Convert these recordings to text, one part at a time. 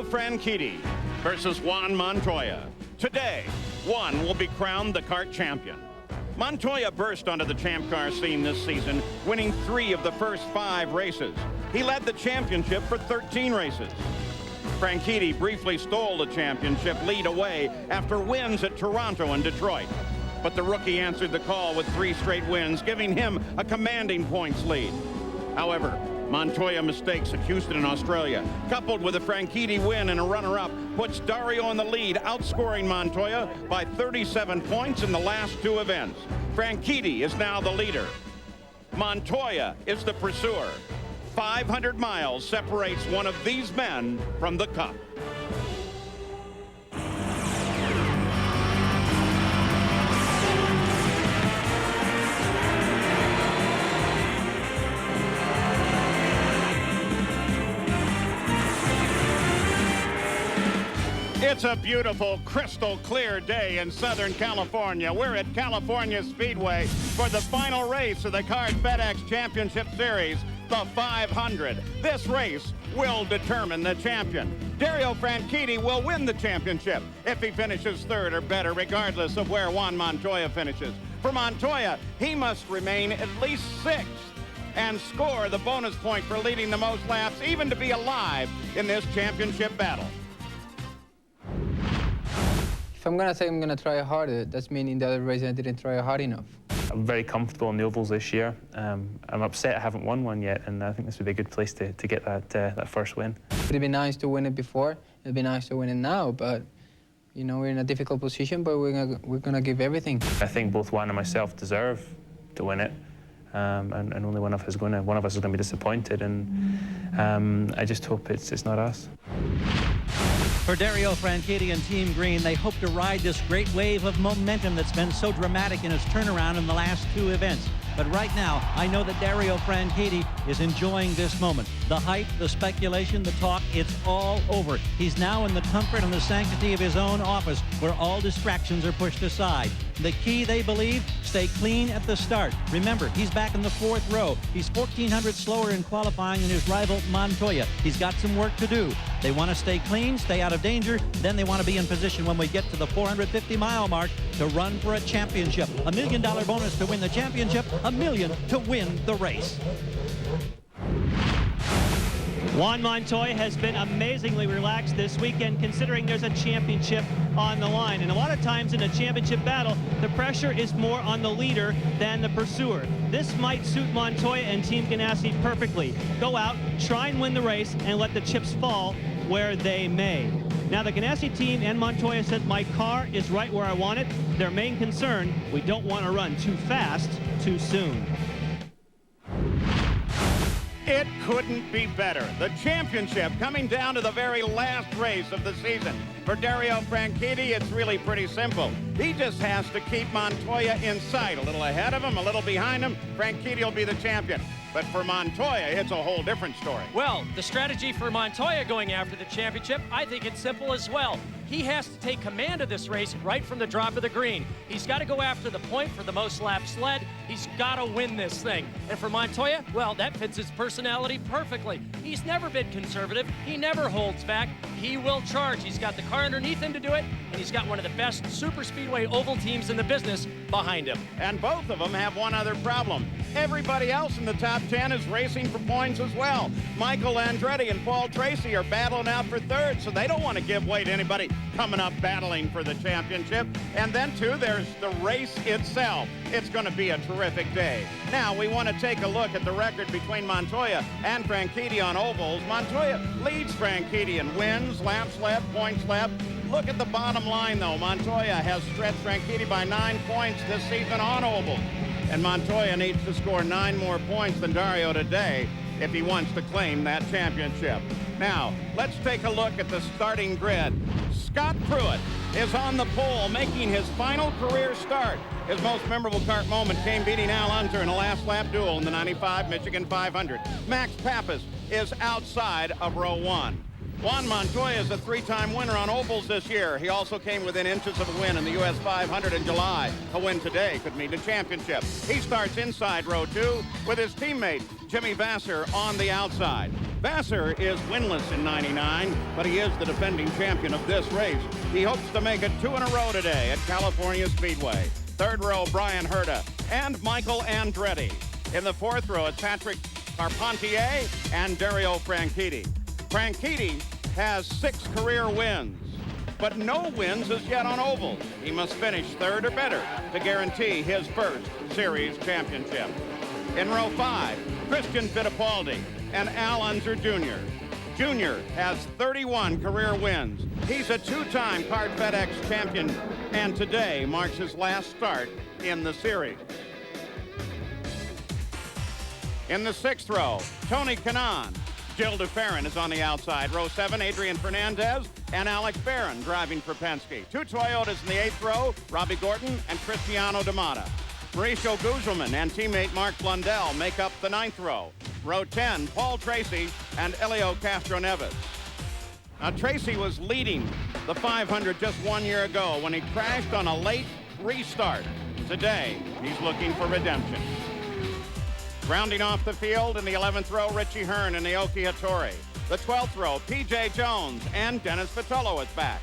Dario Franchitti versus Juan Montoya. Today, Juan will be crowned the kart champion. Montoya burst onto the Champ Car scene this season, winning 3 of the first 5 races. He led the championship for 13 races. Franchitti briefly stole the championship lead away after wins at Toronto and Detroit. But the rookie answered the call with 3 straight wins, giving him a commanding points lead. However, Montoya mistakes at Houston in Australia, coupled with a Franchitti win and a runner-up, puts Dario in the lead, outscoring Montoya by 37 points in the last 2 events. Franchitti is now the leader. Montoya is the pursuer. 500 miles separates one of these men from the cup. It's a beautiful, crystal clear day in Southern California. We're at California Speedway for the final race of the Kart FedEx Championship Series, the 500. This race will determine the champion. Dario Franchitti will win the championship if he finishes 3rd or better, regardless of where Juan Montoya finishes. For Montoya, he must remain at least 6th and score the bonus point for leading the most laps, even to be alive in this championship battle. If I'm gonna say I'm gonna try harder, that's meaning the other race I didn't try hard enough. I'm very comfortable in the ovals this year. I'm upset I haven't won one yet, and I think this would be a good place to get that first win. It'd be nice to win it before. It'd be nice to win it now, but you know, we're in a difficult position, but we're gonna give everything. I think both Juan and myself deserve to win it, and only one of us is going to be disappointed, and I just hope it's not us. For Dario Franchitti and Team Green, they hope to ride this great wave of momentum that's been so dramatic in his turnaround in the last 2 events. But right now, I know that Dario Franchitti is enjoying this moment. The hype, the speculation, the talk, it's all over. He's now in the comfort and the sanctity of his own office, where all distractions are pushed aside. The key, they believe, stay clean at the start. Remember, he's back in the 4th row. He's 1,400 slower in qualifying than his rival Montoya. He's got some work to do. They want to stay clean, stay out of danger, then they want to be in position when we get to the 450-mile mark to run for a championship. $1 million bonus to win the championship, $1 million to win the race. Juan Montoya has been amazingly relaxed this weekend, considering there's a championship on the line. And a lot of times in a championship battle, the pressure is more on the leader than the pursuer. This might suit Montoya and Team Ganassi perfectly. Go out, try and win the race, and let the chips fall where they may. Now, the Ganassi team and Montoya said, my car is right where I want it. Their main concern, we don't want to run too fast too soon. It couldn't be better. The championship coming down to the very last race of the season. For Dario Franchitti, it's really pretty simple. He just has to keep Montoya in sight. A little ahead of him, a little behind him. Franchitti will be the champion. But for Montoya, it's a whole different story. Well, the strategy for Montoya going after the championship, I think it's simple as well. He has to take command of this race right from the drop of the green. He's got to go after the point for the most laps led. He's got to win this thing. And for Montoya, well, that fits his personality perfectly. He's never been conservative. He never holds back. He will charge. He's got the car underneath him to do it, and he's got one of the best super speedway oval teams in the business behind him. And both of them have one other problem. Everybody else in the top 10 is racing for points as well. Michael Andretti and Paul Tracy are battling out for 3rd, so they don't want to give way to anybody coming up battling for the championship. And then, too, there's the race itself. It's going to be a terrific day. Now, we want to take a look at the record between Montoya and Franchitti on ovals. Montoya leads Franchitti in wins, laps led, points led. Look at the bottom line, though. Montoya has stretched Franchitti by 9 points this season on ovals. And Montoya needs to score 9 more points than Dario today if he wants to claim that championship. Now, let's take a look at the starting grid. Scott Pruitt is on the pole, making his final career start. His most memorable kart moment came beating Al Unser in a last lap duel in the 95 Michigan 500. Max Pappas is outside of row 1. Juan Montoya is a 3-time winner on ovals this year. He also came within inches of a win in the US 500 in July. A win today could mean a championship. He starts inside row 2 with his teammate, Jimmy Vasser, on the outside. Vassar is winless in 99, but he is the defending champion of this race. He hopes to make it 2 in a row today at California Speedway. Third row, Brian Herta and Michael Andretti. In the fourth row, it's Patrick Carpentier and Dario Franchitti. Franchitti has 6 career wins, but no wins as yet on ovals. He must finish third or better to guarantee his first series championship. In row 5, Christian Fittipaldi and Al Unser Jr. Jr. has 31 career wins. He's a 2-time Kart FedEx champion, and today marks his last start in the series. In the 6th row, Tony Kanaan. Jill DeFerrin is on the outside. Row 7, Adrian Fernandez and Alex Barron driving for Penske. 2 Toyotas in the 8th row, Robbie Gordon and Cristiano D'Amata. Mauricio Guzman and teammate Mark Blundell make up the 9th row. Row 10, Paul Tracy and Elio Castroneves. Now, Tracy was leading the 500 just 1 year ago when he crashed on a late restart. Today, he's looking for redemption. Rounding off the field in the 11th row, Richie Hearn and Naoki Hattori. The 12th row, P.J. Jones and Dennis Vitolo is back.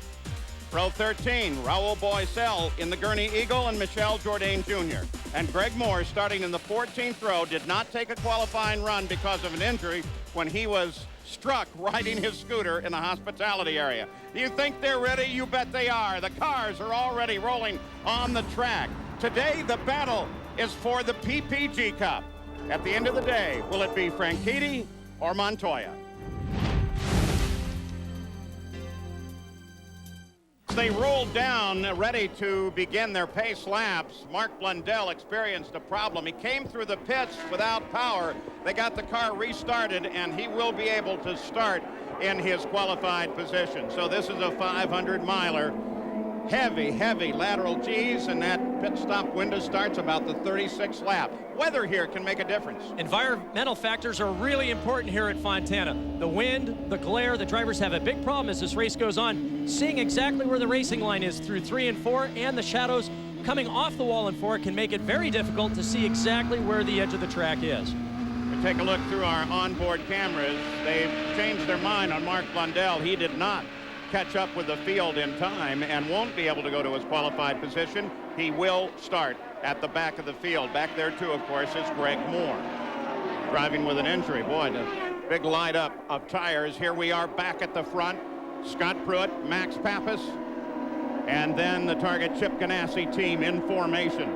Row 13, Raul Boisel in the Gurney Eagle and Michel Jourdain Jr. And Greg Moore, starting in the 14th row, did not take a qualifying run because of an injury when he was struck riding his scooter in the hospitality area. Do you think they're ready? You bet they are. The cars are already rolling on the track. Today, the battle is for the PPG Cup. At the end of the day, will it be Franchitti or Montoya? They rolled down, ready to begin their pace laps. Mark Blundell experienced a problem. He came through the pits without power. They got the car restarted, and he will be able to start in his qualified position. So this is a 500-miler. Heavy, heavy lateral G's, and that pit stop window starts about the 36th lap. Weather here can make a difference. Environmental factors are really important here at Fontana. The wind, the glare, the drivers have a big problem as this race goes on, seeing exactly where the racing line is through 3 and 4, and the shadows coming off the wall in 4 can make it very difficult to see exactly where the edge of the track is. We take a look through our onboard cameras. They've changed their mind on Mark Blundell. He did not catch up with the field in time and won't be able to go to his qualified position. He will start at the back of the field. Back there too, of course, is Greg Moore, driving with an injury. Boy, the big light up of tires. Here we are back at the front. Scott Pruitt, Max Pappas, and then the Target Chip Ganassi team in formation.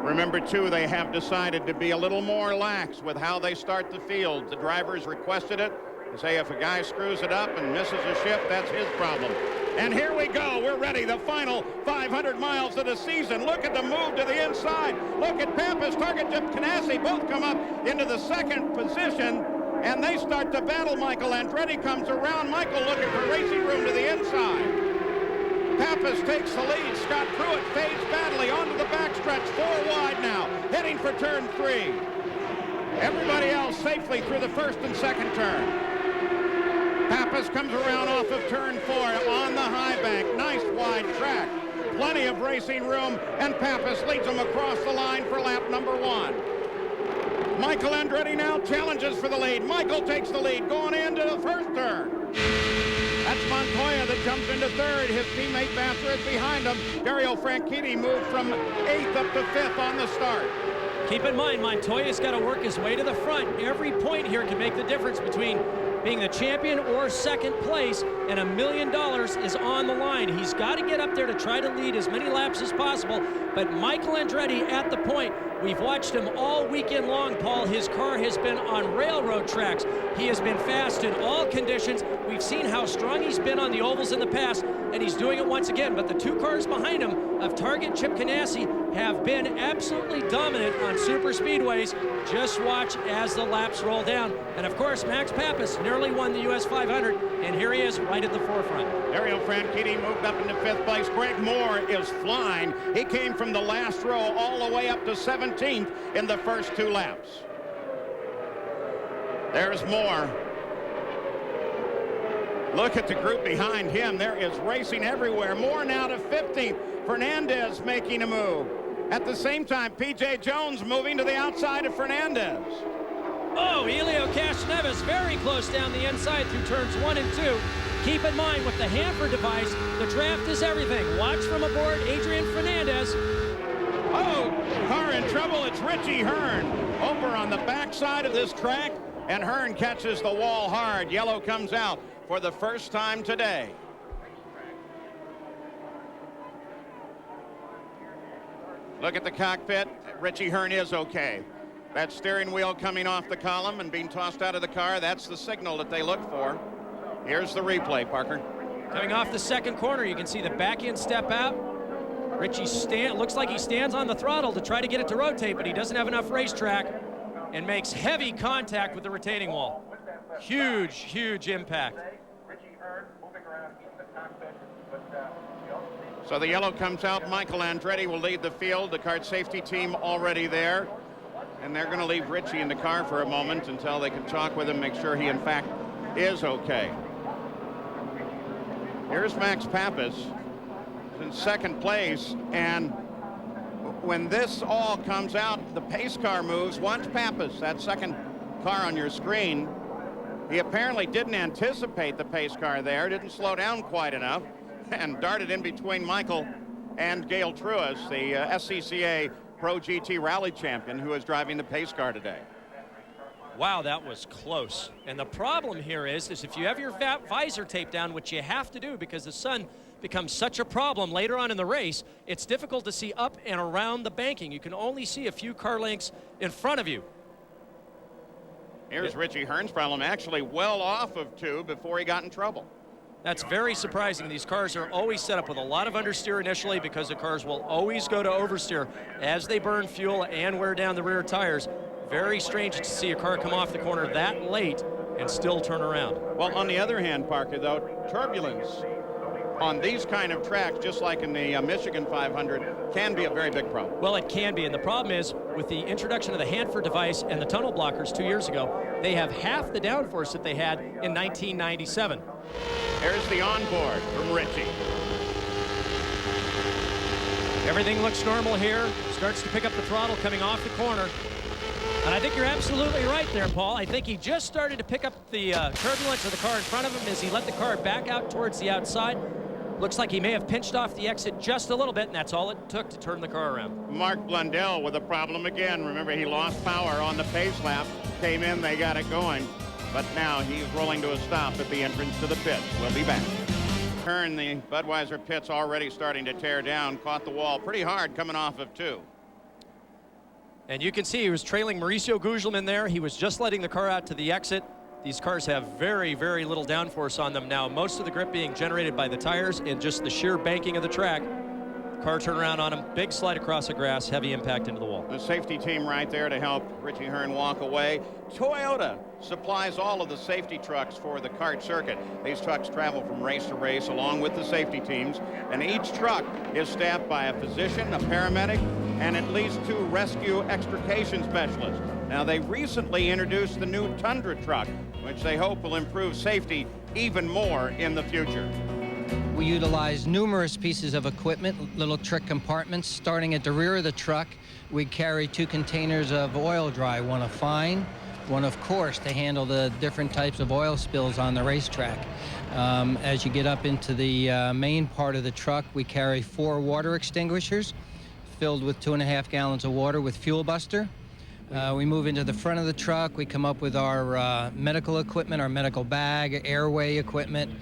Remember too, they have decided to be a little more lax with how they start the field. The drivers requested it. They say if a guy screws it up and misses a shift, that's his problem. And here we go. We're ready. The final 500 miles of the season. Look at the move to the inside. Look at Pappas, Target Chip Ganassi both come up into the 2nd position, and they start to battle. Michael Andretti comes around. Michael looking for racing room to the inside. Pappas takes the lead. Scott Pruitt fades badly onto the backstretch. 4 wide now, heading for turn 3. Everybody else safely through the 1st and 2nd turn. Pappas comes around off of turn 4 on the high bank. Nice wide track. Plenty of racing room, and Pappas leads them across the line for lap number 1. Michael Andretti now challenges for the lead. Michael takes the lead going into the 1st turn. That's Montoya that jumps into 3rd. His teammate Vassar is behind him. Dario Franchitti moved from 8th up to 5th on the start. Keep in mind, Montoya's got to work his way to the front. Every point here can make the difference between being the champion or 2nd place, and $1 million is on the line. He's got to get up there to try to lead as many laps as possible, but Michael Andretti at the point. We've watched him all weekend long, Paul. His car has been on railroad tracks. He has been fast in all conditions. We've seen how strong he's been on the ovals in the past, and he's doing it once again. But the 2 cars behind him of Target Chip Ganassi have been absolutely dominant on super speedways. Just watch as the laps roll down. And of course, Max Pappas nearly won the US 500, and here he is right at the forefront. Dario Franchitti moved up into 5th place. Greg Moore is flying. He came from the last row all the way up to 17th in the first 2 laps. There's Moore. Look at the group behind him. There is racing everywhere. Moore now to 15th. Fernandez making a move. At the same time, P.J. Jones moving to the outside of Fernandez. Oh, Helio Castroneves very close down the inside through turns 1 and 2. Keep in mind, with the Hanford device, the draft is everything. Watch from aboard Adrian Fernandez. Oh, car in trouble. It's Richie Hearn over on the backside of this track, and Hearn catches the wall hard. Yellow comes out for the first time today. Look at the cockpit. Richie Hearn is okay. That steering wheel coming off the column and being tossed out of the car, that's the signal that they look for. Here's the replay, Parker. Coming off the second corner, you can see the back end step out. Richie looks like he stands on the throttle to try to get it to rotate, but he doesn't have enough racetrack and makes heavy contact with the retaining wall. Huge, huge impact. So the yellow comes out. Michael Andretti will lead the field. The kart safety team already there. And they're going to leave Richie in the car for a moment until they can talk with him, make sure he in fact is okay. Here's Max Pappas in second place, and when this all comes out, the pace car moves. Watch Pappas, that second car on your screen. He apparently didn't anticipate the pace car there, didn't slow down quite enough, and darted in between Michael and Gail Truis, the SCCA Pro GT Rally champion, who is driving the pace car today. Wow, that was close. And the problem here is if you have your visor taped down, which you have to do because the sun becomes such a problem later on in the race, it's difficult to see up and around the banking. You can only see a few car lengths in front of you. Here's Richie Hearn's problem, actually well off of 2 before he got in trouble. That's very surprising. These cars are always set up with a lot of understeer initially because the cars will always go to oversteer as they burn fuel and wear down the rear tires. Very strange to see a car come off the corner that late and still turn around. Well, on the other hand, Parker, though, turbulence on these kind of tracks, just like in the Michigan 500, can be a very big problem. Well, it can be, and the problem is with the introduction of the Hanford device and the tunnel blockers 2 years ago, they have half the downforce that they had in 1997. Here's the onboard from Richie. Everything looks normal here. Starts to pick up the throttle coming off the corner. And I think you're absolutely right there, Paul. I think he just started to pick up the turbulence of the car in front of him as he let the car back out towards the outside. Looks like he may have pinched off the exit just a little bit, and that's all it took to turn the car around. Mark Blundell with a problem again. Remember, he lost power on the pace lap. Came in, they got it going. But now he's rolling to a stop at the entrance to the pits. We'll be back. Turn, the Budweiser pits already starting to tear down. Caught the wall pretty hard coming off of 2. And you can see he was trailing Mauricio Gugelmin there. He was just letting the car out to the exit. These cars have very, very little downforce on them now. Most of the grip being generated by the tires and just the sheer banking of the track. Car turnaround on him, big slide across the grass, heavy impact into the wall. The safety team right there to help Richie Hearn walk away. Toyota supplies all of the safety trucks for the kart circuit. These trucks travel from race to race along with the safety teams, and each truck is staffed by a physician, a paramedic, and at least 2 rescue extrication specialists. Now, they recently introduced the new Tundra truck, which they hope will improve safety even more in the future. We utilize numerous pieces of equipment, little trick compartments. Starting at the rear of the truck, we carry 2 containers of oil dry, one of fine, one of coarse, to handle the different types of oil spills on the racetrack. As you get up into the main part of the truck, we carry 4 water extinguishers filled with 2.5 gallons of water with fuel buster. We move into the front of the truck. We come up with our medical equipment, our medical bag, airway equipment,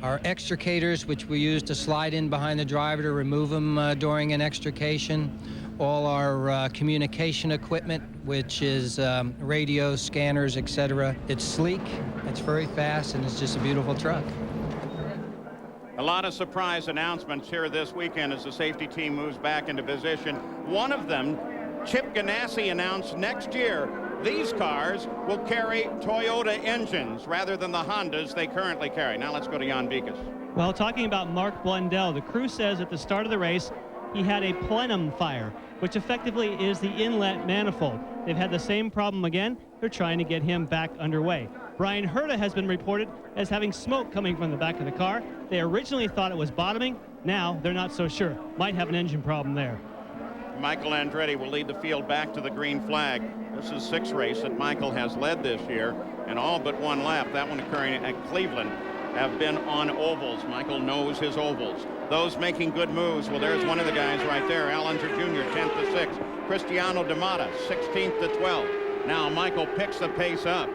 our extricators, which we use to slide in behind the driver to remove them during an extrication. All our communication equipment, which is radios, scanners, etc. It's sleek, it's very fast, and it's just a beautiful truck. A lot of surprise announcements here this weekend as the safety team moves back into position. One of them, Chip Ganassi, announced next year these cars will carry Toyota engines rather than the Hondas they currently carry. Now let's go to Jan Vikas. Well, talking about Mark Blundell, the crew says at the start of the race he had a plenum fire, which effectively is the inlet manifold. They've had the same problem again. They're trying to get him back underway. Brian Herta has been reported as having smoke coming from the back of the car. They originally thought it was bottoming. Now they're not so sure. Might have an engine problem there. Michael Andretti will lead the field back to the green flag. This is sixth race that Michael has led this year, and all but one lap, that one occurring at Cleveland, have been on ovals. Michael knows his ovals. Those making good moves, well, there's one of the guys right there, Allinger Jr., 10th to 6th. Cristiano D'Amata, 16th to 12th. Now Michael picks the pace up.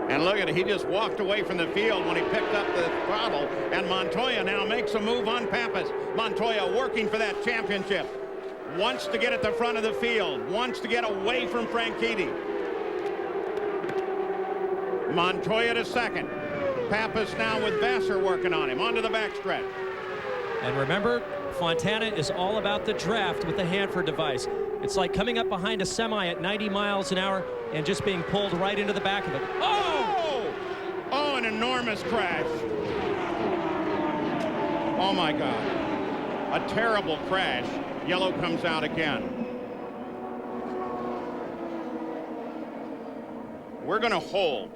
And look at it, he just walked away from the field when he picked up the throttle, and Montoya now makes a move on Pappas. Montoya working for that championship. Wants to get at the front of the field, wants to get away from Franchitti. Montoya to second. Pappas now with Vassar working on him, onto the backstretch. And remember, Fontana is all about the draft with the Hanford device. It's like coming up behind a semi at 90 miles an hour and just being pulled right into the back of it. Oh! Oh, an enormous crash. Oh my God. A terrible crash. Yellow comes out again. We're going to hold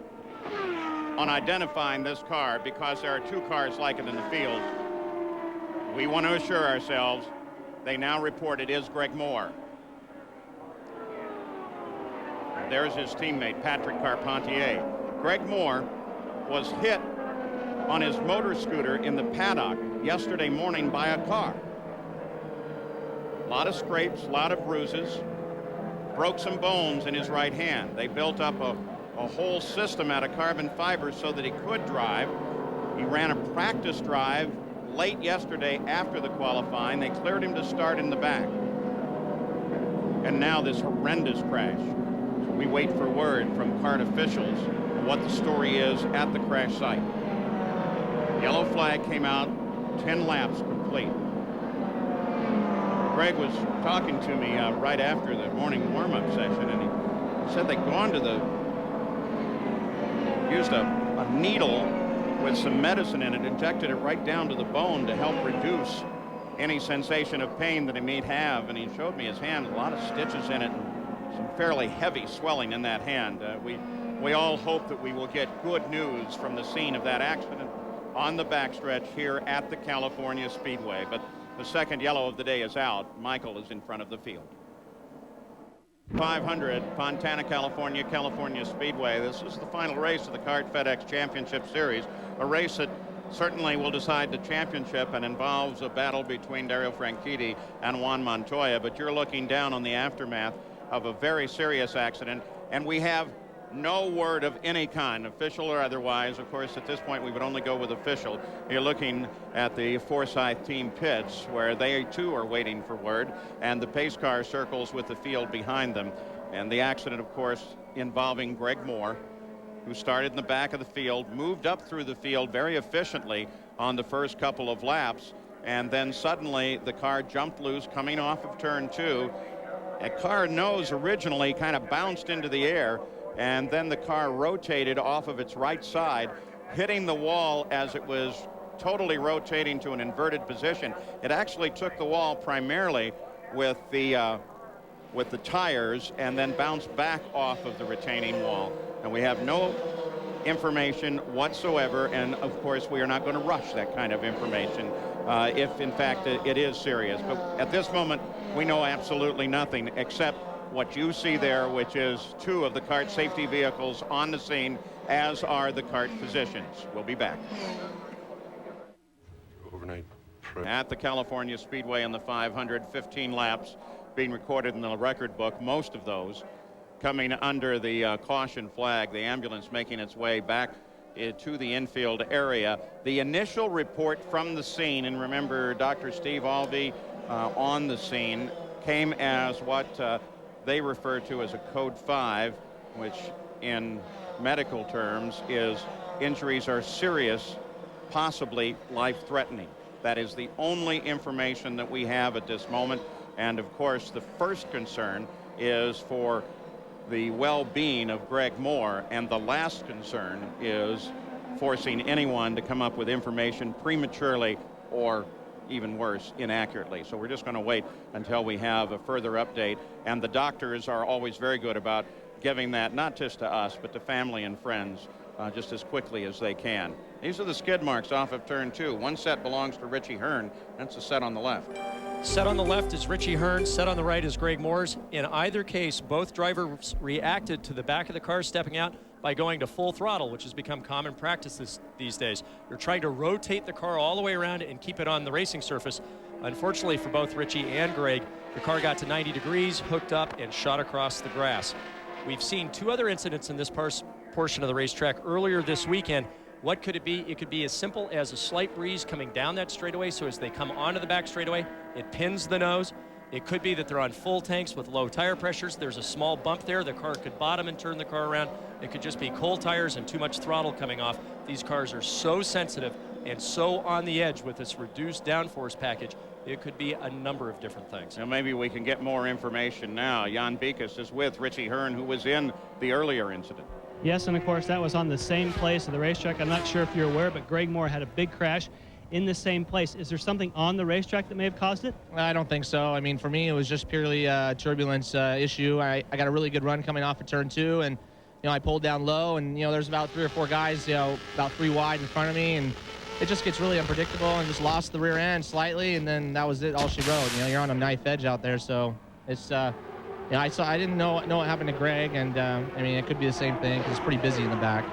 on identifying this car because there are two cars like it in the field. We want to assure ourselves. They now report it is Greg Moore. There's his teammate, Patrick Carpentier. Greg Moore was hit on his motor scooter in the paddock yesterday morning by a car. A lot of scrapes, a lot of bruises, broke some bones in his right hand. They built up a whole system out of carbon fiber so that he could drive. He ran a practice drive late yesterday after the qualifying. They cleared him to start in the back. And now this horrendous crash. We wait for word from CART officials what the story is at the crash site. Yellow flag came out, 10 laps complete. Greg was talking to me right after the morning warm-up session, and he said they'd gone to used a needle with some medicine in it, injected it right down to the bone to help reduce any sensation of pain that he may have. And he showed me his hand, a lot of stitches in it, and some fairly heavy swelling in that hand. We all hope that we will get good news from the scene of that accident on the backstretch here at the California Speedway. But the second yellow of the day is out. Michael is in front of the field. 500, Fontana, California, California Speedway. This is the final race of the CART FedEx Championship Series, a race that certainly will decide the championship and involves a battle between Dario Franchitti and Juan Montoya. But you're looking down on the aftermath of a very serious accident, and we have no word of any kind, official or otherwise. Of course, at this point, we would only go with official. You're looking at the Forsyth team pits, where they too are waiting for word, and the pace car circles with the field behind them. And the accident, of course, involving Greg Moore, who started in the back of the field, moved up through the field very efficiently on the first couple of laps, and then suddenly the car jumped loose coming off of turn 2. A car nose originally kind of bounced into the air, and then the car rotated off of its right side, hitting the wall as it was totally rotating to an inverted position. It actually took the wall primarily with the tires and then bounced back off of the retaining wall. And we have no information whatsoever, and of course we are not going to rush that kind of information if in fact it is serious. But at this moment we know absolutely nothing except what you see there, which is 2 of the CART safety vehicles on the scene, as are the CART physicians. We'll be back. Overnight at the California Speedway in the 515 laps being recorded in the record book, most of those coming under the caution flag, the ambulance making its way back to the infield area. The initial report from the scene, and remember Dr. Steve Alvey on the scene, came as what they refer to as a code 5, which in medical terms is injuries are serious, possibly life-threatening. That is the only information that we have at this moment. And of course the first concern is for the well-being of Greg Moore, and the last concern is forcing anyone to come up with information prematurely or even worse, inaccurately. So we're just going to wait until we have a further update, and the doctors are always very good about giving that not just to us but to family and friends just as quickly as they can. These are the skid marks off of turn 2. One set belongs to Richie Hearn. That's the set on the left. Set on the left is Richie Hearn, set on the right is Greg Moores. In either case, both drivers reacted to the back of the car stepping out by going to full throttle, which has become common practice these days. You're trying to rotate the car all the way around and keep it on the racing surface. Unfortunately for both Richie and Greg, the car got to 90 degrees, hooked up, and shot across the grass. We've seen two other incidents in this portion of the racetrack earlier this weekend. What could it be? It could be as simple as a slight breeze coming down that straightaway, so as they come onto the back straightaway, it pins the nose. It could be that they're on full tanks with low tire pressures. There's a small bump there. The car could bottom and turn the car around. It could just be cold tires and too much throttle coming off. These cars are so sensitive and so on the edge with this reduced downforce package. It could be a number of different things. Now maybe we can get more information now. Jan Beekes is with Richie Hearn, who was in the earlier incident. Yes, and of course that was on the same place of the racetrack. I'm not sure if you're aware, but Greg Moore had a big crash in the same place. Is there something on the racetrack that may have caused it? I don't think so. I mean, for me, it was just purely a turbulence issue. I got a really good run coming off of turn 2, and I pulled down low, and there's about 3 or 4 guys, about 3 wide in front of me, and it just gets really unpredictable, and just lost the rear end slightly, and then that was it, all she wrote. You're on a knife edge out there, so it's I didn't know what happened to Greg, and I mean, it could be the same thing because it's pretty busy in the back.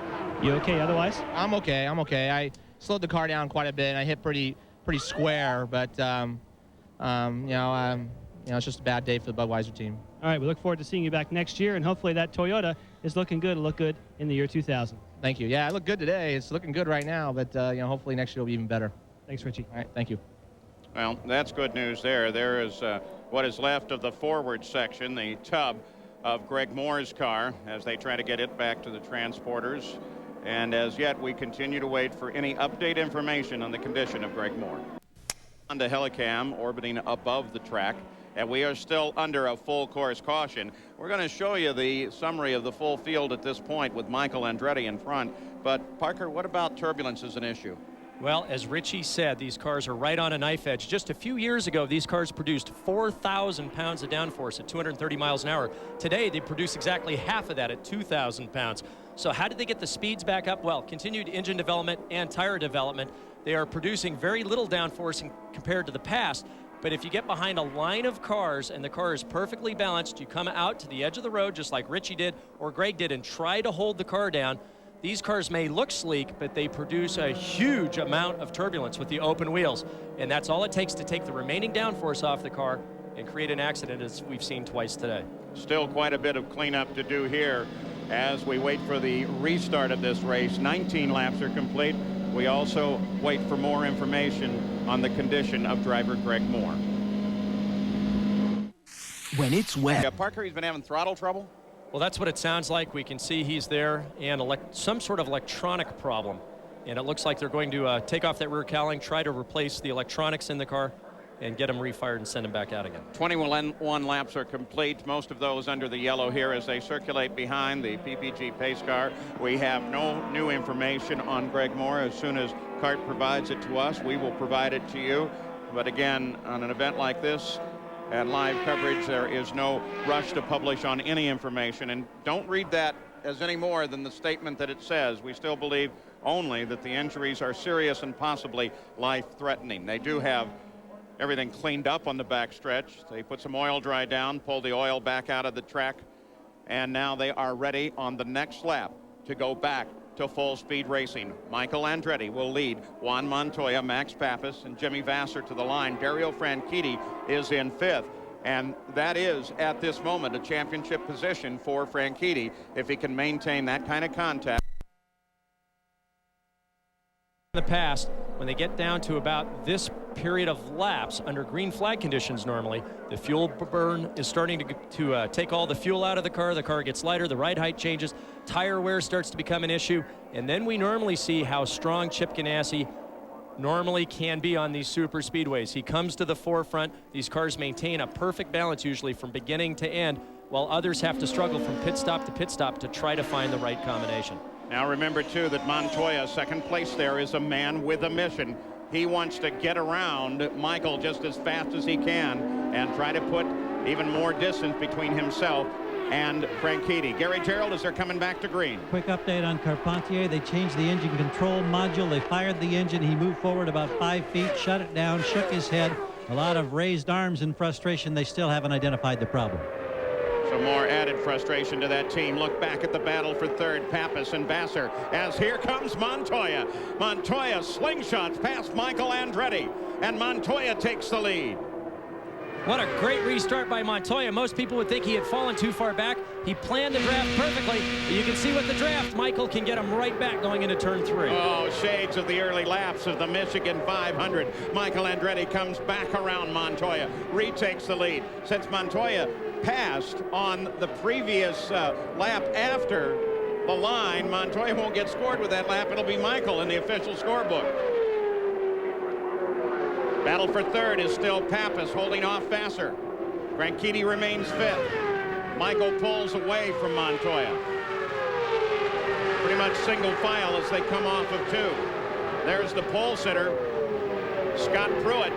You okay otherwise? I'm okay. I slowed the car down quite a bit. I hit pretty square, but it's just a bad day for the Budweiser team. All right, we look forward to seeing you back next year, and hopefully that Toyota is looking good. It'll look good in the year 2000. Thank you. Yeah, I look good today. It's looking good right now, but hopefully next year will be even better. Thanks, Richie. All right, thank you. Well, that's good news there. There is what is left of the forward section, the tub of Greg Moore's car, as they try to get it back to the transporters. And as yet, we continue to wait for any update information on the condition of Greg Moore. Honda Helicam orbiting above the track, and we are still under a full course caution. We're going to show you the summary of the full field at this point with Michael Andretti in front. But Parker, what about turbulence as an issue? Well, as Richie said, these cars are right on a knife edge. Just a few years ago, these cars produced 4,000 pounds of downforce at 230 miles an hour. Today, they produce exactly half of that at 2,000 pounds. So how did they get the speeds back up? Well, continued engine development and tire development. They are producing very little downforce compared to the past. But if you get behind a line of cars and the car is perfectly balanced, you come out to the edge of the road just like Richie did or Greg did and try to hold the car down. These cars may look sleek, but they produce a huge amount of turbulence with the open wheels. And that's all it takes to take the remaining downforce off the car and create an accident, as we've seen twice today. Still quite a bit of cleanup to do here as we wait for the restart of this race. 19 laps are complete. We also wait for more information on the condition of driver Greg Moore. When it's wet. Yeah, Parker, he's been having throttle trouble? Well, that's what it sounds like. We can see he's there, and some sort of electronic problem. And it looks like they're going to take off that rear cowling, try to replace the electronics in the car, and get him refired and send him back out again. 21 laps are complete, most of those under the yellow here as they circulate behind the PPG pace car. We have no new information on Greg Moore. As soon as CART provides it to us, we will provide it to you. But again, on an event like this and live coverage, there is no rush to publish on any information. And don't read that as any more than the statement that it says. We still believe only that the injuries are serious and possibly life-threatening. They do have everything cleaned up on the back stretch. They put some oil dry down, pulled the oil back out of the track, and now they are ready on the next lap to go back to full speed racing. Michael Andretti will lead Juan Montoya, Max Pappas, and Jimmy Vasser to the line. Dario Franchitti is in 5th, and that is at this moment a championship position for Franchitti if he can maintain that kind of contact. In the past, when they get down to about this period of laps under green flag conditions, normally the fuel burn is starting to take all the fuel out of the car gets lighter, the ride height changes, tire wear starts to become an issue, and then we normally see how strong Chip Ganassi normally can be on these super speedways. He comes to the forefront. These cars maintain a perfect balance usually from beginning to end, while others have to struggle from pit stop to try to find the right combination. Now remember, too, that Montoya, second place there, is a man with a mission. He wants to get around Michael just as fast as he can and try to put even more distance between himself and Franchitti. Gary Gerald, as they're coming back to green. Quick update on Carpentier. They changed the engine control module. They fired the engine. He moved forward about 5 feet, shut it down, shook his head, A lot of raised arms and frustration. They still haven't identified the problem. Some more added frustration to that team. Look back at the battle for third, Pappas and Vassar, as here comes Montoya. Montoya slingshots past Michael Andretti, and Montoya takes the lead. What a great restart by Montoya. Most people would think he had fallen too far back. He planned the draft perfectly. But you can see with the draft, Michael can get him right back going into turn 3. Oh, shades of the early laps of the Michigan 500. Michael Andretti comes back around Montoya, retakes the lead. Since Montoya passed on the previous lap after the line, Montoya won't get scored with that lap. It'll be Michael in the official scorebook. Battle for third is still Pappas holding off Vassar. Franchitti remains fifth. Michael pulls away from Montoya. Pretty much single file as they come off of 2. There's the pole sitter, Scott Pruitt.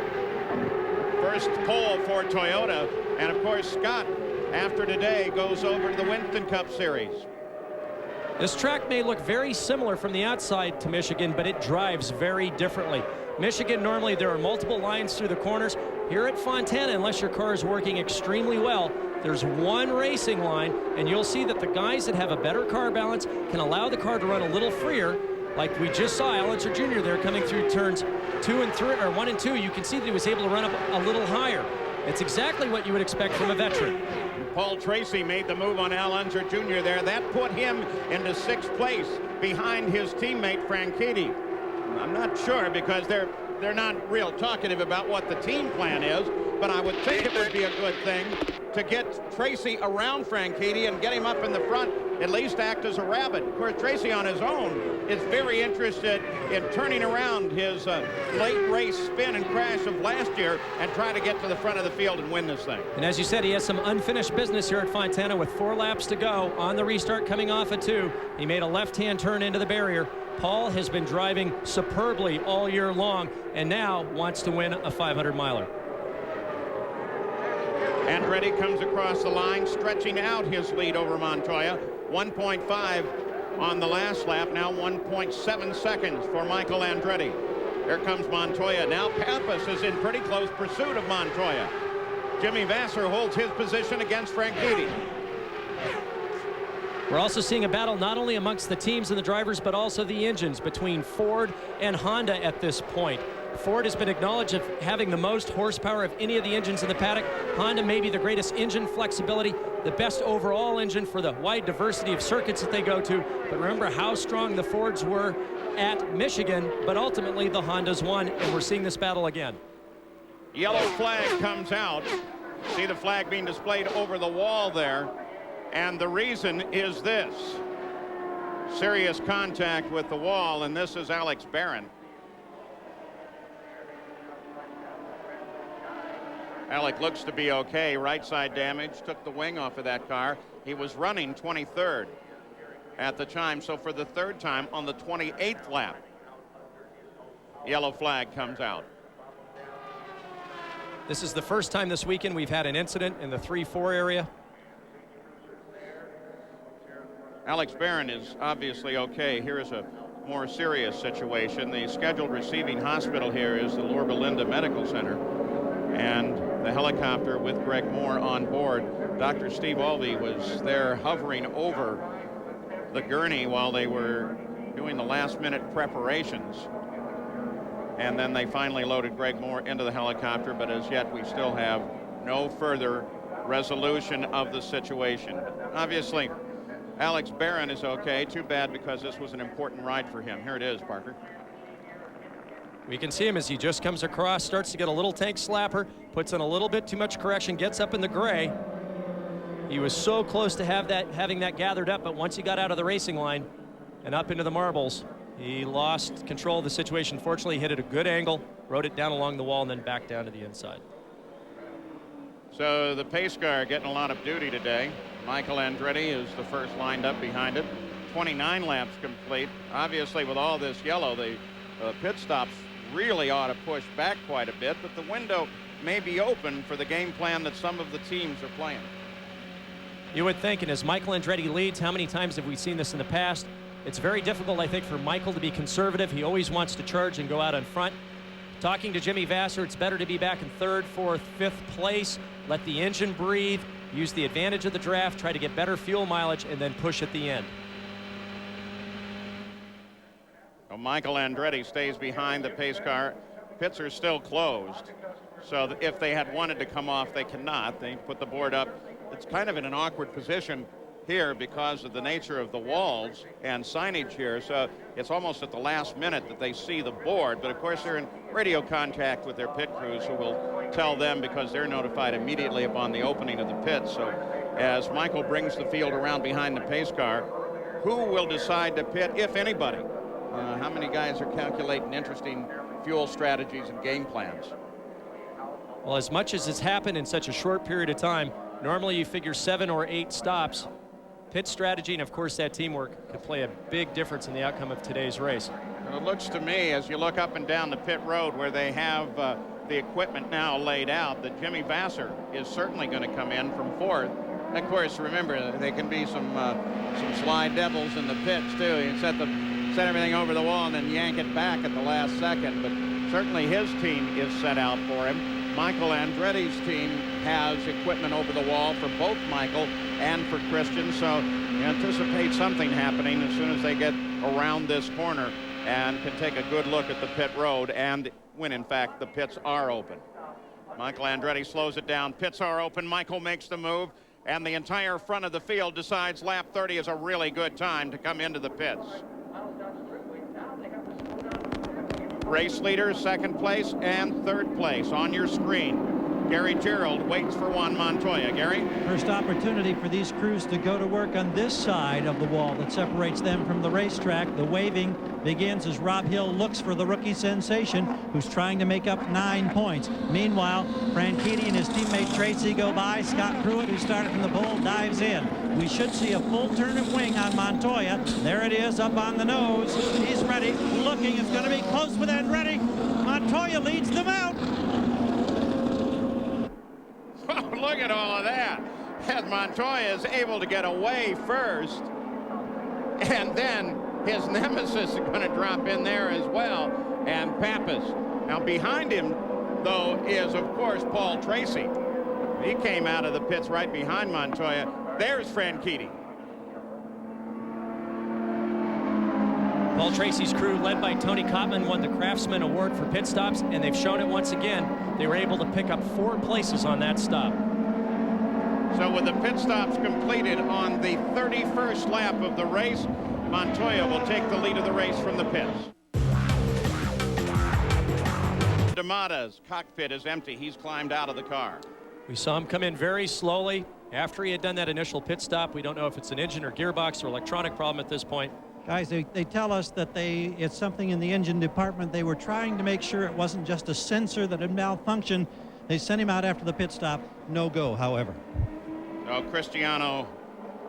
First pole for Toyota. And of course, Scott, after today, goes over to the Winston Cup Series. This track may look very similar from the outside to Michigan, but it drives very differently. Michigan, normally there are multiple lines through the corners. Here at Fontana, unless your car is working extremely well, there's one racing line, and you'll see that the guys that have a better car balance can allow the car to run a little freer, like we just saw Allenser Jr. there coming through turns 2 and 3, or 1 and 2. You can see that he was able to run up a little higher. It's exactly what you would expect from a veteran. Paul Tracy made the move on Allenser Jr. there. That put him into 6th place behind his teammate Franchitti. I'm not sure because they're not real talkative about what the team plan is, but I would think it would be a good thing to get Tracy around Franchitti and get him up in the front, at least act as a rabbit. Of course, Tracy on his own is very interested in turning around his late race spin and crash of last year and try to get to the front of the field and win this thing. And as you said, he has some unfinished business here at Fontana with 4 laps to go on the restart coming off at 2. He made a left-hand turn into the barrier. Paul has been driving superbly all year long and now wants to win a 500-miler. Andretti comes across the line, stretching out his lead over Montoya. 1.5 on the last lap, now 1.7 seconds for Michael Andretti. Here comes Montoya. Now Pappas is in pretty close pursuit of Montoya. Jimmy Vassar holds his position against Franchitti. We're also seeing a battle not only amongst the teams and the drivers, but also the engines between Ford and Honda at this point. Ford has been acknowledged of having the most horsepower of any of the engines in the paddock. Honda may be the greatest engine flexibility, the best overall engine for the wide diversity of circuits that they go to. But remember how strong the Fords were at Michigan, but ultimately the Hondas won, and we're seeing this battle again. Yellow flag comes out. See the flag being displayed over the wall there. And the reason is this. Serious contact with the wall, and this is Alex Barron. Alec looks to be okay. Right side damage, took the wing off of that car. He was running 23rd at the time, so for the 3rd time on the 28th lap, yellow flag comes out. This is the first time this weekend we've had an incident in the 3-4 area. Alex Barron is obviously okay. Here is a more serious situation. The scheduled receiving hospital here is the Lorba Linda Medical Center, and the helicopter with Greg Moore on board. Dr. Steve Alvey was there hovering over the gurney while they were doing the last-minute preparations. And then they finally loaded Greg Moore into the helicopter, but as yet we still have no further resolution of the situation. Obviously, Alex Barron is okay. Too bad because this was an important ride for him. Here it is, Parker. We can see him as he just comes across, starts to get a little tank slapper, puts in a little bit too much correction, gets up in the gray. He was so close to having that gathered up, but once he got out of the racing line and up into the marbles, he lost control of the situation. Fortunately, he hit it at a good angle, rode it down along the wall, and then back down to the inside. So the pace car getting a lot of duty today. Michael Andretti is the first lined up behind it. 29 laps complete. Obviously, with all this yellow, the pit stops really ought to push back quite a bit, but the window may be open for the game plan that some of the teams are playing. You would think, and as Michael Andretti leads, how many times have we seen this in the past? It's very difficult, I think, for Michael to be conservative. He always wants to charge and go out in front. talking to Jimmy Vasser, it's better to be back in 3rd, 4th, 5th place, let the engine breathe, use the advantage of the draft, try to get better fuel mileage, and then push at the end. Well, Michael Andretti stays behind the pace car. Pits are still closed, so if they had wanted to come off, they cannot. They put the board up. It's kind of in an awkward position here because of the nature of the walls and signage here, so it's almost at the last minute that they see the board. But of course they're in radio contact with their pit crews, who will tell them because they're notified immediately upon the opening of the pits. So as Michael brings the field around behind the pace car, who will decide to pit, if anybody? How many guys are calculating interesting fuel strategies and game plans? Well, as much as it's happened in such a short period of time, normally you figure 7 or 8 stops. Pit strategy and, of course, that teamwork could play a big difference in the outcome of today's race. Well, it looks to me, as you look up and down the pit road where they have the equipment now laid out, that Jimmy Vasser is certainly going to come in from 4th. And of course, remember, there can be some sly devils in the pits, too. You set everything over the wall and then yank it back at the last second. But certainly his team is set out for him. Michael Andretti's team has equipment over the wall for both Michael and for Christian, so you anticipate something happening as soon as they get around this corner and can take a good look at the pit road, and when in fact the pits are open. Michael Andretti slows it down. Pits are open. Michael makes the move, and the entire front of the field decides lap 30 is a really good time to come into the pits. Race leader, 2nd place and 3rd place on your screen. Gary Gerald waits for Juan Montoya. Gary? First opportunity for these crews to go to work on this side of the wall that separates them from the racetrack. The waving begins as Rob Hill looks for the rookie sensation, who's trying to make up 9 points. Meanwhile, Franchitti and his teammate Tracy go by. Scott Pruitt, who started from the pole, dives in. We should see a full turn of wing on Montoya. There it is, up on the nose. He's ready, looking. It's going to be close with Andretti. Montoya leads them out. Look at all of that. As Montoya is able to get away first, and then his nemesis is going to drop in there as well, and Pappas. Now behind him, though, is of course Paul Tracy. He came out of the pits right behind Montoya. There's Franchitti. Paul Tracy's crew, led by Tony Kottman, won the Craftsman Award for pit stops, and they've shown it once again. They were able to pick up 4 places on that stop. So with the pit stops completed on the 31st lap of the race, Montoya will take the lead of the race from the pits. D'Amato's cockpit is empty. He's climbed out of the car. We saw him come in very slowly after he had done that initial pit stop. We don't know if it's an engine or gearbox or electronic problem at this point. Guys, they tell us that it's something in the engine department. They were trying to make sure it wasn't just a sensor that had malfunctioned. They sent him out after the pit stop. No go, however. So Cristiano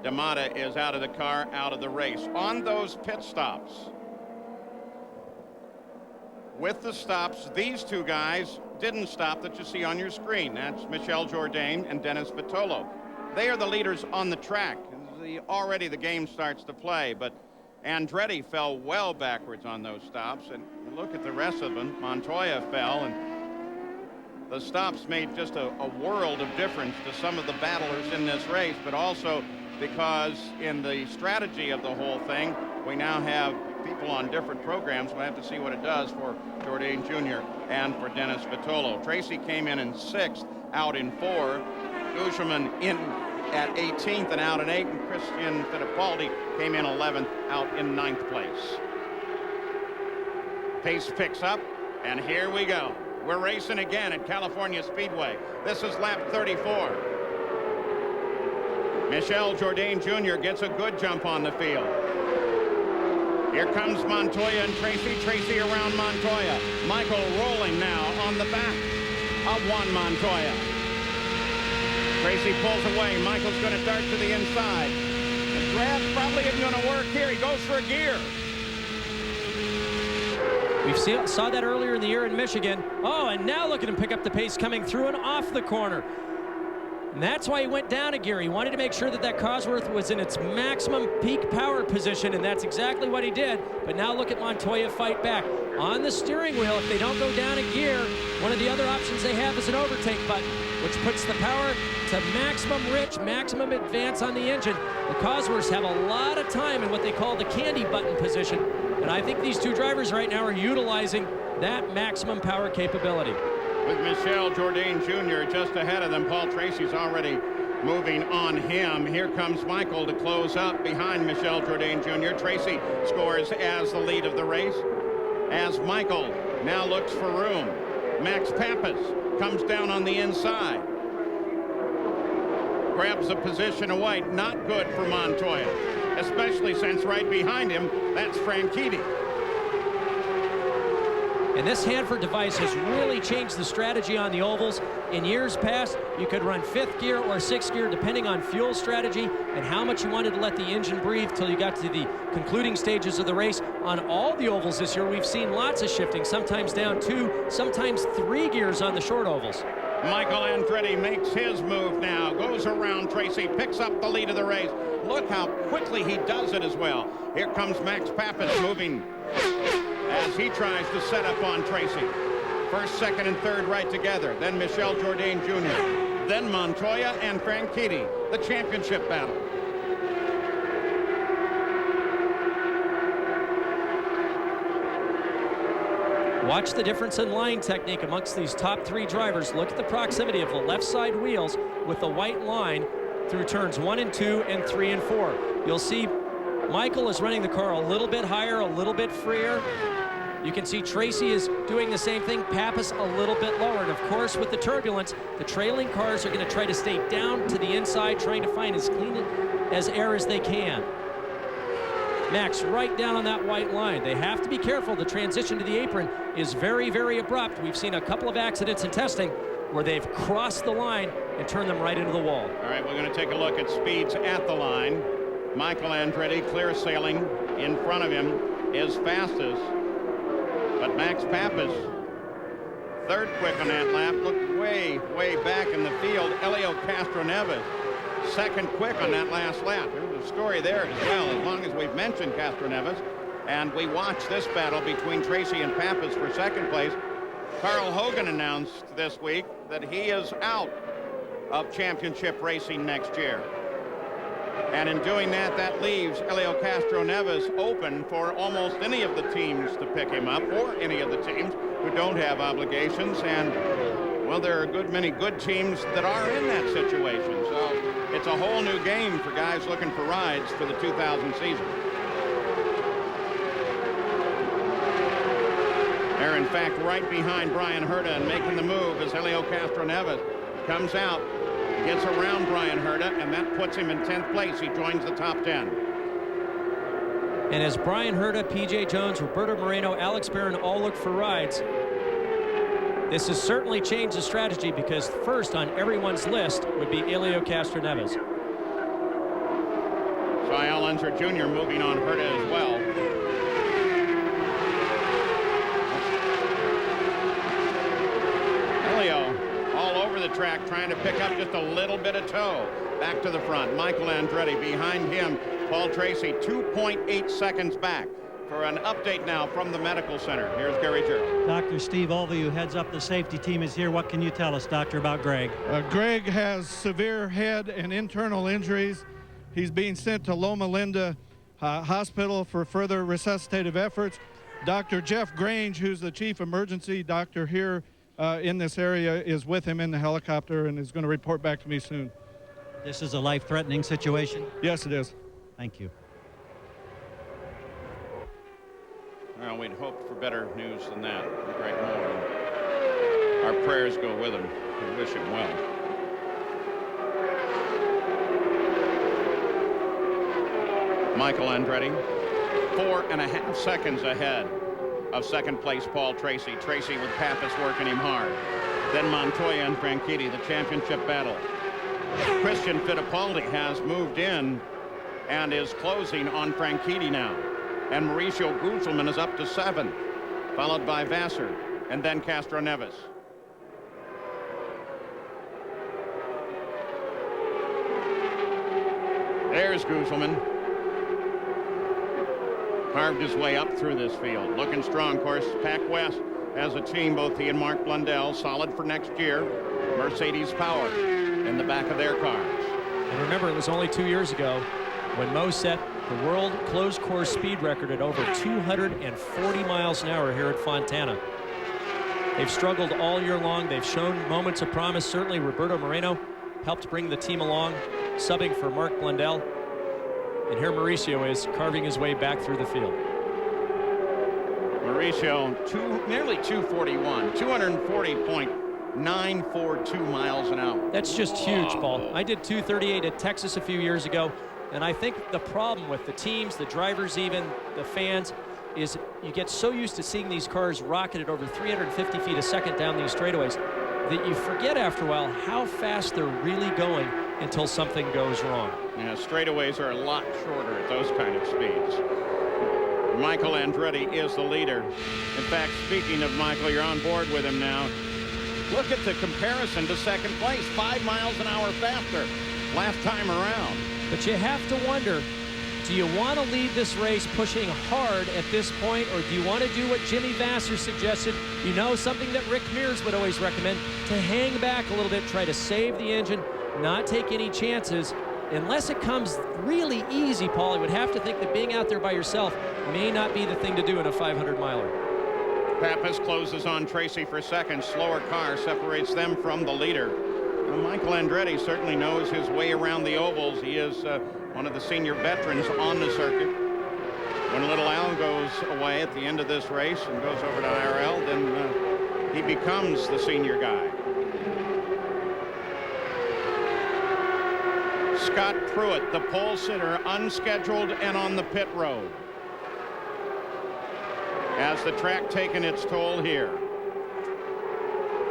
D'Amata is out of the car, out of the race. On those pit stops, with the stops, these 2 guys didn't stop that you see on your screen. That's Michel Jourdain and Dennis Vitolo. They are the leaders on the track. Already the game starts to play, but Andretti fell well backwards on those stops, and look at the rest of them. Montoya fell, and the stops made just a world of difference to some of the battlers in this race, but also because in the strategy of the whole thing, we now have people on different programs. We'll have to see what it does for Jourdain Jr. and for Dennis Vitolo. Tracy came in 6th, out in 4. Guzman in at 18th and out in 8, and Christian Fittipaldi came in 11th, out in 9th place. Pace picks up, and here we go. We're racing again at California Speedway. This is lap 34. Michel Jourdain Jr. gets a good jump on the field. Here comes Montoya and Tracy. Tracy around Montoya. Michael rolling now on the back of Juan Montoya. Tracy pulls away. Michael's going to dart to the inside. The grab probably isn't going to work here. He goes for a gear. We saw that earlier in the year in Michigan. Oh, and now look at him pick up the pace coming through and off the corner. And that's why he went down a gear. He wanted to make sure that that Cosworth was in its maximum peak power position, and that's exactly what he did. But now look at Montoya fight back. On the steering wheel, if they don't go down a gear, one of the other options they have is an overtake button, which puts the power to maximum rich, maximum advance on the engine. The Cosworths have a lot of time in what they call the candy button position, and I think these two drivers right now are utilizing that maximum power capability. With Michel Jourdain Jr. just ahead of them, Paul Tracy's already moving on him. Here comes Michael to close up behind Michel Jourdain Jr. Tracy scores as the lead of the race, as Michael now looks for room. Max Pappas comes down on the inside, grabs a position away. Not good for Montoya, especially since right behind him, that's Franchitti. And this Hanford device has really changed the strategy on the ovals. In years past, you could run 5th gear or 6th gear depending on fuel strategy and how much you wanted to let the engine breathe till you got to the concluding stages of the race. On all the ovals this year, we've seen lots of shifting, sometimes down 2, sometimes 3 gears on the short ovals. Michael Andretti makes his move now, goes around Tracy, picks up the lead of the race. Look how quickly he does it as well. Here comes Max Pappas moving as he tries to set up on Tracy. First, second, and third right together. Then Michel Jourdain Jr. Then Montoya and Franchitti, the championship battle. Watch the difference in line technique amongst these top 3 drivers. Look at the proximity of the left side wheels with the white line through turns 1 and 2 and 3 and 4. You'll see Michael is running the car a little bit higher, a little bit freer. You can see Tracy is doing the same thing, Pappas a little bit lower. And of course, with the turbulence, the trailing cars are going to try to stay down to the inside, trying to find as clean as air as they can. Max right down on that white line. They have to be careful. The transition to the apron is very, very abrupt. We've seen a couple of accidents in testing where they've crossed the line and turned them right into the wall. All right, we're going to take a look at speeds at the line. Michael Andretti clear sailing in front of him is fastest. But Max Pappas, third quick on that lap, looked way, way back in the field. Helio Castroneves, second quick on that last lap. There's a story there as well, as long as we've mentioned Castroneves. And we watched this battle between Tracy and Pappas for second place. Carl Hogan announced this week that he is out of championship racing next year. And in doing that, that leaves Helio Castroneves open for almost any of the teams to pick him up, or any of the teams who don't have obligations. And, well, there are a good many good teams that are in that situation. So it's a whole new game for guys looking for rides for the 2000 season. They're, in fact, right behind Brian Herta and making the move as Helio Castroneves comes out, gets around Brian Herta, and that puts him in 10th place. He joins the top 10. And as Brian Herta, P.J. Jones, Roberto Moreno, Alex Barron all look for rides, this has certainly changed the strategy, because first on everyone's list would be Helio Castroneves. Cy Allenzer Jr. moving on Herta as well. Helio all over the track trying to pick up just a little bit of toe. Back to the front, Michael Andretti. Behind him, Paul Tracy, 2.8 seconds back. For an update now from the medical center, here's Gary Gerald. Dr. Steve Olvey, who heads up the safety team, is here. What can you tell us, Doctor, about Greg? Greg has severe head and internal injuries. He's being sent to Loma Linda Hospital for further resuscitative efforts. Dr. Jeff Grange, who's the chief emergency doctor here in this area, is with him in the helicopter and is going to report back to me soon. This is a life-threatening situation? Yes, it is. Thank you. Well, we'd hoped for better news than that. Greg Moore. Our prayers go with him. We wish him well. Michael Andretti, 4.5 seconds ahead of second place Paul Tracy. Tracy with Pappas working him hard. Then Montoya and Franchitti, the championship battle. Christian Fittipaldi has moved in and is closing on Franchitti now. And Mauricio Gugelmin is up to 7, followed by Vassar and then Castroneves. There's Gooselman. Carved his way up through this field. Looking strong, of course. Pac West as a team, both he and Mark Blundell, solid for next year. Mercedes power in the back of their cars. And remember, it was only 2 years ago when Mo set the world closed course speed record at over 240 miles an hour here at Fontana. They've struggled all year long. They've shown moments of promise. Certainly Roberto Moreno helped bring the team along, subbing for Mark Blundell. And here Mauricio is carving his way back through the field. Mauricio, nearly 241, 240.942 miles an hour. That's just huge, Paul. I did 238 at Texas a few years ago, and I think the problem with the teams, the drivers even, the fans, is you get so used to seeing these cars rocket at over 350 feet a second down these straightaways that you forget after a while how fast they're really going until something goes wrong. Yeah, straightaways are a lot shorter at those kind of speeds. Michael Andretti is the leader. In fact, speaking of Michael, you're on board with him now. Look at the comparison to second place, 5 miles an hour faster last time around. But you have to wonder, do you want to lead this race pushing hard at this point, or do you want to do what Jimmy Vasser suggested? You know, something that Rick Mears would always recommend, to hang back a little bit, try to save the engine, not take any chances. Unless it comes really easy, Paul, I would have to think that being out there by yourself may not be the thing to do in a 500-miler. Pappas closes on Tracy for second. Slower car separates them from the leader. Well, Michael Andretti certainly knows his way around the ovals. He is one of the senior veterans on the circuit. When Little Al goes away at the end of this race and goes over to IRL, then he becomes the senior guy. Scott Pruitt, the pole sitter, unscheduled and on the pit road. Has the track taken its toll here?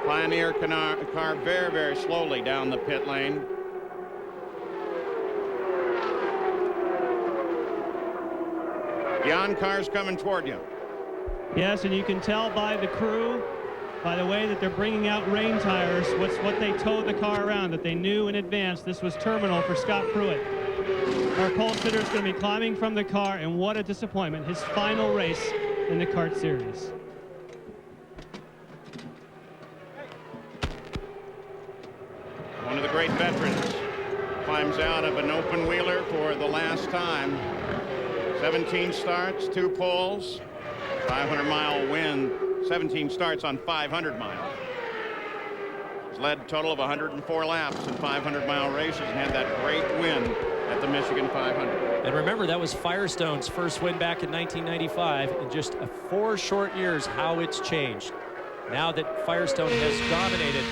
Pioneer car very, very slowly down the pit lane. Jan, car's coming toward you. Yes, and you can tell by the crew, by the way that they're bringing out rain tires, what they towed the car around, that they knew in advance this was terminal for Scott Pruitt. Our pole sitter is going to be climbing from the car, and what a disappointment. His final race in the kart series. One of the great veterans climbs out of an open wheeler for the last time. 17 starts, 2 poles, 500-mile win, 17 starts on 500 miles. He's led a total of 104 laps in 500-mile races and had that great win at the Michigan 500. And remember, that was Firestone's first win back in 1995. In just 4 short years, how it's changed. Now that Firestone has dominated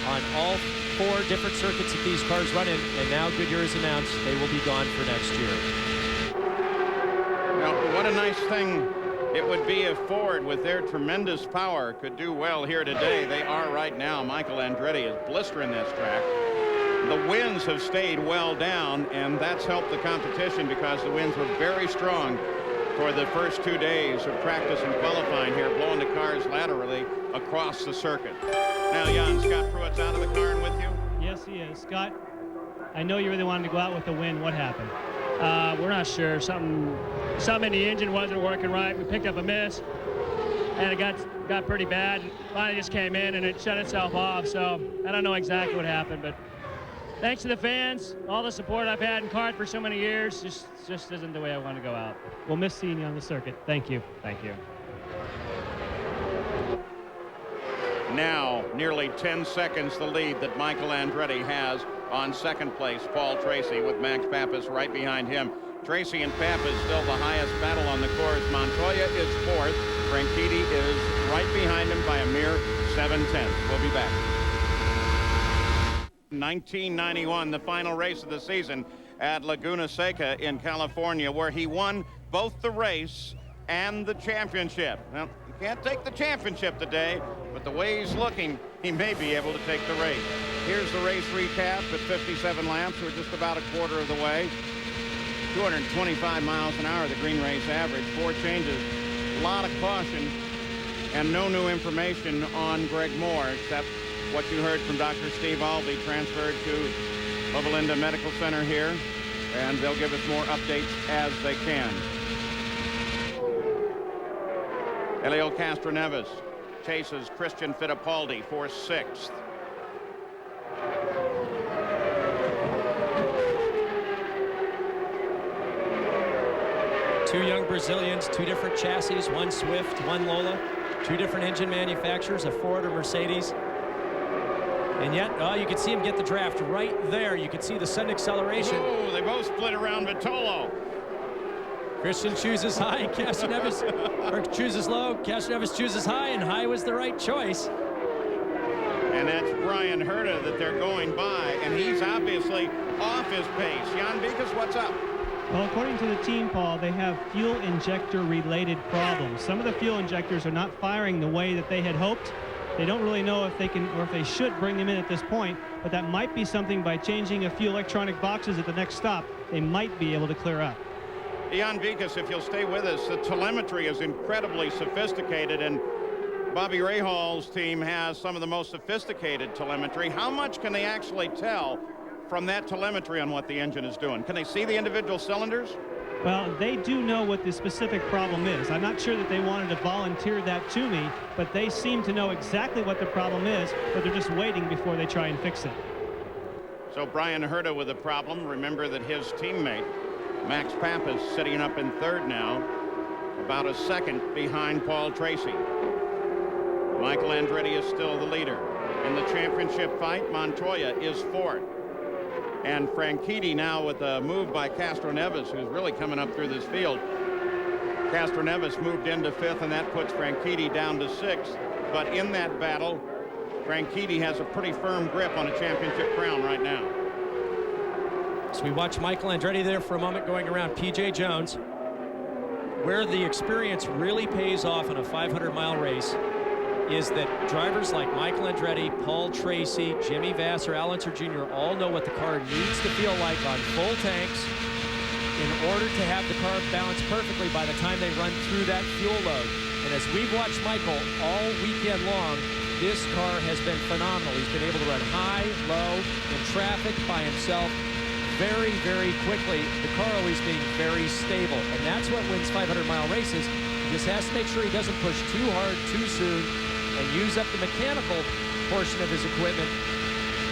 on all 4 different circuits that these cars run in, and now Goodyear has announced they will be gone for next year. Now, what a nice thing it would be if Ford, with their tremendous power, could do well here today. They are right now. Michael Andretti is blistering this track. The winds have stayed well down, and that's helped the competition because the winds were very strong for the first 2 days of practice and qualifying here, blowing the cars laterally across the circuit. Now, Jan, Scott Pruitt's out of the car and with you? Yes, he is. Scott, I know you really wanted to go out with the win. What happened? We're not sure. Something in the engine wasn't working right. We picked up a miss, and it got pretty bad. Finally just came in, and it shut itself off. So I don't know exactly what happened, but thanks to the fans, all the support I've had in kart for so many years, just isn't the way I want to go out. We'll miss seeing you on the circuit. Thank you. Thank you. Now, nearly 10 seconds the lead that Michael Andretti has on second place, Paul Tracy, with Max Pappas right behind him. Tracy and Pappas still the highest battle on the course. Montoya is 4th. Franchitti is right behind him by a mere 7/10. We'll be back. 1991, the final race of the season at Laguna Seca in California, where he won both the race and the championship. Well, you can't take the championship today, but the way he's looking, he may be able to take the race. Here's the race recap at 57 laps. We're just about a quarter of the way. 225 miles an hour, the green race average. 4 changes, a lot of caution, and no new information on Greg Moore, except what you heard from Dr. Steve Albee, transferred to Loma Linda Medical Center here. and they'll give us more updates as they can. Helio Castroneves chases Christian Fittipaldi for 6th. Two young Brazilians, two different chassis, one Swift, one Lola, two different engine manufacturers, a Ford or Mercedes. And yet, you can see him get the draft right there. You can see the sudden acceleration. Oh, they both split around Vitolo. Christian chooses high, Castroneves or chooses low. Castroneves chooses high, and high was the right choice. And that's Brian Herta that they're going by, and he's obviously off his pace. Jan Vikas, what's up? Well, according to the team, Paul, they have fuel injector related problems. Some of the fuel injectors are not firing the way that they had hoped. They don't really know if they can or if they should bring them in at this point, but that might be something by changing a few electronic boxes at the next stop, they might be able to clear up. Jan Vikas, if you'll stay with us, the telemetry is incredibly sophisticated, and Bobby Rahal's team has some of the most sophisticated telemetry. How much can they actually tell from that telemetry on what the engine is doing? Can they see the individual cylinders? Well, they do know what the specific problem is. I'm not sure that they wanted to volunteer that to me, but they seem to know exactly what the problem is, but they're just waiting before they try and fix it. So Brian Herta with a problem. Remember that his teammate, Max Pappas, sitting up in 3rd now, about a second behind Paul Tracy. Michael Andretti is still the leader. In the championship fight, Montoya is 4th. And Franchitti now with a move by Castroneves, who's really coming up through this field. Castroneves moved into 5th, and that puts Franchitti down to 6th. But in that battle, Franchitti has a pretty firm grip on a championship crown right now. So we watch Michael Andretti there for a moment going around P.J. Jones. Where the experience really pays off in a 500-mile race is that drivers like Michael Andretti, Paul Tracy, Jimmy Vasser, Al Unser Jr. all know what the car needs to feel like on full tanks in order to have the car balance perfectly by the time they run through that fuel load. And as we've watched Michael all weekend long, this car has been phenomenal. He's been able to run high, low, in traffic by himself very, very quickly. The car always being very stable. And that's what wins 500-mile races. He just has to make sure he doesn't push too hard too soon and use up the mechanical portion of his equipment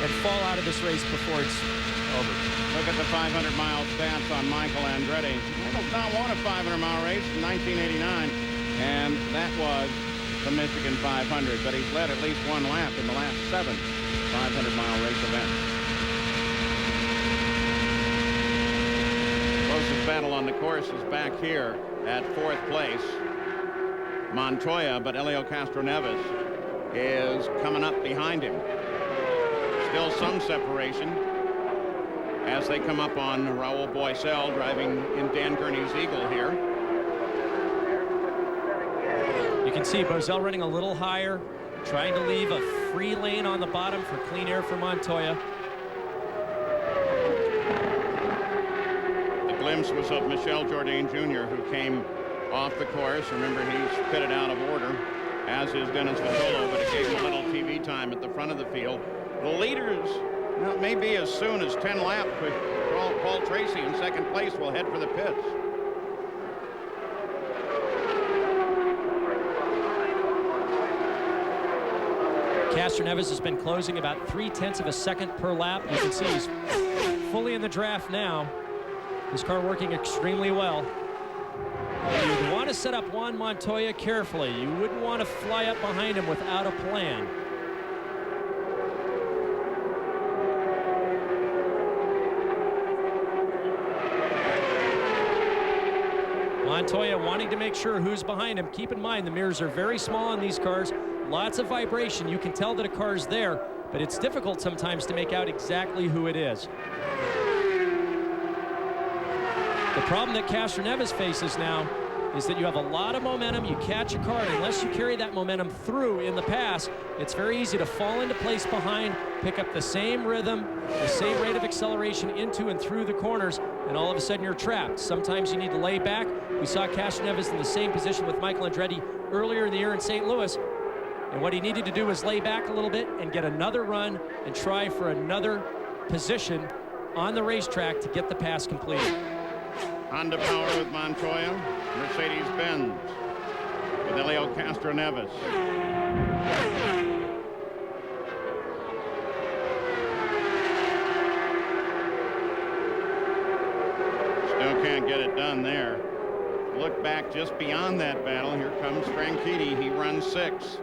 and fall out of this race before it's over. Look at the 500-mile stats on Michael Andretti. Michael's not won a 500-mile race in 1989, and that was the Michigan 500, but he's led at least one lap in the last 7 500-mile race events. Closest battle on the course is back here at 4th place. Montoya, but Helio Castroneves is coming up behind him. Still some separation as they come up on Raul Boisel driving in Dan Gurney's Eagle here. You can see Boisel running a little higher, trying to leave a free lane on the bottom for clean air for Montoya. The glimpse was of Michel Jourdain Jr., who came off the course. Remember, he's pitted out of order, as is Dennis Vitolo, but it gave him a little TV time at the front of the field. The leaders, well, it may be as soon as 10 laps, but Paul Tracy in 2nd place will head for the pits. Castroneves has been closing about 0.3 of a second per lap. You can see he's fully in the draft now. His car working extremely well. You'd want to set up Juan Montoya carefully. You wouldn't want to fly up behind him without a plan. Montoya wanting to make sure who's behind him. Keep in mind, the mirrors are very small on these cars. Lots of vibration. You can tell that a car's there, but it's difficult sometimes to make out exactly who it is. The problem that Castroneves faces now is that you have a lot of momentum. You catch a car, and unless you carry that momentum through in the pass, it's very easy to fall into place behind, pick up the same rhythm, the same rate of acceleration into and through the corners, and all of a sudden you're trapped. Sometimes you need to lay back. We saw Castroneves in the same position with Michael Andretti earlier in the year in St. Louis, and what he needed to do was lay back a little bit and get another run and try for another position on the racetrack to get the pass completed. Honda Power with Montoya. Mercedes-Benz with Helio Castroneves. Still can't get it done there. Look back just beyond that battle. Here comes Franchitti. He runs 6.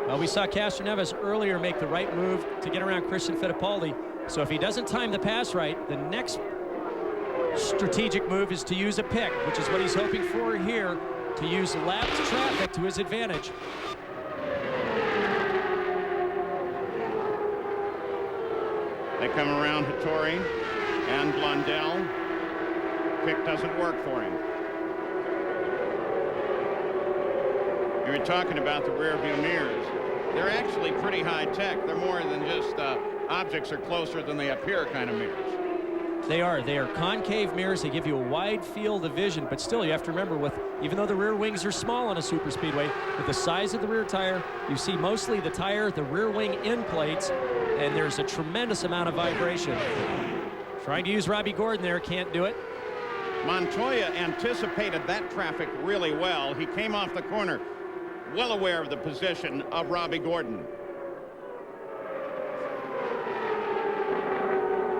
Well, we saw Castroneves earlier make the right move to get around Christian Fittipaldi. So if he doesn't time the pass right, the next strategic move is to use a pick, which is what he's hoping for here, to use lapped traffic to his advantage. They come around Hattori and Blundell. Pick doesn't work for him. You were talking about the rear view mirrors. They're actually pretty high tech. They're more than just objects are closer than they appear kind of mirrors. They are concave mirrors. They give you a wide field of vision, but still you have to remember, even though the rear wings are small on a super speedway, with the size of the rear tire, you see mostly the tire, the rear wing end plates, and there's a tremendous amount of vibration. Trying to use Robbie Gordon there, can't do it. Montoya anticipated that traffic really well. He came off the corner well aware of the position of Robbie Gordon.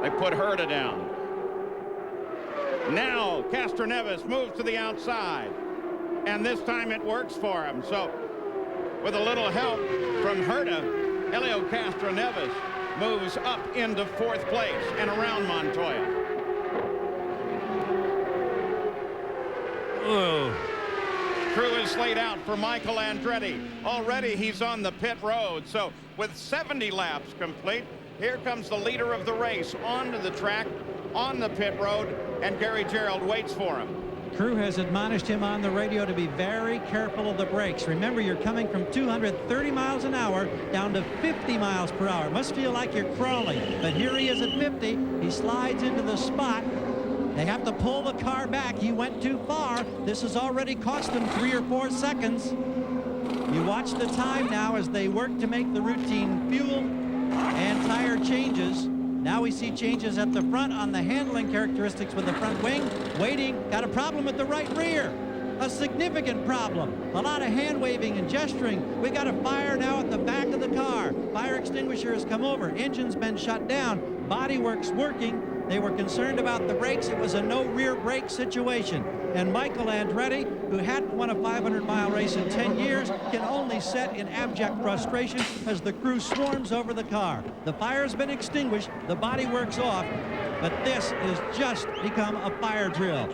They put Herta down. Now Castroneves moves to the outside, and this time it works for him. So with a little help from Herta, Helio Castroneves moves up into 4th place and around Montoya. Oh. Crew is laid out for Michael Andretti. Already he's on the pit road. So with 70 laps complete, here comes the leader of the race onto the track, on the pit road, and Gary Gerould waits for him. Crew has admonished him on the radio to be very careful of the brakes. Remember, you're coming from 230 miles an hour down to 50 miles per hour. Must feel like you're crawling, but here he is at 50. He slides into the spot. They have to pull the car back. He went too far. This has already cost him 3 or 4 seconds. You watch the time now as they work to make the routine fuel and tire changes. Now we see changes at the front on the handling characteristics with the front wing. Waiting, got a problem with the right rear. A significant problem. A lot of hand waving and gesturing. We got a fire now at the back of the car. Fire extinguisher has come over. Engine's been shut down. Bodywork's working. They were concerned about the brakes. It was a no rear brake situation. And Michael Andretti, who hadn't won a 500-mile race in 10 years, can only sit in abject frustration as the crew swarms over the car. The fire's been extinguished, the bodywork's off, but this has just become a fire drill.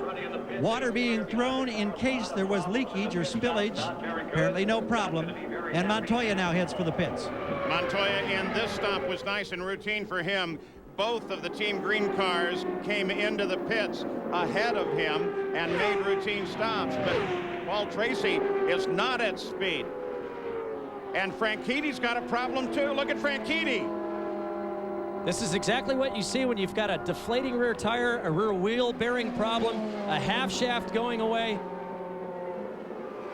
Water being thrown in case there was leakage or spillage. Apparently no problem. And Montoya now heads for the pits. Montoya in this stop was nice and routine for him. Both of the Team Green cars came into the pits ahead of him and made routine stops, but Paul Tracy is not at speed. And Franchitti's got a problem too. Look at Franchitti. This is exactly what you see when you've got a deflating rear tire, a rear wheel bearing problem, a half shaft going away.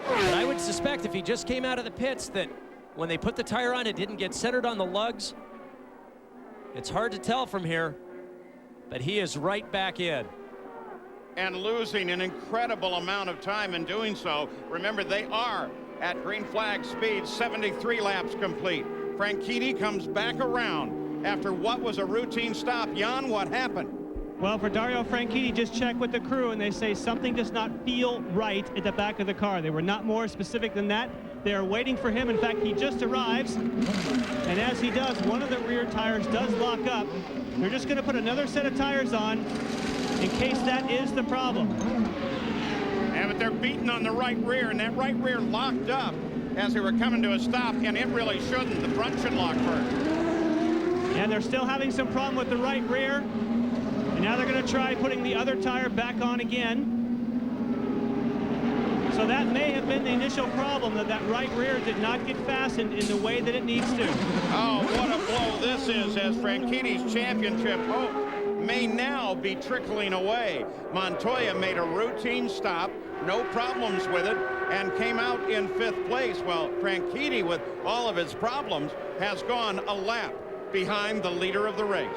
But I would suspect if he just came out of the pits that when they put the tire on, it didn't get centered on the lugs. It's hard to tell from here, but he is right back in. And losing an incredible amount of time in doing so. Remember, they are at green flag speed, 73 laps complete. Franchitti comes back around after what was a routine stop. Jan, what happened? Well, for Dario Franchitti, just check with the crew, and they say something does not feel right at the back of the car. They were not more specific than that. They are waiting for him. In fact, he just arrives, and as he does, one of the rear tires does lock up. They're just going to put another set of tires on in case that is the problem. Yeah, but they're beating on the right rear, and that right rear locked up as they were coming to a stop, and it really shouldn't. The front should lock first. And they're still having some problem with the right rear. And now they're going to try putting the other tire back on again. So that may have been the initial problem, that right rear did not get fastened in the way that it needs to. Oh, what a blow this is, as Franchitti's championship hope may now be trickling away. Montoya made a routine stop, no problems with it, and came out in 5th place. Well, Franchitti, with all of his problems, has gone a lap behind the leader of the race.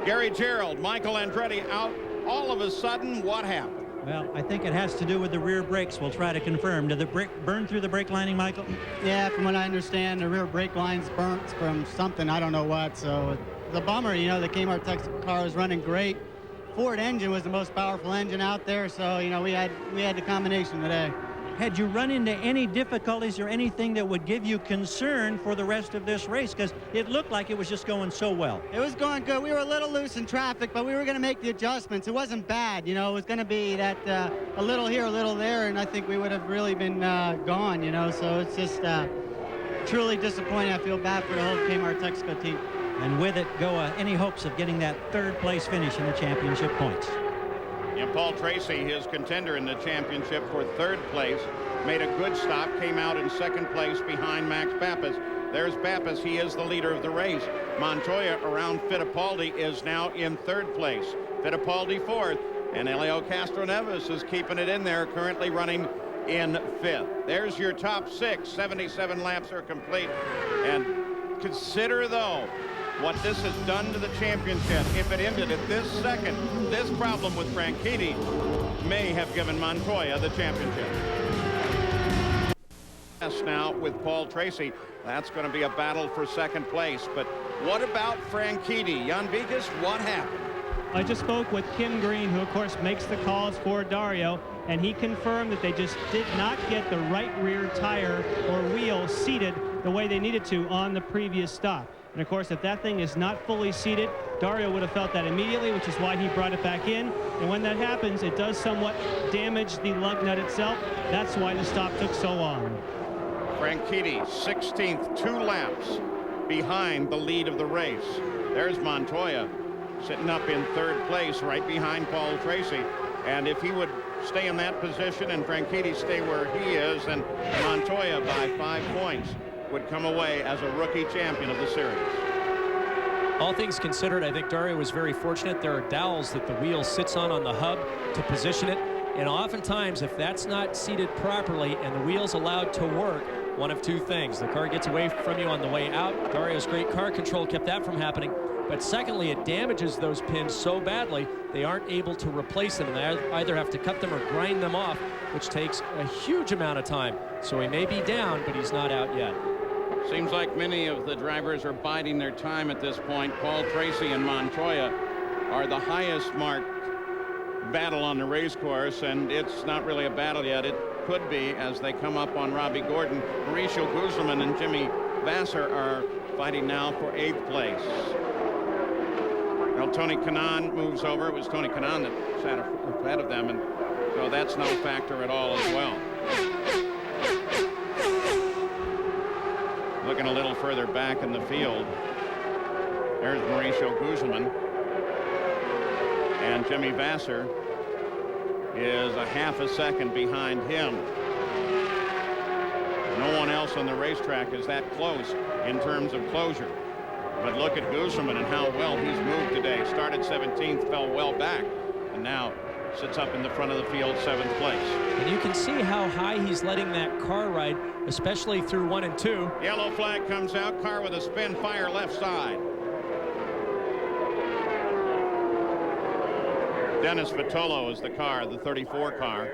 Gary Gerald, Michael Andretti out all of a sudden. What happened? Well, I think it has to do with the rear brakes. We'll try to confirm. Did the brake burn through the brake lining, Michael? Yeah, from what I understand, the rear brake line's burnt from something, I don't know what. So the bummer, you know, the Kmart Tech car was running great. Ford engine was the most powerful engine out there, so, you know, we had the combination today. Had you run into any difficulties or anything that would give you concern for the rest of this race? Because it looked like it was just going so well. It was going good. We were a little loose in traffic, but we were going to make the adjustments. It wasn't bad, you know. It was going to be that a little here, a little there, and I think we would have really been gone, you know. So it's just truly disappointing. I feel bad for the whole Kmart Texaco team. And with it go any hopes of getting that third place finish in the championship points. And Paul Tracy, his contender in the championship for third place, made a good stop, came out in second place behind Max Pappas. There's Pappas. He is the leader of the race. Montoya around Fittipaldi is now in third place. Fittipaldi fourth, and Helio Castroneves is keeping it in there, currently running in fifth. There's your top six. 77 laps are complete. And consider, though, what this has done to the championship. If it ended at this second, this problem with Franchitti may have given Montoya the championship. Now with Paul Tracy, that's going to be a battle for second place. But what about Franchitti? Jan Vigas, what happened? I just spoke with Kim Green, who of course makes the calls for Dario, and he confirmed that they just did not get the right rear tire or wheel seated the way they needed to on the previous stop. And of course, if that thing is not fully seated, Dario would have felt that immediately, which is why he brought it back in. And when that happens, it does somewhat damage the lug nut itself. That's why the stop took so long. Franchitti 16th, 2 laps behind the lead of the race. There's Montoya sitting up in third place right behind Paul Tracy. And if he would stay in that position and Franchitti stay where he is, then Montoya by 5 points would come away as a rookie champion of the series. All things considered, I think Dario was very fortunate. There are dowels that the wheel sits on the hub to position it. And oftentimes, if that's not seated properly and the wheel's allowed to work, one of two things. The car gets away from you on the way out. Dario's great car control kept that from happening. But secondly, it damages those pins so badly, they aren't able to replace them. They either have to cut them or grind them off, which takes a huge amount of time. So he may be down, but he's not out yet. Seems like many of the drivers are biding their time at this point. Paul Tracy and Montoya are the highest marked battle on the race course, and it's not really a battle yet. It could be as they come up on Robbie Gordon. Mauricio Guzman and Jimmy Vasser are fighting now for 8th place. Well, Tony Kanaan moves over. It was Tony Kanaan that sat ahead of them, and so that's no factor at all as well. Looking a little further back in the field, there's Mauricio Guzman, and Jimmy Vasser is a half a second behind him. No one else on the racetrack is that close in terms of closure. But look at Guzman and how well he's moved today. Started 17th, fell well back, and now sits up in the front of the field, 7th place. And you can see how high he's letting that car ride, especially through 1 and 2. Yellow flag comes out. Car with a spin, fire left side. Dennis Vitolo is the car, the 34 car.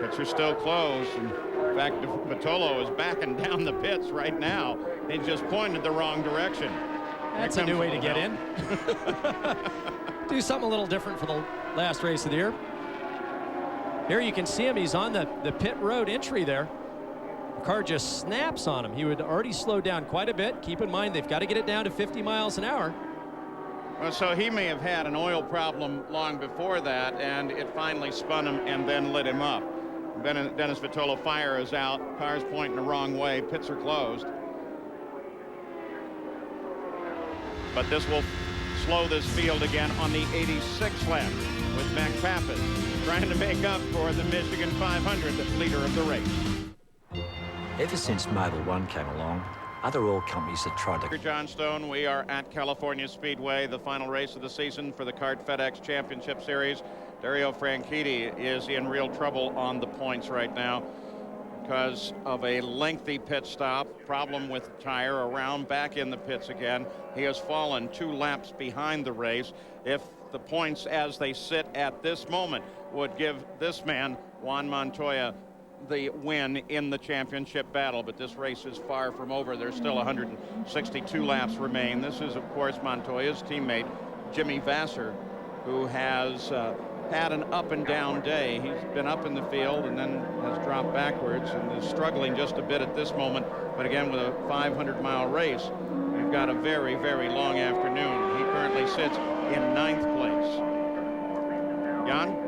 Pits are still closed. In fact, Vitolo is backing down the pits right now. He just pointed the wrong direction. That's a new way to get in. Do something a little different for the last race of the year. Here you can see him. He's on the pit road entry there. The car just snaps on him. He would already slow down quite a bit. Keep in mind, they've got to get it down to 50 miles an hour. Well, so he may have had an oil problem long before that, and it finally spun him and then lit him up. Dennis Vitolo fire is out. Car's pointing the wrong way. Pits are closed. But this will slow this field again on the 86th lap with Max Pappas trying to make up for the Michigan 500, the leader of the race. Ever since Mobil 1 came along, other oil companies have tried to... John Stone, we are at California Speedway, the final race of the season for the Kart FedEx Championship Series. Dario Franchitti is in real trouble on the points right now. because of a lengthy pit stop, problem with the tire, around back in the pits again. He has fallen 2 laps behind the race. If the points as they sit at this moment would give this man, Juan Montoya, the win in the championship battle, but this race is far from over. There's still 162 laps remain. This is, of course, Montoya's teammate, Jimmy Vasser, who has had an up and down day. He's been up in the field and then has dropped backwards and is struggling just a bit at this moment. But again, with a 500-mile race, we've got a very, very long afternoon. He currently sits in 9th place. Jan?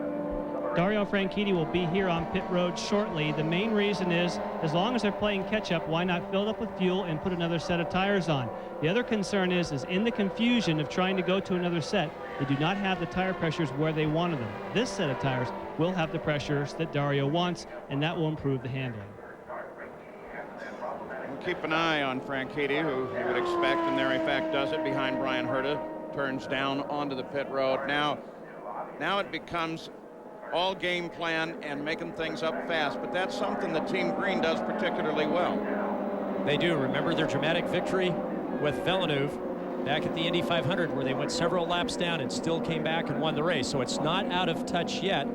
Dario Franchitti will be here on pit road shortly. The main reason is, as long as they're playing catch-up, why not fill it up with fuel and put another set of tires on? The other concern is in the confusion of trying to go to another set, they do not have the tire pressures where they wanted them. This set of tires will have the pressures that Dario wants, and that will improve the handling. We'll keep an eye on Franchitti, who you would expect, and there in fact does it behind Brian Herta, turns down onto the pit road. Now it becomes all game plan and making things up fast, but that's something that Team Green does particularly well. They do. Remember their dramatic victory with Villeneuve back at the Indy 500, where they went several laps down and still came back and won the race. So it's not out of touch yet.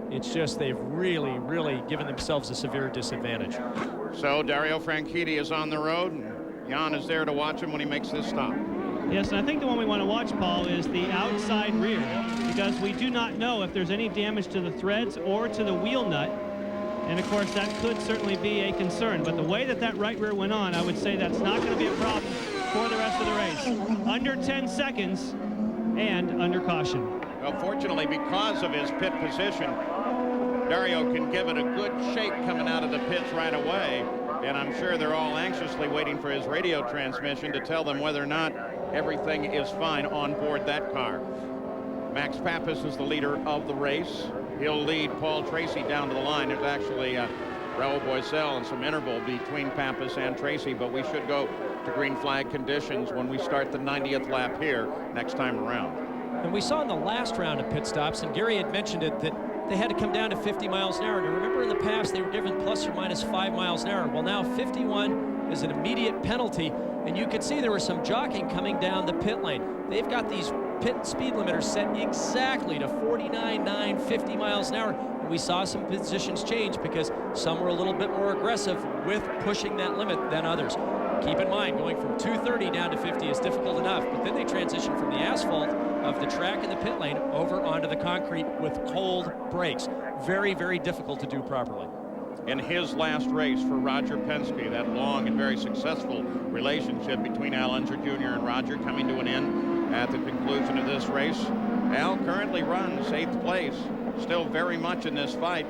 It's just they've really, really given themselves a severe disadvantage. So Dario Franchitti is on the road, and Jan is there to watch him when he makes this stop. Yes, and I think the one we want to watch, Paul, is the outside rear, because we do not know if there's any damage to the threads or to the wheel nut. And of course, that could certainly be a concern. But the way that right rear went on, I would say that's not going to be a problem for the rest of the race. Under 10 seconds and under caution. Well, fortunately, because of his pit position, Dario can give it a good shake coming out of the pits right away. And I'm sure they're all anxiously waiting for his radio transmission to tell them whether or not everything is fine on board that car. Max Pappas is the leader of the race. He'll lead Paul Tracy down to the line. There's actually Raul Boesel and some interval between Pappas and Tracy, but we should go to green flag conditions when we start the 90th lap here next time around. And we saw in the last round of pit stops, and Gary had mentioned it, that they had to come down to 50 miles an hour. Now remember, in the past they were given plus or minus 5 miles an hour. Well, now 51 is an immediate penalty, and you could see there was some jockeying coming down the pit lane. They've got these pit speed limiters set exactly to 49.9, 50 miles an hour. And we saw some positions change because some were a little bit more aggressive with pushing that limit than others. Keep in mind, going from 230 down to 50 is difficult enough, but then they transition from the asphalt of the track in the pit lane over onto the concrete with cold brakes. Very, very difficult to do properly. In his last race for Roger Penske, that long and very successful relationship between Al Unser Jr. and Roger coming to an end at the conclusion of this race. Al currently runs 8th place, still very much in this fight.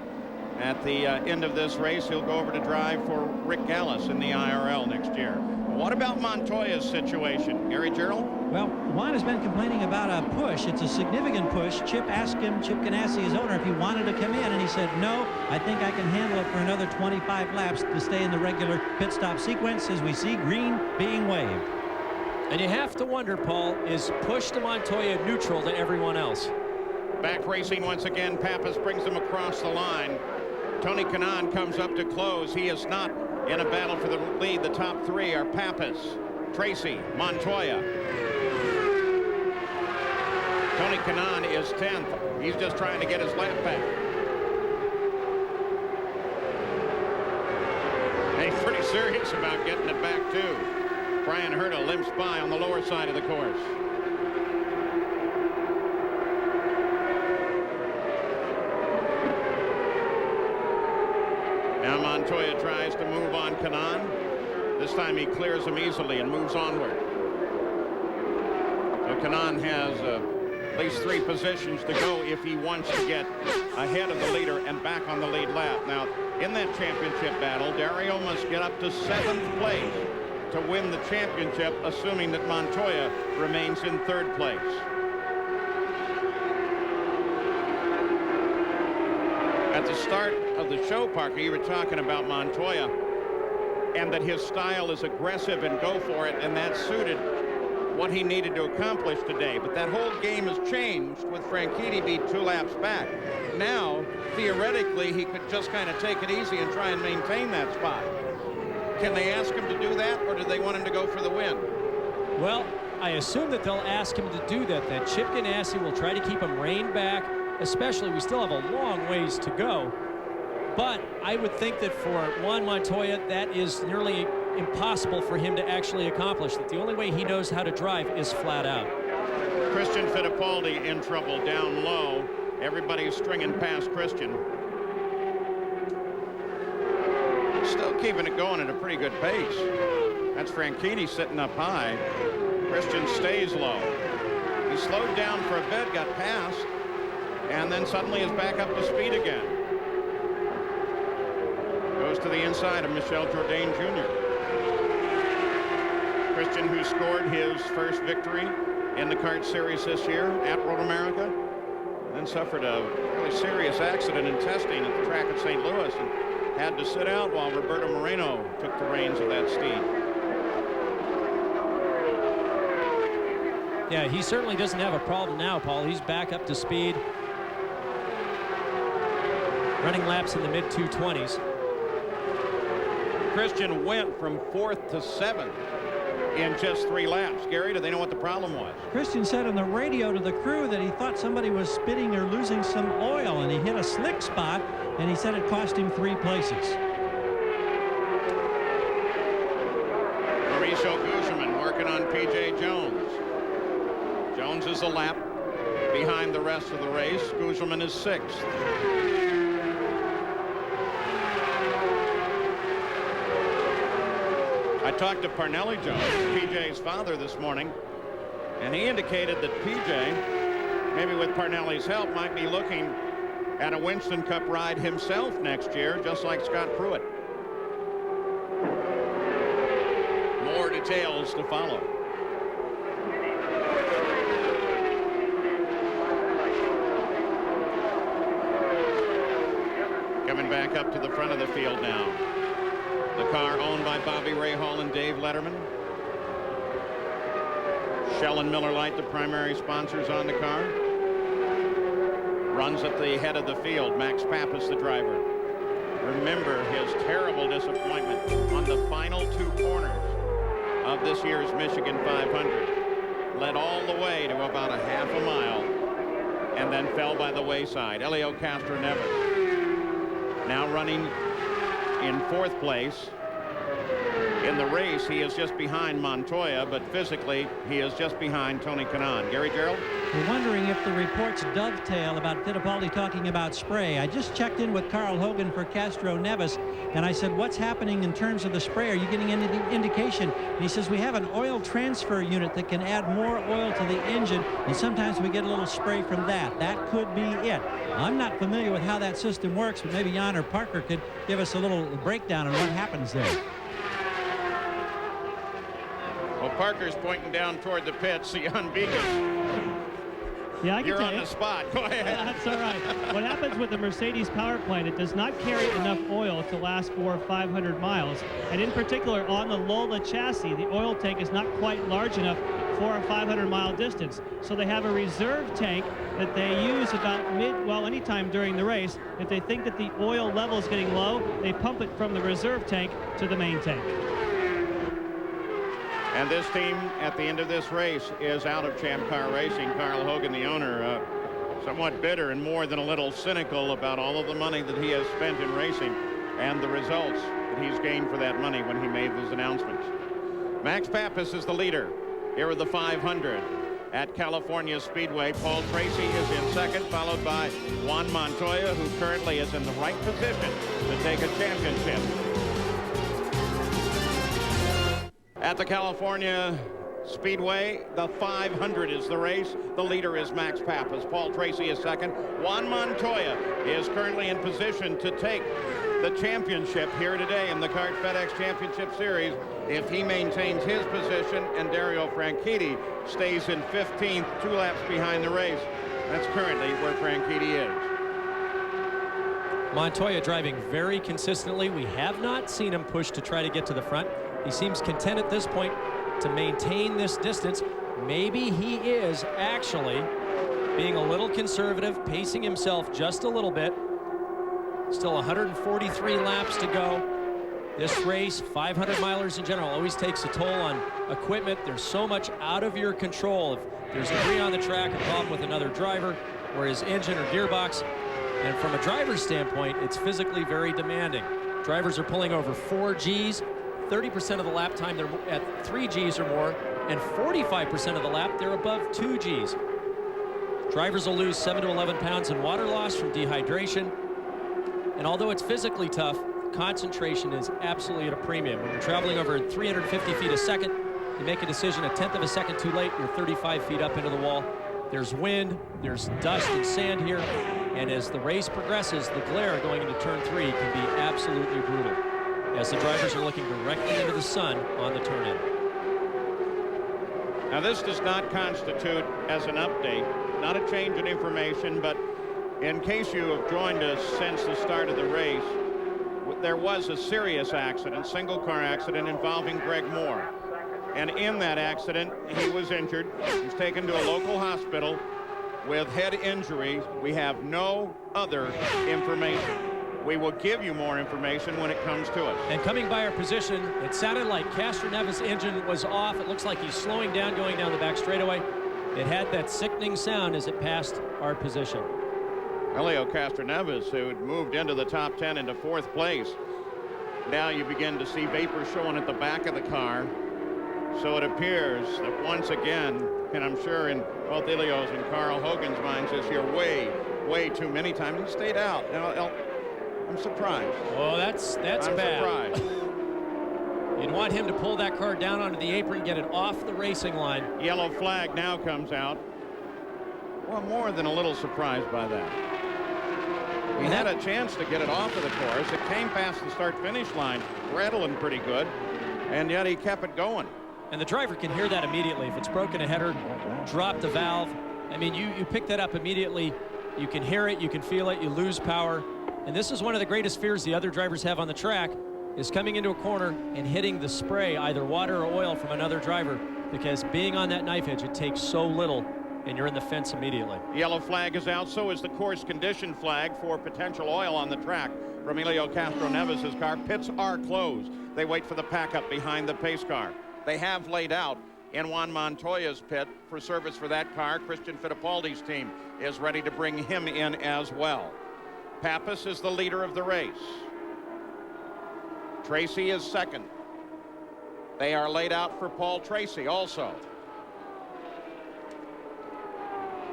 At the end of this race, he'll go over to drive for Rick Gallis in the IRL next year. What about Montoya's situation? Gary Gerald? Well, Juan has been complaining about a push. It's a significant push. Chip asked him, Chip Ganassi, his owner, if he wanted to come in, and he said, no, I think I can handle it for another 25 laps to stay in the regular pit stop sequence as we see green being waved. And you have to wonder, Paul, is push to Montoya neutral to everyone else? Back racing once again. Pappas brings them across the line. Tony Kanaan comes up to close. He is not in a battle for the lead. The top 3 are Pappas, Tracy, Montoya. Tony Kanaan is 10th. He's just trying to get his lap back. And he's pretty serious about getting it back, too. Brian Herta limps by on the lower side of the course. Now Montoya tries to move on Kanaan. This time he clears him easily and moves onward. So Kanaan has at least 3 positions to go if he wants to get ahead of the leader and back on the lead lap. Now, in that championship battle, Dario must get up to 7th place to win the championship, assuming that Montoya remains in 3rd place. At the start of the show, Parker, you were talking about Montoya and that his style is aggressive and go for it, and that's suited what he needed to accomplish today. But that whole game has changed with Franchitti being 2 laps back. Now, theoretically, he could just kind of take it easy and try and maintain that spot. Can they ask him to do that, or do they want him to go for the win? Well, I assume that they'll ask him to do that. That Chip Ganassi will try to keep him reined back, especially we still have a long ways to go. But I would think that for Juan Montoya, that is nearly impossible for him to actually accomplish. That the only way he knows how to drive is flat out. Christian Fittipaldi in trouble down low. Everybody's stringing past Christian. Still keeping it going at a pretty good pace. That's Franchitti sitting up high. Christian stays low. He slowed down for a bit, got past, and then suddenly is back up to speed again. Goes to the inside of Michel Jourdain Jr. Christian, who scored his first victory in the kart series this year at Road America, then suffered a really serious accident in testing at the track at St. Louis and had to sit out while Roberto Moreno took the reins of that steed. Yeah, he certainly doesn't have a problem now, Paul. He's back up to speed. Running laps in the mid-220s. Christian went from 4th to 7th in just 3 laps. Gary, do they know what the problem was? Christian said on the radio to the crew that he thought somebody was spitting or losing some oil, and he hit a slick spot, and he said it cost him 3 places. Mauricio Gugelmin working on P.J. Jones. Jones is a lap behind the rest of the race. Gugelmin is 6th. I talked to Parnelli Jones, PJ's father, this morning, and he indicated that PJ, maybe with Parnelli's help, might be looking at a Winston Cup ride himself next year, just like Scott Pruitt. More details to follow. Coming back up to the front of the field now. The car owned by Bobby Rahal and Dave Letterman. Shell and Miller Lite, the primary sponsors on the car. Runs at the head of the field. Max Pappas, the driver. Remember his terrible disappointment on the final 2 corners of this year's Michigan 500. Led all the way to about a half a mile and then fell by the wayside. Elio Castroneves now running in 4th place. In the race, he is just behind Montoya, but physically, he is just behind Tony Kanaan. Gary Gerald? We're wondering if the reports dovetail about Fittipaldi talking about spray. I just checked in with Carl Hogan for Castroneves, and I said, what's happening in terms of the spray? Are you getting any indication? And he says, we have an oil transfer unit that can add more oil to the engine, and sometimes we get a little spray from that. That could be it. I'm not familiar with how that system works, but maybe Jan or Parker could give us a little breakdown on what happens there. Well, Parker's pointing down toward the pits. Jan Beekes. Yeah, I can You're tell on you. the spot. Go ahead. That's all right. What happens with the Mercedes power plant, it does not carry enough oil to last for 500 miles. And in particular, on the Lola chassis, the oil tank is not quite large enough for a 500-mile distance. So they have a reserve tank that they use about anytime during the race. If they think that the oil level is getting low, they pump it from the reserve tank to the main tank. And this team, at the end of this race, is out of Champ Car Racing. Carl Hogan, the owner, somewhat bitter and more than a little cynical about all of the money that he has spent in racing and the results that he's gained for that money when he made those announcements. Max Pappas is the leader here with the 500 at California Speedway. Paul Tracy is in 2nd, followed by Juan Montoya, who currently is in the right position to take a championship. At the California Speedway, the 500 is the race. The leader is Max Pappas. Paul Tracy is 2nd. Juan Montoya is currently in position to take the championship here today in the Kart FedEx Championship Series if he maintains his position and Dario Franchitti stays in 15th, 2 laps behind the race. That's currently where Franchitti is. Montoya driving very consistently. We have not seen him push to try to get to the front. He seems content at this point to maintain this distance. maybe he is actually being a little conservative, pacing himself just a little bit. Still 143 laps to go. This race, 500 milers in general, always takes a toll on equipment. There's so much out of your control. If there's debris on the track, a problem with another driver, or his engine or gearbox. And from a driver's standpoint, it's physically very demanding. Drivers are pulling over 4 Gs, 30% of the lap time they're at 3 Gs or more, and 45% of the lap they're above 2 Gs. Drivers will lose 7 to 11 pounds in water loss from dehydration. And although it's physically tough, concentration is absolutely at a premium. When you're traveling over 350 feet a second, you make a decision a tenth of a second too late, you're 35 feet up into the wall. There's wind, there's dust and sand here, and as the race progresses, the glare going into turn 3 can be absolutely brutal, as the drivers are looking directly into the sun on the turn-in. Now, this does not constitute as an update, not a change in information, but in case you have joined us since the start of the race, there was a serious accident, single-car accident involving Greg Moore. And in that accident, he was injured. He was taken to a local hospital with head injuries. We have no other information. We will give you more information when it comes to us. And coming by our position, it sounded like Castroneves' engine was off. It looks like he's slowing down, going down the back straightaway. It had that sickening sound as it passed our position. Helio Castroneves, who had moved into the top 10 into 4th place. Now you begin to see vapor showing at the back of the car. So it appears that once again, and I'm sure in both Ilio's and Carl Hogan's minds this year, way too many times, he stayed out. Now, I'm surprised. Oh, that's bad. I'm surprised. You'd want him to pull that car down onto the apron, get it off the racing line. Yellow flag now comes out. Well, more than a little surprised by that. He had a chance to get it off of the course. It came past the start-finish line, rattling pretty good, and yet he kept it going. And the driver can hear that immediately. If it's broken a header, drop the valve. I mean, you pick that up immediately. You can hear it, you can feel it, you lose power. And this is one of the greatest fears the other drivers have on the track, is coming into a corner and hitting the spray, either water or oil, from another driver, because being on that knife edge, it takes so little, and you're in the fence immediately. Yellow flag is out, so is the course condition flag for potential oil on the track from Helio Castroneves' car. Pits are closed. They wait for the pack-up behind the pace car. They have laid out in Juan Montoya's pit for service for that car. Christian Fittipaldi's team is ready to bring him in as well. Pappas is the leader of the race. Tracy is second. They are laid out for Paul Tracy also.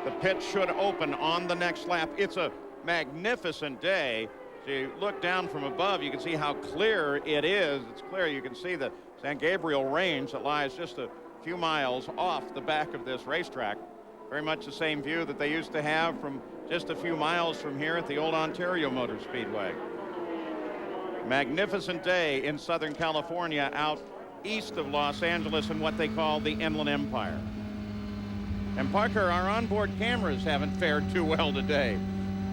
The pit should open on the next lap. It's a magnificent day. So you look down from above, you can see how clear it is. It's clear. You can see the San Gabriel Range that lies just a few miles off the back of this racetrack. Very much the same view that they used to have from just a few miles from here at the old Ontario Motor Speedway. Magnificent day in Southern California, out east of Los Angeles in what they call the Inland Empire. And Parker, our onboard cameras haven't fared too well today.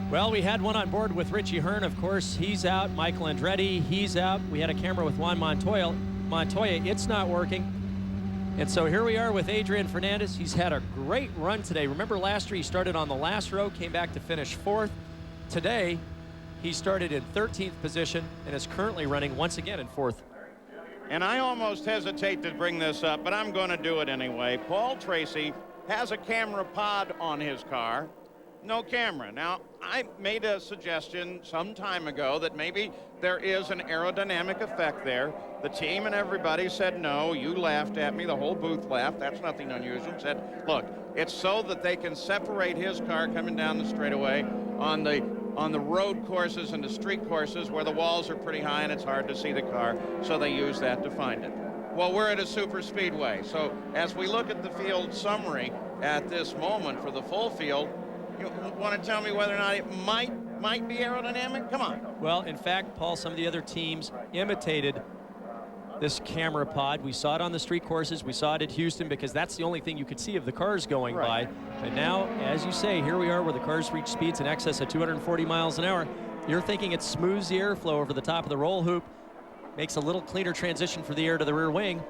Well, we had one on board with Richie Hearn, of course. He's out. Michael Andretti, he's out. We had a camera with Juan Montoya, it's not working. And so here we are with Adrian Fernandez. He's had a great run today. Remember last year he started on the last row, came back to finish 4th. Today, he started in 13th position and is currently running once again in 4th. And I almost hesitate to bring this up, but I'm going to do it anyway. Paul Tracy has a camera pod on his car. No camera. Now, I made a suggestion some time ago that maybe there is an aerodynamic effect there. The team and everybody said no. You laughed at me. The whole booth laughed. That's nothing unusual. Said, look, it's so that they can separate his car coming down the straightaway on the road courses and the street courses where the walls are pretty high and it's hard to see the car. So they use that to find it. Well, we're at a super speedway. So as we look at the field summary at this moment for the full field, you want to tell me whether or not it might be aerodynamic? Come on. Well, in fact, Paul, some of the other teams imitated this camera pod. We saw it on the street courses. We saw it at Houston because that's the only thing you could see of the cars going by. But now, as you say, here we are where the cars reach speeds in excess of 240 miles an hour. You're thinking it smooths the airflow over the top of the roll hoop, makes a little cleaner transition for the air to the rear wing.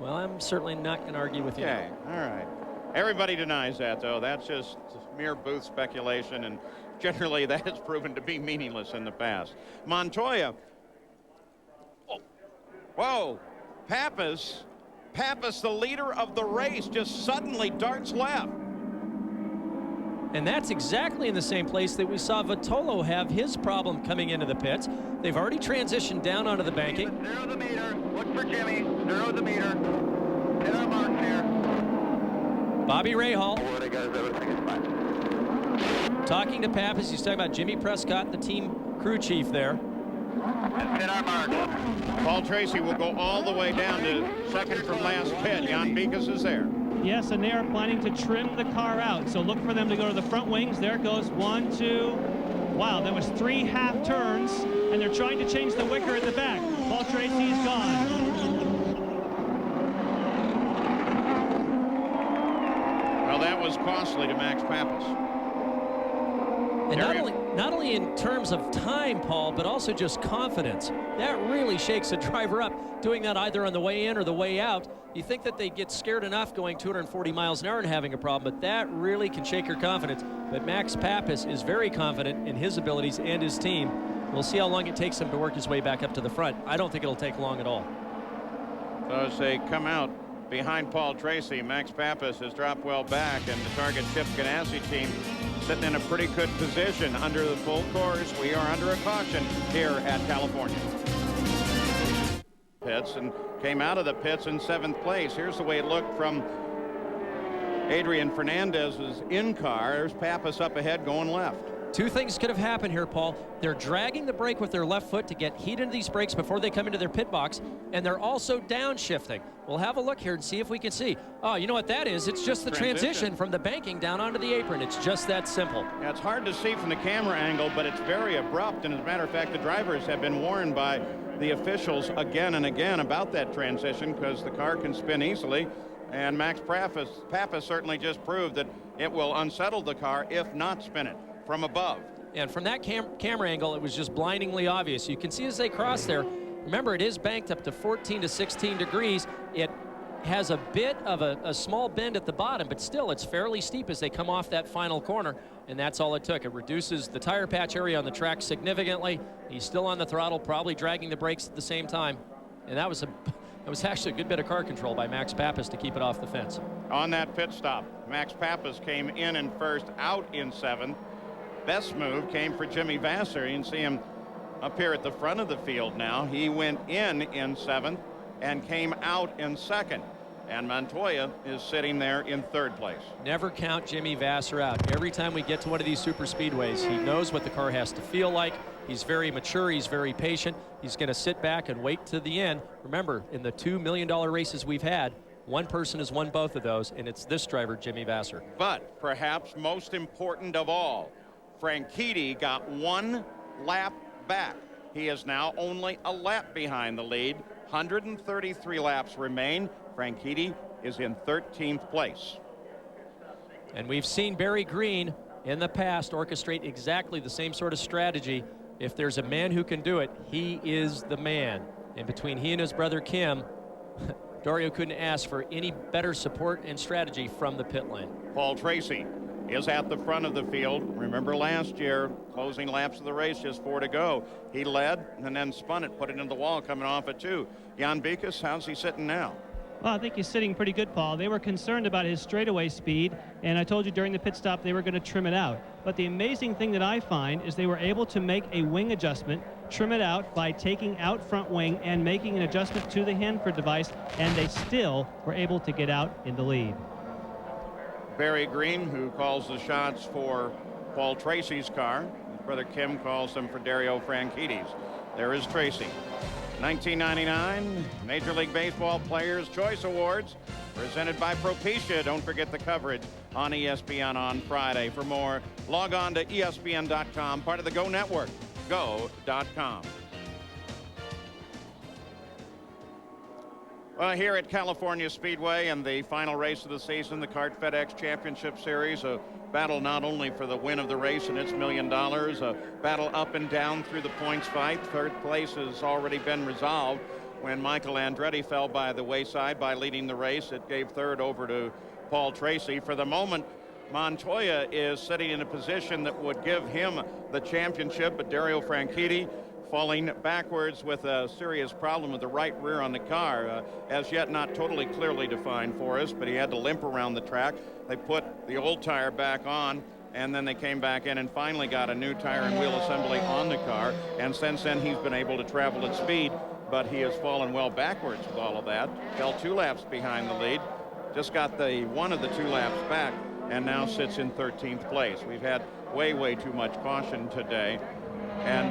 Well, I'm certainly not going to argue with you. Okay, all right. Everybody denies that, though. That's just mere booth speculation, and generally that has proven to be meaningless in the past. Montoya. Oh, whoa. Pappas, the leader of the race, just suddenly darts left. And that's exactly in the same place that we saw Vitolo have his problem coming into the pits. They've already transitioned down onto the banking. 0 the meter. Look for Jimmy. 0 the meter. Hit our mark here. Bobby Rahal talking to Pappas. He's talking about Jimmy Prescott, the team crew chief there. Hit our mark. Paul Tracy will go all the way down to second from last pit. Jan Beekes is there. Yes, and they are planning to trim the car out. So look for them to go to the front wings. There it goes. 1, 2. Wow, that was 3 half turns, and they're trying to change the wicker at the back. Paul Tracy is gone. Well, that was costly to Max Pappas. And not only in terms of time, Paul, but also just confidence. That really shakes a driver up, doing that either on the way in or the way out. You think that they get scared enough going 240 miles an hour and having a problem, but that really can shake your confidence. But Max Pappas is very confident in his abilities and his team. We'll see how long it takes him to work his way back up to the front. I don't think it'll take long at all. So as they come out behind Paul Tracy, Max Pappas has dropped well back, and the Target Chip Ganassi team sitting in a pretty good position under the full course. We are under a caution here at California. Pits and came out of the pits in 7th place. Here's the way it looked from Adrian Fernandez's in-car. There's Pappas up ahead going left. Two things could have happened here, Paul. They're dragging the brake with their left foot to get heat into these brakes before they come into their pit box, and they're also downshifting. We'll have a look here and see if we can see. Oh, you know what that is? It's just the transition from the banking down onto the apron. It's just that simple. Yeah, it's hard to see from the camera angle, but it's very abrupt, and as a matter of fact, the drivers have been warned by the officials again and again about that transition because the car can spin easily, and Max Pappas certainly just proved that it will unsettle the car if not spin it from above. And from that camera angle, it was just blindingly obvious. You can see as they cross there, remember it is banked up to 14 to 16 degrees. It has a bit of a small bend at the bottom, but still it's fairly steep as they come off that final corner, and that's all it took. It reduces the tire patch area on the track significantly. He's still on the throttle, probably dragging the brakes at the same time, and that was actually a good bit of car control by Max Pappas to keep it off the fence. On that pit stop, Max Pappas came in first, out in 7th. Best move came for Jimmy Vasser. You can see him up here at the front of the field now. He went in 7th and came out in 2nd. And Montoya is sitting there in 3rd place. Never count Jimmy Vasser out. Every time we get to one of these super speedways, he knows what the car has to feel like. He's very mature. He's very patient. He's going to sit back and wait to the end. Remember, in the $2 million races we've had, one person has won both of those, and it's this driver, Jimmy Vasser. But perhaps most important of all, Franchitti got 1 lap back. He is now only a lap behind the lead. 133 laps remain. Franchitti is in 13th place. And we've seen Barry Green in the past orchestrate exactly the same sort of strategy. If there's a man who can do it, he is the man. And between he and his brother Kim, Dario couldn't ask for any better support and strategy from the pit lane. Paul Tracy is at the front of the field. Remember last year, closing laps of the race, just 4 to go. He led and then spun it, put it into the wall, coming off at 2. Jan Beekes, how's he sitting now? Well, I think he's sitting pretty good, Paul. They were concerned about his straightaway speed, and I told you during the pit stop they were going to trim it out. But the amazing thing that I find is they were able to make a wing adjustment, trim it out by taking out front wing and making an adjustment to the Hanford device, and they still were able to get out in the lead. Barry Green, who calls the shots for Paul Tracy's car. His brother Kim calls them for Dario Franchitti's. There is Tracy. 1999 Major League Baseball Players' Choice Awards presented by Propecia. Don't forget the coverage on ESPN on Friday. For more, log on to ESPN.com, part of the Go Network, go.com. Well, here at California Speedway and the final race of the season, the Kart FedEx Championship Series, a battle not only for the win of the race and its $1 million, a battle up and down through the points fight. 3rd place has already been resolved. when Michael Andretti fell by the wayside by leading the race. It gave third over to Paul Tracy. For the moment, Montoya is sitting in a position that would give him the championship, but Dario Franchitti falling backwards with a serious problem with the right rear on the car. As yet not totally clearly defined for us, but he had to limp around the track. They put the old tire back on, and then they came back in and finally got a new tire and wheel assembly on the car, and since then he's been able to travel at speed, but he has fallen well backwards with all of that. Fell 2 laps behind the lead, just got the one of the 2 laps back, and now sits in 13th place. We've had way too much caution today, and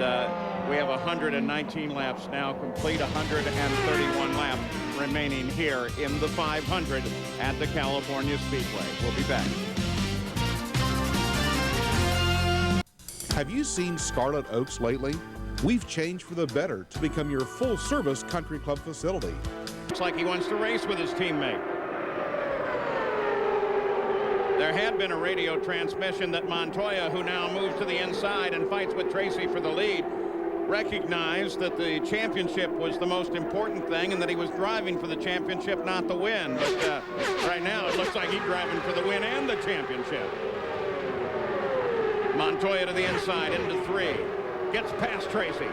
we have 119 laps now complete, 131 laps remaining here in the 500 at the California Speedway. We'll be back. Have you seen Scarlet Oaks lately? We've changed for the better to become your full-service country club facility. Looks like he wants to race with his teammate. There had been a radio transmission that Montoya, who now moves to the inside and fights with Tracy for the lead, recognized that the championship was the most important thing and that he was driving for the championship, not the win. But right now it looks like he's driving for the win and the championship. Montoya to the inside into 3. Gets past Tracy.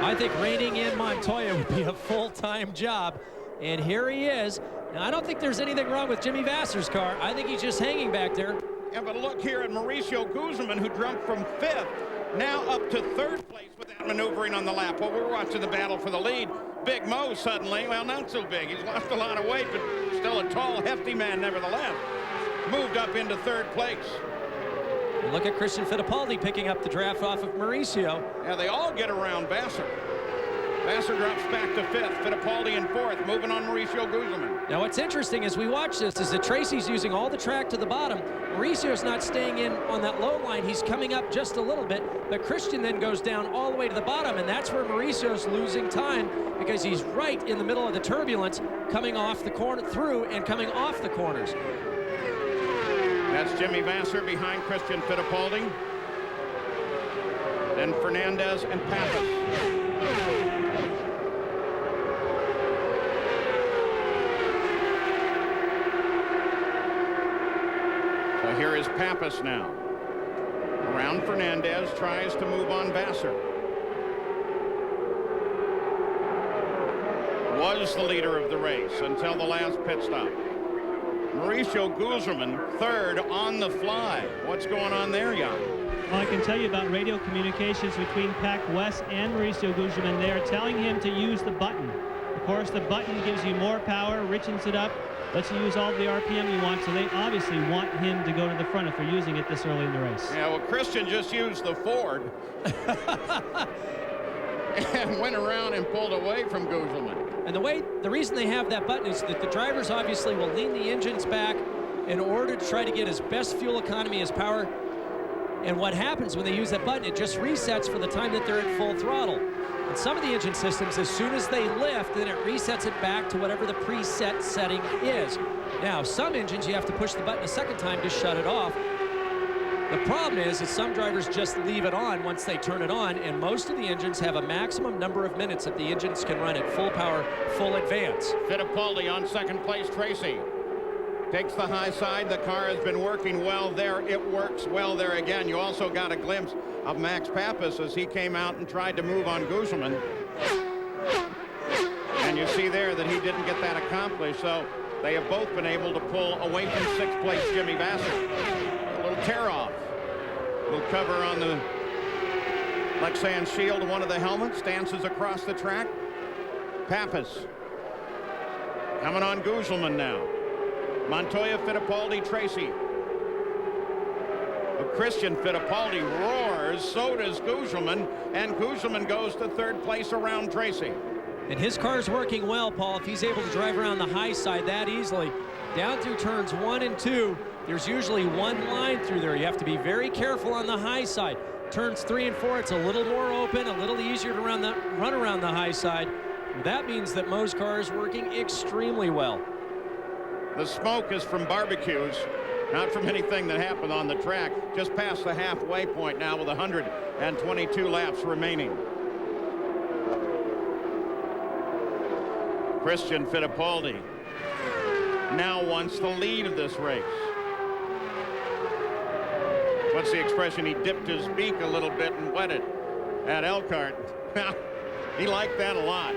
I think reining in Montoya would be a full-time job. And here he is. Now, I don't think there's anything wrong with Jimmy Vasser's car. I think he's just hanging back there. Yeah, but look here at Mauricio Guzman, who jumped from 5th, now up to 3rd place with that maneuvering on the lap. Well, we're watching the battle for the lead. Big Mo suddenly, well, not so big. He's lost a lot of weight, but still a tall, hefty man nevertheless. Moved up into 3rd place. And look at Christian Fittipaldi picking up the draft off of Mauricio. Yeah, they all get around Vasser. Vasser drops back to 5th, Fittipaldi in 4th, moving on Mauricio Guzman. Now what's interesting as we watch this is that Tracy's using all the track to the bottom. Mauricio's not staying in on that low line. He's coming up just a little bit, but Christian then goes down all the way to the bottom, and that's where Mauricio's losing time because he's right in the middle of the turbulence, coming off the corner, through and coming off the corners. That's Jimmy Vasser behind Christian Fittipaldi. Then Fernandez and Pappas. So here is Pappas now. Around Fernandez, tries to move on Vasser. Was the leader of the race until the last pit stop. Mauricio Guzman, 3rd on the fly. What's going on there, Jan? Well, I can tell you about radio communications between Pac West and Mauricio Guzman. They are telling him to use the button. Of course, the button gives you more power, richens it up, lets you use all the RPM you want, so they obviously want him to go to the front if they're using it this early in the race. Yeah, well, Christian just used the Ford and went around and pulled away from Guzman. And the reason they have that button is that the drivers obviously will lean the engines back in order to try to get as best fuel economy as power. And what happens when they use that button, it just resets for the time that they're at full throttle. And some of the engine systems, as soon as they lift, then it resets it back to whatever the preset setting is. Now, some engines, you have to push the button a second time to shut it off. The problem is that some drivers just leave it on once they turn it on, and most of the engines have a maximum number of minutes that the engines can run at full power, full advance. Fittipaldi on 2nd place, Tracy. Takes the high side. The car has been working well there. It works well there again. You also got a glimpse of Max Pappas as he came out and tried to move on Guzman. And you see there that he didn't get that accomplished, so they have both been able to pull away from 6th place Jimmy Vasser. A little tear-off. We'll cover on the Lexan shield, one of the helmets, dances across the track. Pappas coming on Guzman now. Montoya, Fittipaldi, Tracy. But Christian Fittipaldi roars, so does Guzman, and Guzman goes to 3rd place around Tracy. And his car's working well, Paul, if he's able to drive around the high side that easily. Down through turns 1 and 2, there's usually one line through there. You have to be very careful on the high side. Turns 3 and 4, it's a little more open, a little easier to run around the high side. That means that Mo's car is working extremely well. The smoke is from barbecues, not from anything that happened on the track. Just past the halfway point now with 122 laps remaining. Christian Fittipaldi now wants the lead of this race. What's the expression? He dipped his beak a little bit and wet it at Elkhart. He liked that a lot.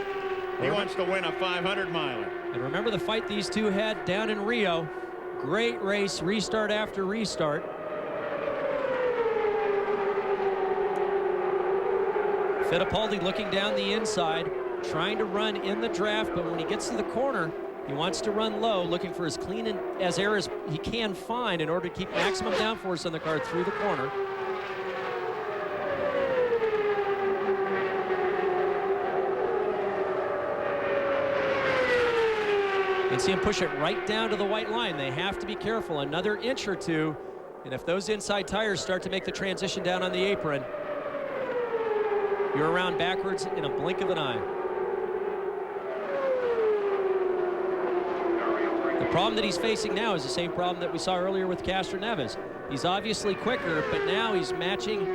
He wants to win a 500-miler. And remember the fight these two had down in Rio. Great race, restart after restart. Fittipaldi looking down the inside, trying to run in the draft, but when he gets to the corner, he wants to run low, looking for as clean as air as he can find in order to keep maximum downforce on the car through the corner. You can see him push it right down to the white line. They have to be careful. Another inch or two, and if those inside tires start to make the transition down on the apron, you're around backwards in a blink of an eye. The problem that he's facing now is the same problem that we saw earlier with Castroneves. He's obviously quicker, but now he's matching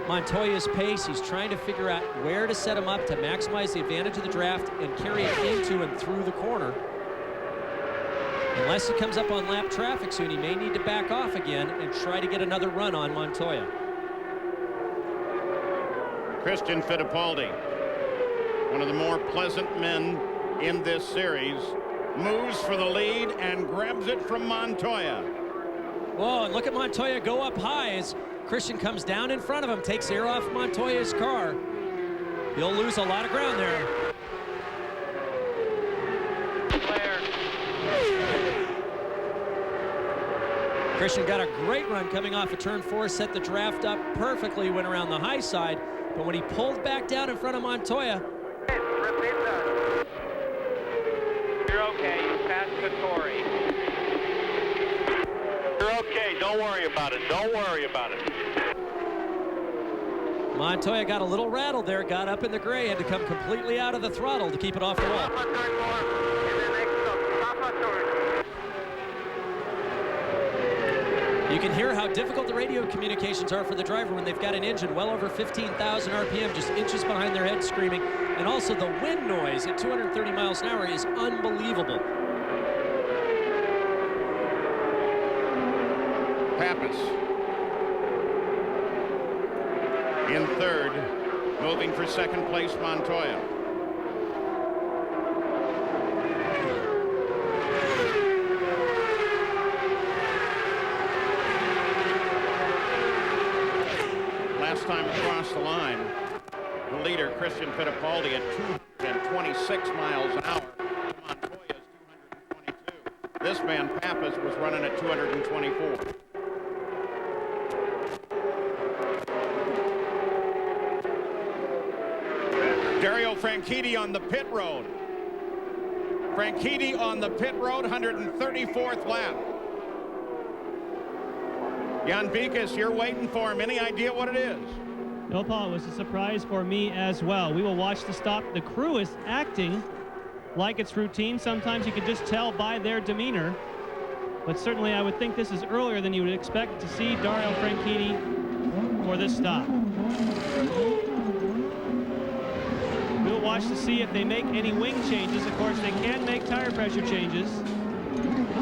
Montoya's pace. He's trying to figure out where to set him up to maximize the advantage of the draft and carry it into and through the corner. Unless he comes up on lap traffic soon, he may need to back off again and try to get another run on Montoya. Christian Fittipaldi, one of the more pleasant men in this series, moves for the lead and grabs it from Montoya. Whoa, and look at Montoya go up high as Christian comes down in front of him, takes air off Montoya's car. He'll lose a lot of ground there. Christian got a great run coming off of turn 4, set the draft up perfectly, went around the high side, but when he pulled back down in front of Montoya. You're okay, you passed Vittori. You're okay, don't worry about it, don't worry about it. Montoya got a little rattled there, got up in the gray, had to come completely out of the throttle to keep it off the wall. You can hear how difficult the radio communications are for the driver when they've got an engine well over 15,000 RPM, just inches behind their head screaming. And also the wind noise at 230 miles an hour is unbelievable. Pappas in third, moving for second place Montoya. Last time across the line, the leader Christian Fittipaldi at 226 miles an hour. Montoya's 222. This man Pappas was running at 224. Dario Franchitti on the pit road. Franchitti on the pit road, 134th lap. Jan Bikas, you're waiting for him. Any idea what it is? No, Paul, it was a surprise for me as well. We will watch the stop. The crew is acting like it's routine. Sometimes you can just tell by their demeanor. But certainly I would think this is earlier than you would expect to see Dario Franchitti for this stop. We'll watch to see if they make any wing changes. Of course, they can make tire pressure changes.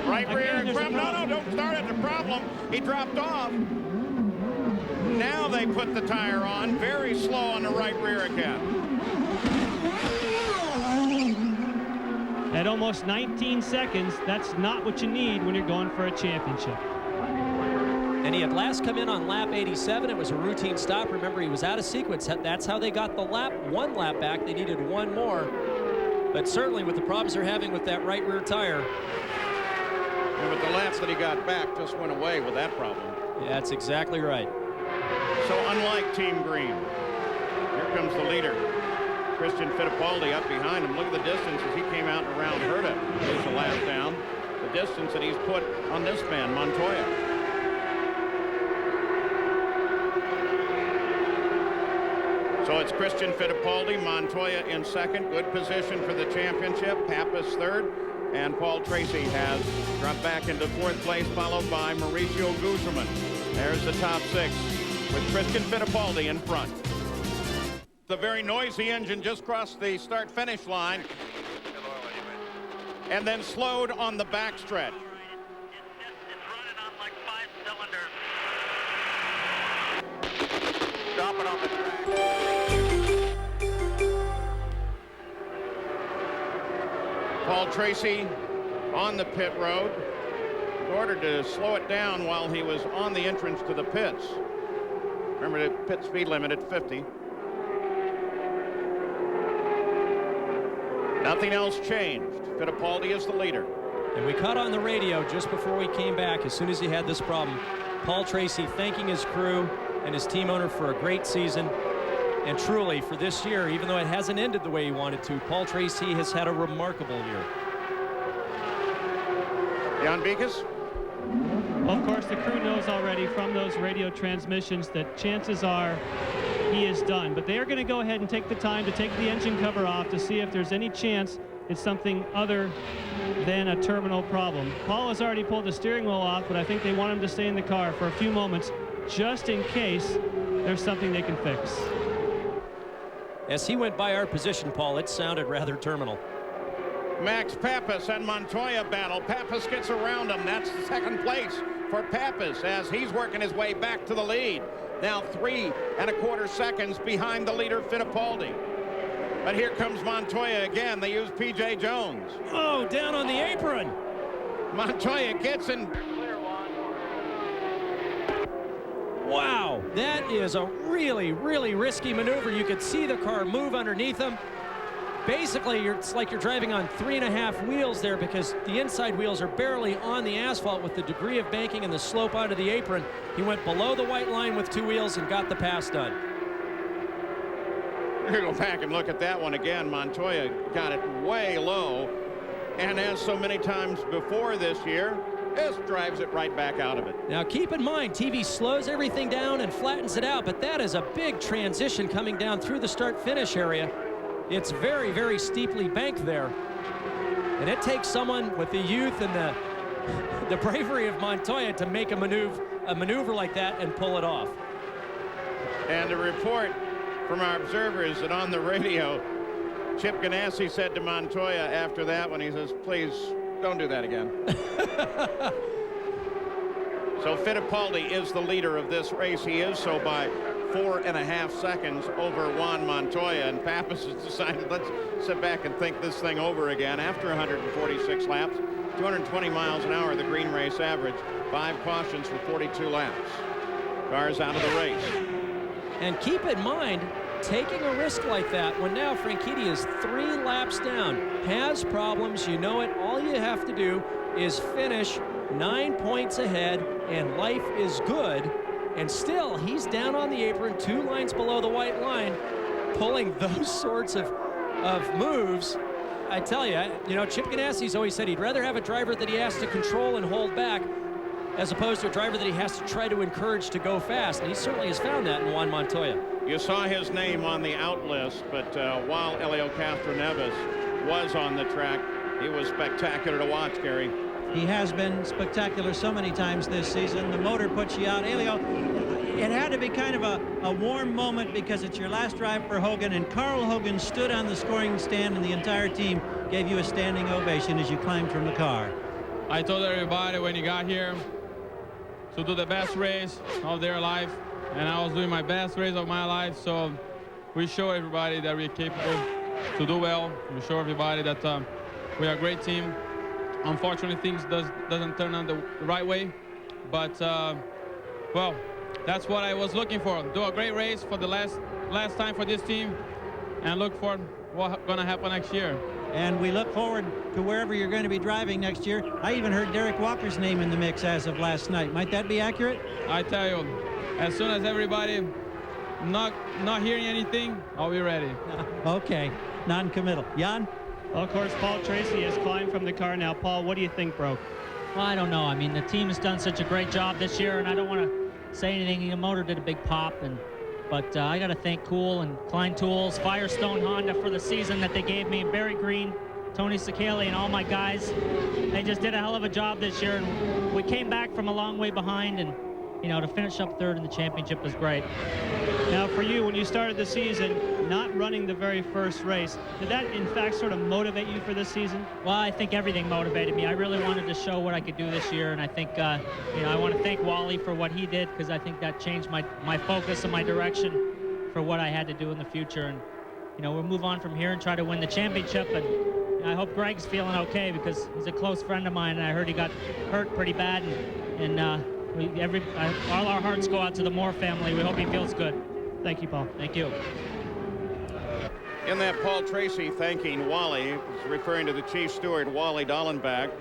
Right rear, no, don't start at the problem. He dropped off. Now they put the tire on, very slow on the right rear again. At almost 19 seconds, that's not what you need when you're going for a championship. And he had last come in on lap 87. It was a routine stop. Remember, he was out of sequence. That's how they got the lap, one lap back. They needed one more. But certainly with the problems they're having with that right rear tire. And with the laps that he got back, just went away with that problem. Yeah, that's exactly right. So unlike Team Green, here comes the leader, Christian Fittipaldi, up behind him. Look at the distance as he came out and around Herta. There's a lap down. The distance that he's put on this man, Montoya. So it's Christian Fittipaldi, Montoya in second. Good position for the championship. Pappas third. And Paul Tracy has dropped back into fourth place, followed by Mauricio Guzman. There's the top six with Christian Fittipaldi in front. The very noisy engine just crossed the start-finish line. and then slowed on the backstretch. It's running on like 5 cylinders. Stop it on the track. Paul Tracy on the pit road, ordered to slow it down while he was on the entrance to the pits. Remember, the pit speed limit at 50. Nothing else changed. Fittipaldi is the leader. And we caught on the radio just before we came back, as soon as he had this problem, Paul Tracy thanking his crew and his team owner for a great season. And truly, for this year, even though it hasn't ended the way he wanted to, Paul Tracy has had a remarkable year. Jan Beekes? Of course, the crew knows already from those radio transmissions that chances are he is done. But they are going to go ahead and take the time to take the engine cover off to see if there's any chance it's something other than a terminal problem. Paul has already pulled the steering wheel off, but I think they want him to stay in the car for a few moments just in case there's something they can fix. As he went by our position, Paul, it sounded rather terminal. Max Pappas and Montoya battle. Pappas gets around him. That's second place for Pappas as he's working his way back to the lead. Now 3 1/4 seconds behind the leader, Fittipaldi. But here comes Montoya again. They use P.J. Jones. Oh, down on the apron. Montoya gets in. Wow, that is a really, really risky maneuver. You could see the car move underneath him. Basically, it's like you're driving on 3.5 wheels there, because the inside wheels are barely on the asphalt with the degree of banking and the slope onto the apron. He went below the white line with 2 wheels and got the pass done. We're going to go back and look at that one again. Montoya got it way low, and as so many times before this year, just drives it right back out of it. Now keep in mind, TV slows everything down and flattens it out, but that is a big transition coming down through the start-finish area. It's very, very steeply banked there. And it takes someone with the youth and the bravery of Montoya to make a maneuver like that and pull it off. And a report from our observers that on the radio, Chip Ganassi said to Montoya after that one, he says, please don't do that again. So Fittipaldi is the leader of this race. He is so by 4.5 seconds over Juan Montoya, and Pappas has decided, let's sit back and think this thing over again. After 146 laps, 220 miles an hour, the green race average, 5 cautions for 42 laps. Cars out of the race. And keep in mind, taking a risk like that when now Franchitti is 3 laps down, has problems, you know it, all you have to do is finish 9 points ahead and life is good. And still, he's down on the apron, 2 lines below the white line, pulling those sorts of moves. I tell you, Chip Ganassi's always said he'd rather have a driver that he has to control and hold back as opposed to a driver that he has to try to encourage to go fast. And he certainly has found that in Juan Montoya. You saw his name on the out list, but while Helio Castroneves was on the track, he was spectacular to watch, Gary. He has been spectacular so many times this season. The motor puts you out. Helio, it had to be kind of a warm moment because it's your last drive for Hogan, and Carl Hogan stood on the scoring stand and the entire team gave you a standing ovation as you climbed from the car. I told everybody when you got here to do the best race of their life, and I was doing my best race of my life, so we show everybody that we're capable to do well. We show everybody that we are a great team. Unfortunately, things doesn't turn out the right way, but well, that's what I was looking for. Do a great race for the last time for this team, and look for what's going to happen next year. And we look forward to wherever you're going to be driving next year. I even heard Derek Walker's name in the mix as of last night. Might that be accurate? I tell you, as soon as everybody not hearing anything, I'll be ready. Okay, non-committal. Jan? Well, of course, Paul Tracy has climbed from the car now. Paul, what do you think broke? Well, I don't know. I mean, the team has done such a great job this year, and I don't want to say anything. The motor did a big pop, but I got to thank Cool and Klein Tools, Firestone Honda for the season that they gave me, Barry Green, Tony Sakali, and all my guys. They just did a hell of a job this year, and we came back from a long way behind, and you know, to finish up third in the championship is great. Now, for you, when you started the season, not running the very first race, did that in fact sort of motivate you for this season? Well, I think everything motivated me. I really wanted to show what I could do this year, and I think, you know, I want to thank Wally for what he did, because I think that changed my focus and my direction for what I had to do in the future. And, you know, we'll move on from here and try to win the championship. And I hope Greg's feeling okay, because he's a close friend of mine, and I heard he got hurt pretty bad. And all our hearts go out to the Moore family. We hope he feels good. Thank you, Paul. Thank you. In that, Paul Tracy thanking Wally, referring to the chief steward, Wally Dallenbach,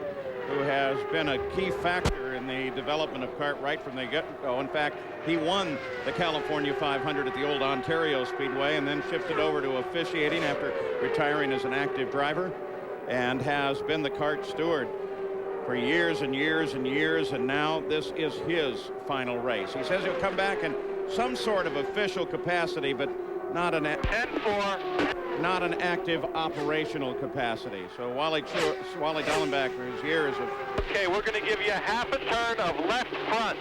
who has been a key factor in the development of kart right from the get-go. In fact, he won the California 500 at the old Ontario Speedway and then shifted over to officiating after retiring as an active driver, and has been the kart steward for years and years and years, and now this is his final race. He says he'll come back in some sort of official capacity, but not an active operational capacity. So Wally Dallenbach, for his years of... Okay, we're going to give you half a turn of left front.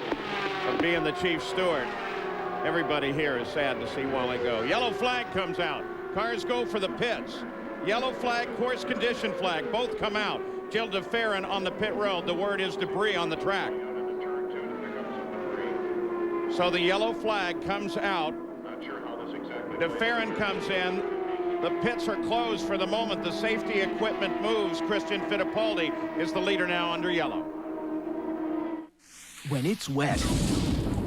Of being the chief steward. Everybody here is sad to see Wally go. Yellow flag comes out. Cars go for the pits. Yellow flag, course condition flag, both come out. Jill DeFerrin on the pit road. The word is debris on the track. So the yellow flag comes out. DeFerrin comes in. The pits are closed for the moment. The safety equipment moves. Christian Fittipaldi is the leader now under yellow. When it's wet,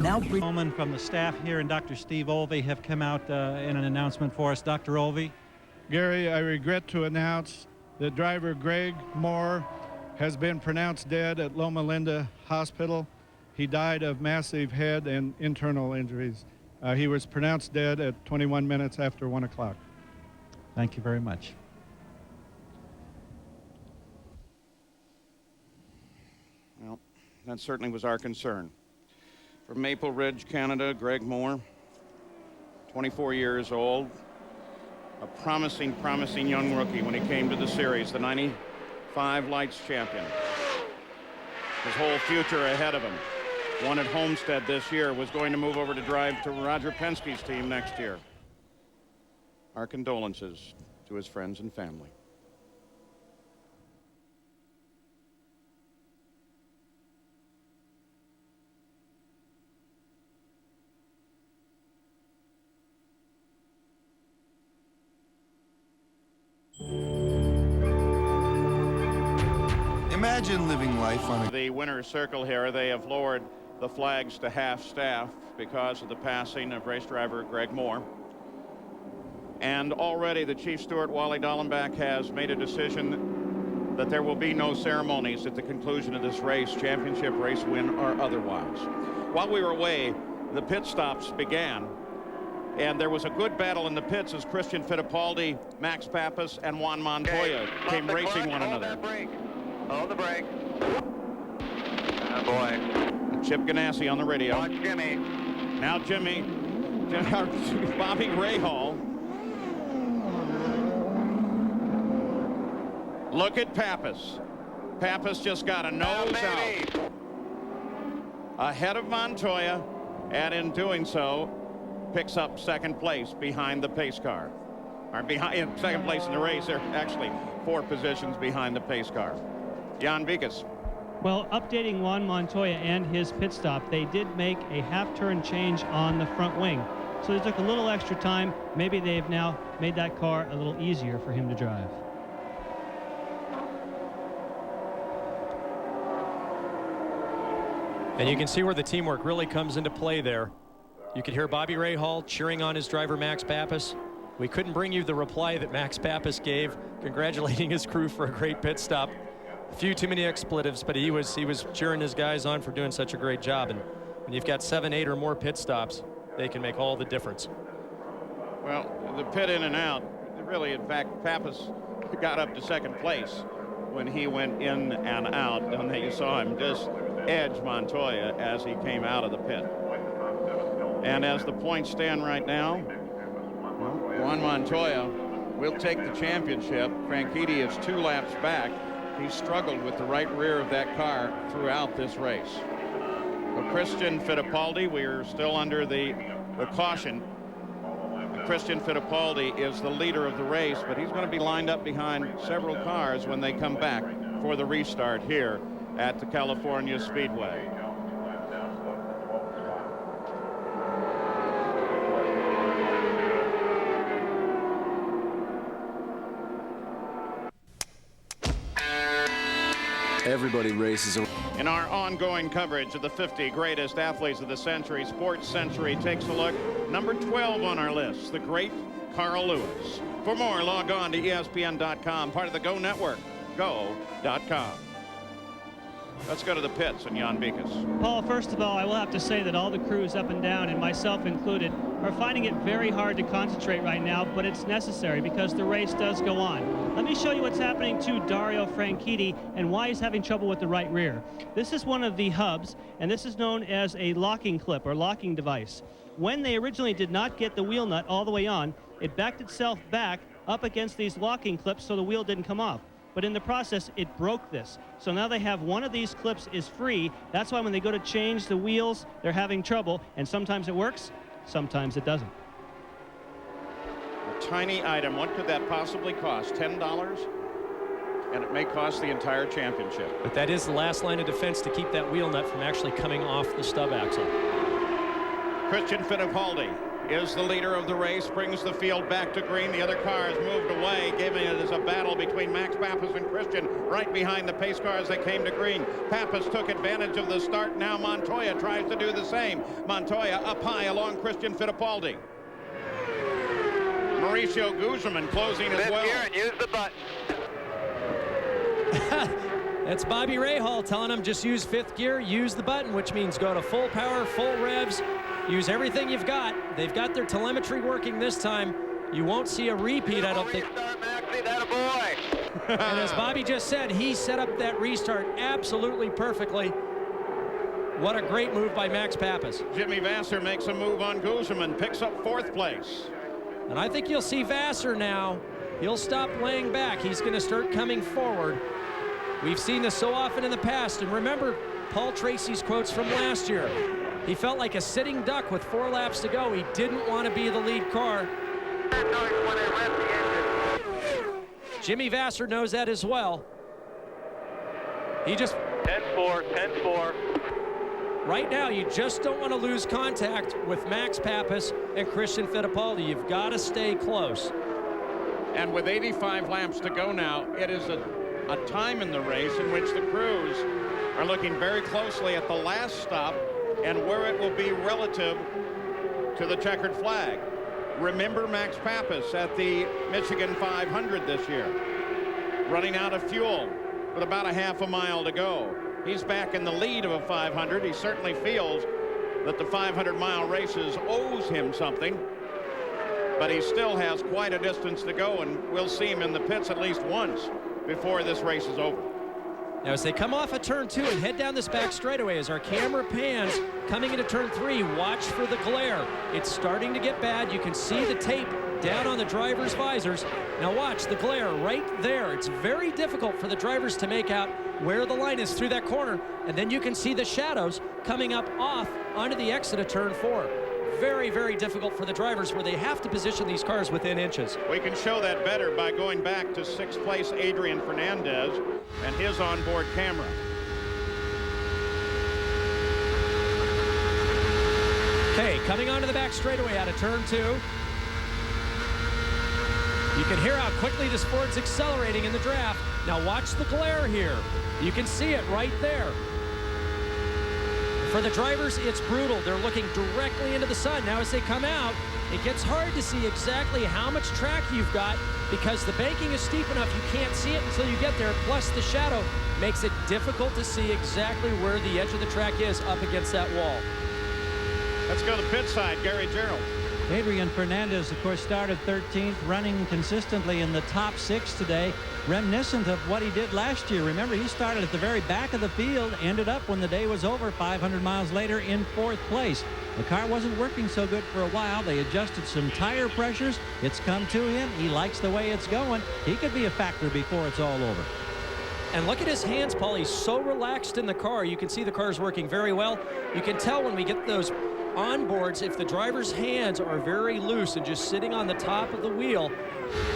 now Bowman from the staff here and Dr. Steve Olvey have come out in an announcement for us. Dr. Olvey. Gary, I regret to announce that driver Greg Moore has been pronounced dead at Loma Linda Hospital. He died of massive head and internal injuries. He was pronounced dead at 21 minutes after 1 o'clock. Thank you very much. Well, that certainly was our concern. From Maple Ridge, Canada, Greg Moore, 24 years old, a promising young rookie when he came to the series, the 95 Lights champion. His whole future ahead of him. Won at Homestead this year, was going to move over to drive to Roger Penske's team next year. Our condolences to his friends and family. Imagine living life on the winner's circle here. They have lowered the flags to half staff because of the passing of race driver Greg Moore. And already the chief steward, Wally Dallenbach, has made a decision that there will be no ceremonies at the conclusion of this race, championship race, win or otherwise. While we were away, the pit stops began, and there was a good battle in the pits as Christian Fittipaldi, Max Pappas, and Juan Montoya came racing one another. Hold the brake. Oh boy. Chip Ganassi on the radio. Watch Jimmy. Now Jimmy, Bobby Rahal. Look at Pappas. Pappas just got a nose out ahead of Montoya, and in doing so, picks up second place behind the pace car. Or behind second place in the race. They're actually 4 positions behind the pace car. Jan Vikas. Well, updating Juan Montoya and his pit stop, they did make a half-turn change on the front wing. So they took a little extra time. Maybe they've now made that car a little easier for him to drive. And you can see where the teamwork really comes into play there. You could hear Bobby Rahal cheering on his driver, Max Pappas. We couldn't bring you the reply that Max Pappas gave, congratulating his crew for a great pit stop. A few too many expletives, but he was cheering his guys on for doing such a great job. And when you've got 7, 8 or more pit stops, they can make all the difference. Well, the pit in and out, really, in fact, Pappas got up to second place when he went in and out, and you saw him just edge Montoya as he came out of the pit. And as the points stand right now, Juan Montoya will take the championship. Franchitti is 2 laps back. He struggled with the right rear of that car throughout this race. For Christian Fittipaldi, we're still under the caution. Christian Fittipaldi is the leader of the race, but he's going to be lined up behind several cars when they come back for the restart here at the California Speedway. Everybody races. In our ongoing coverage of the 50 greatest athletes of the century, Sports Century takes a look. Number 12 on our list, the great Carl Lewis. For more, log on to ESPN.com, part of the Go Network, go.com. Let's go to the pits and Jan Beekes. Paul, first of all, I will have to say that all the crews up and down, and myself included, are finding it very hard to concentrate right now, but it's necessary because the race does go on. Let me show you what's happening to Dario Franchitti and why he's having trouble with the right rear. This is one of the hubs, and this is known as a locking clip or locking device. When they originally did not get the wheel nut all the way on, it backed itself back up against these locking clips so the wheel didn't come off. But in the process, it broke this. So now they have one of these clips is free. That's why when they go to change the wheels, they're having trouble. And sometimes it works, sometimes it doesn't. A tiny item. What could that possibly cost? $10? And it may cost the entire championship. But that is the last line of defense to keep that wheel nut from actually coming off the stub axle. Christian Fittipaldi is the leader of the race, brings the field back to green. The other cars moved away, giving it as a battle between Max Pappas and Christian right behind the pace cars that came to green. Pappas took advantage of the start. Now Montoya tries to do the same. Montoya up high along Christian Fittipaldi. Mauricio Guzman closing as well. Gear and use the button. That's Bobby Rahal telling him just use fifth gear, use the button, which means go to full power, full revs, use everything you've got. They've got their telemetry working this time. You won't see a repeat, I don't think. Maxie, that a boy. And as Bobby just said, he set up that restart absolutely perfectly. What a great move by Max Pappas. Jimmy Vasser makes a move on Guzman, picks up fourth place. And I think you'll see Vasser now. He'll stop laying back. He's going to start coming forward. We've seen this so often in the past. And remember Paul Tracy's quotes from last year. He felt like a sitting duck with 4 laps to go. He didn't want to be the lead car. Jimmy Vasser knows that as well. He just... 10-4, 10-4. Right now, you just don't want to lose contact with Max Pappas and Christian Fittipaldi. You've got to stay close. And with 85 laps to go now, it is a time in the race in which the crews are looking very closely at the last stop and where it will be relative to the checkered flag. Remember Max Pappas at the Michigan 500 this year, running out of fuel with about a half a mile to go. He's back in the lead of a 500. He certainly feels that the 500-mile races owes him something, but he still has quite a distance to go, and we'll see him in the pits at least once before this race is over. Now, as they come off of turn 2 and head down this back straightaway, as our camera pans coming into turn 3, watch for the glare. It's starting to get bad. You can see the tape down on the driver's visors. Now watch the glare right there. It's very difficult for the drivers to make out where the line is through that corner. And then you can see the shadows coming up off onto the exit of turn 4. Very, very difficult for the drivers where they have to position these cars within inches. We can show that better by going back to 6th place Adrian Fernandez and his onboard camera. Okay, coming onto the back straightaway out of turn 2. You can hear how quickly this Ford's accelerating in the draft. Now watch the glare here. You can see it right there. For the drivers, it's brutal. They're looking directly into the sun. Now as they come out, it gets hard to see exactly how much track you've got because the banking is steep enough you can't see it until you get there. Plus the shadow makes it difficult to see exactly where the edge of the track is up against that wall. Let's go to the pit side. Gary Gerald. Adrian Fernandez, of course, started 13th, running consistently in the top 6 today, reminiscent of what he did last year. Remember, he started at the very back of the field, ended up when the day was over 500 miles later in 4th place. The car wasn't working so good for a while. They adjusted some tire pressures. It's come to him. He likes the way it's going. He could be a factor before it's all over. And look at his hands, Paul. He's so relaxed in the car. You can see the car's working very well. You can tell when we get those onboards if the driver's hands are very loose and just sitting on the top of the wheel.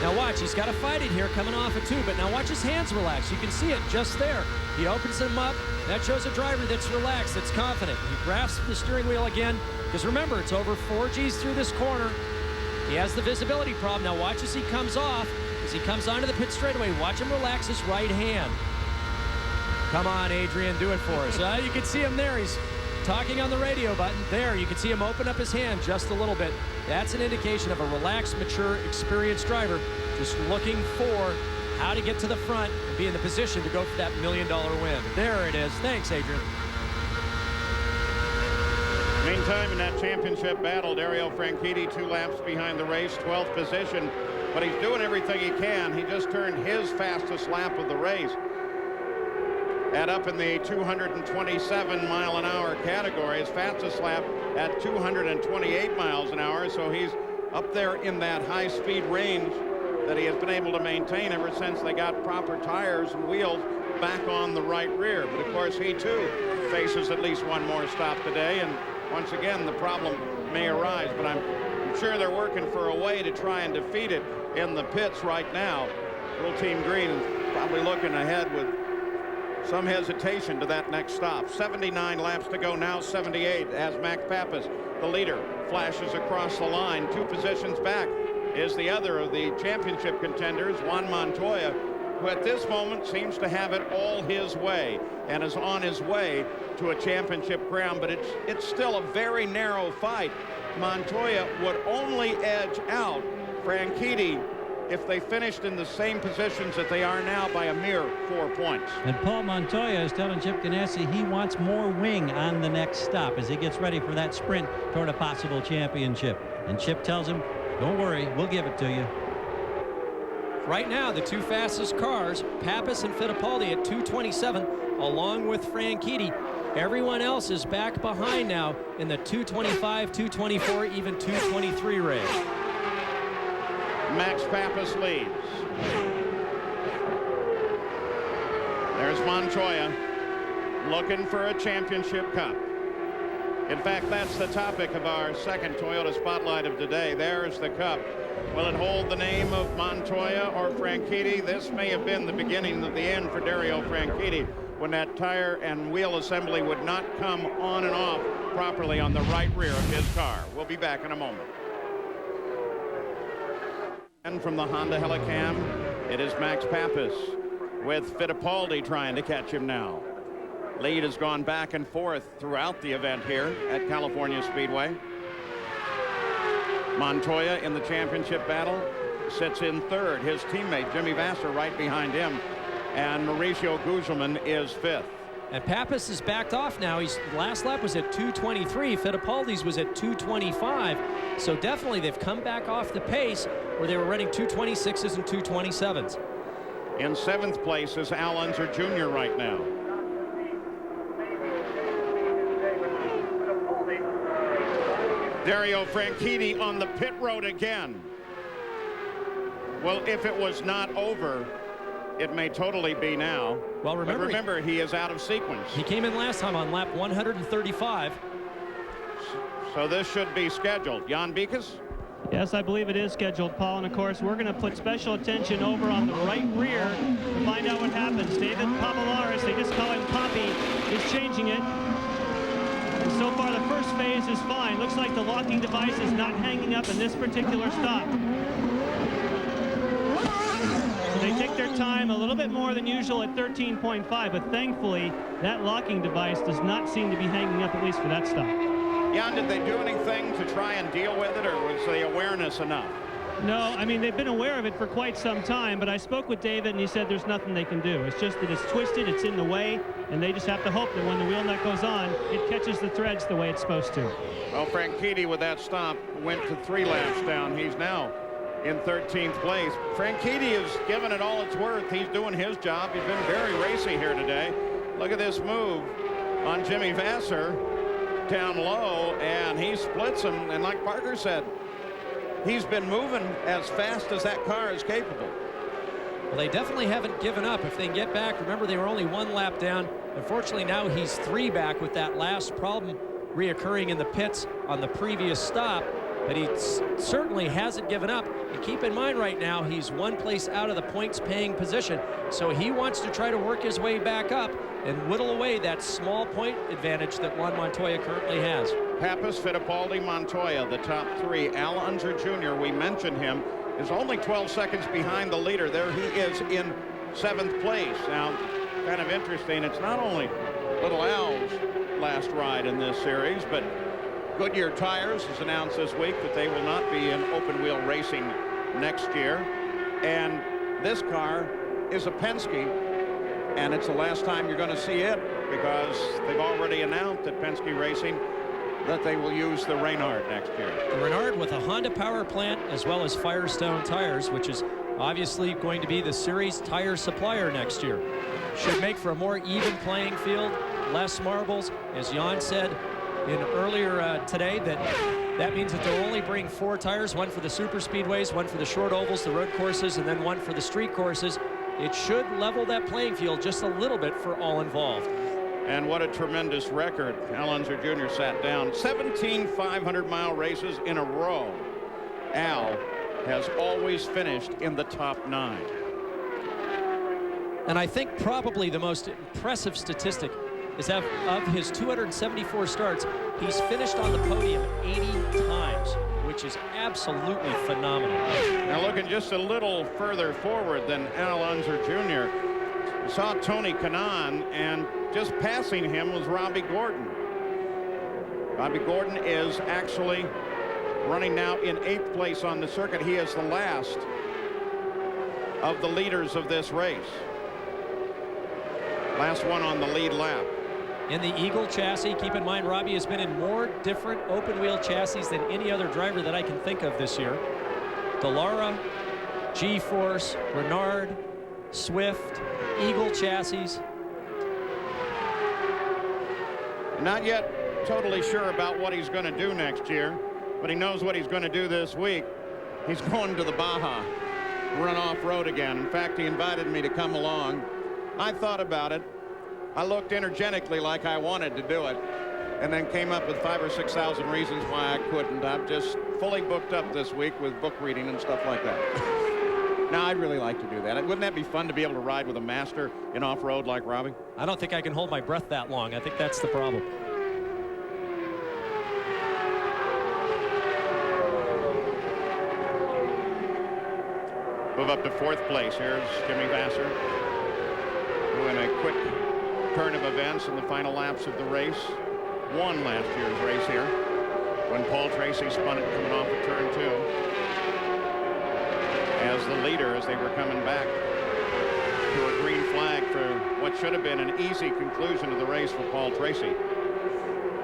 Now watch, he's got to fight it here coming off a 2, but now watch his hands relax. You can see it just there. He opens them up. That shows a driver that's relaxed, that's confident. He grasps the steering wheel again, because remember, it's over 4 Gs through this corner. He has the visibility problem. Now watch as he comes off. As he comes onto the pit straightaway, watch him relax his right hand. Come on, Adrian, do it for us. You can see him there. He's talking on the radio button. There, you can see him open up his hand just a little bit. That's an indication of a relaxed, mature, experienced driver just looking for how to get to the front and be in the position to go for that $1 million win. There it is. Thanks, Adrian. Meantime, in that championship battle, Dario Franchitti 2 laps behind the race, 12th position. But he's doing everything he can. He just turned his fastest lap of the race. And up in the 227-mile-an-hour category, his fastest lap at 228 miles an hour. So he's up there in that high-speed range that he has been able to maintain ever since they got proper tires and wheels back on the right rear. But of course, he too faces at least one more stop today. And once again, the problem may arise, but I'm sure they're working for a way to try and defeat it in the pits right now. Little Team Green is probably looking ahead with some hesitation to that next stop. 79 laps to go now, 78, as Max Pappas, the leader, flashes across the line. 2 positions back is the other of the championship contenders, Juan Montoya, who at this moment seems to have it all his way and is on his way to a championship crown, but it's still a very narrow fight. Montoya would only edge out Franchitti if they finished in the same positions that they are now by a mere 4 points. And Paul Montoya is telling Chip Ganassi he wants more wing on the next stop as he gets ready for that sprint toward a possible championship. And Chip tells him, don't worry, we'll give it to you. Right now, the 2 fastest cars, Pappas and Fittipaldi at 227, along with Franchitti. Everyone else is back behind now in the 225, 224, even 223 range. Max Pappas leads. There's Montoya looking for a championship cup. In fact, that's the topic of our second Toyota Spotlight of today. There's the cup. Will it hold the name of Montoya or Franchitti? This may have been the beginning of the end for Dario Franchitti when that tire and wheel assembly would not come on and off properly on the right rear of his car. We'll be back in a moment. And from the Honda Helicam, it is Max Pappas with Fittipaldi trying to catch him now. Lead has gone back and forth throughout the event here at California Speedway. Montoya in the championship battle sits in 3rd. His teammate Jimmy Vasser right behind him, and Mauricio Gugelmin is 5th. And Pappas is backed off now. His last lap was at 223. Fittipaldi's was at 225. So definitely they've come back off the pace where they were running 226s and 227s. In 7th place is Al Unser Jr. right now. Dario Franchitti on the pit road again. Well, if it was not over, it may totally be now. Well, remember, he is out of sequence. He came in last time on lap 135. So this should be scheduled. Jan Beekes? Yes, I believe it is scheduled, Paul. And of course, we're going to put special attention over on the right rear to find out what happens. David Papalaris, they just call him Poppy, is changing it. And so far, the first phase is fine. Looks like the locking device is not hanging up in this particular stop. So they take their time a little bit more than usual at 13.5, but thankfully, that locking device does not seem to be hanging up, at least for that stop. Jan, did they do anything to try and deal with it, or was the awareness enough? No, I mean, they've been aware of it for quite some time, but I spoke with David, and he said there's nothing they can do. It's just that it's twisted, it's in the way, and they just have to hope that when the wheel nut goes on, it catches the threads the way it's supposed to. Well, Franchitti with that stop went to 3 laps down. He's now in 13th place. Franchitti is giving it all it's worth. He's doing his job. He's been very racy here today. Look at this move on Jimmy Vasser down low, and he splits him. And like Parker said, he's been moving as fast as that car is capable. Well, they definitely haven't given up. If they can get back, remember they were only 1 lap down. Unfortunately, now he's 3 back with that last problem reoccurring in the pits on the previous stop. But he certainly hasn't given up. And keep in mind right now, he's 1 place out of the points-paying position. So he wants to try to work his way back up and whittle away that small point advantage that Juan Montoya currently has. Pappas, Fittipaldi, Montoya, the top 3. Al Unser Jr., we mentioned him, is only 12 seconds behind the leader. There he is in 7th place. Now, kind of interesting, it's not only little Al's last ride in this series, but Goodyear Tires has announced this week that they will not be in open wheel racing next year. And this car is a Penske, and it's the last time you're going to see it because they've already announced at Penske Racing that they will use the Reynard next year. The Reynard with a Honda power plant as well as Firestone tires, which is obviously going to be the series tire supplier next year. Should make for a more even playing field, less marbles. As Jan said in earlier today, that means that they'll only bring 4 tires, 1 for the super speedways, 1 for the short ovals, the road courses, and then 1 for the street courses. It should level that playing field just a little bit for all involved. And what a tremendous record. Al Unser Jr. sat down 17 500-mile races in a row. Al has always finished in the top 9. And I think probably the most impressive statistic is that of his 274 starts, he's finished on the podium 80 times, which is absolutely phenomenal. Now looking just a little further forward than Al Unser Jr., saw Tony Kanaan, and just passing him was Robbie Gordon. Robbie Gordon is actually running now in 8th place on the circuit. He is the last of the leaders of this race. Last one on the lead lap. In the Eagle chassis, keep in mind Robbie has been in more different open wheel chassis than any other driver that I can think of this year. Dallara, G-Force, Renard, Swift, Eagle chassis. Not yet totally sure about what he's going to do next year, but he knows what he's going to do this week. He's going to the Baja, run off-road again. In fact, he invited me to come along. I thought about it. I looked energetically like I wanted to do it, and then came up with 5,000 or 6,000 reasons why I couldn't. I'm just fully booked up this week with book reading and stuff like that. Now, I'd really like to do that. Wouldn't that be fun to be able to ride with a master in off-road like Robbie? I don't think I can hold my breath that long. I think that's the problem. Move up to 4th place. Here's Jimmy Vasser, who in a quick turn of events in the final laps of the race won last year's race here when Paul Tracy spun it coming off of turn 2 as the leader as they were coming back to a green flag for what should have been an easy conclusion of the race for Paul Tracy,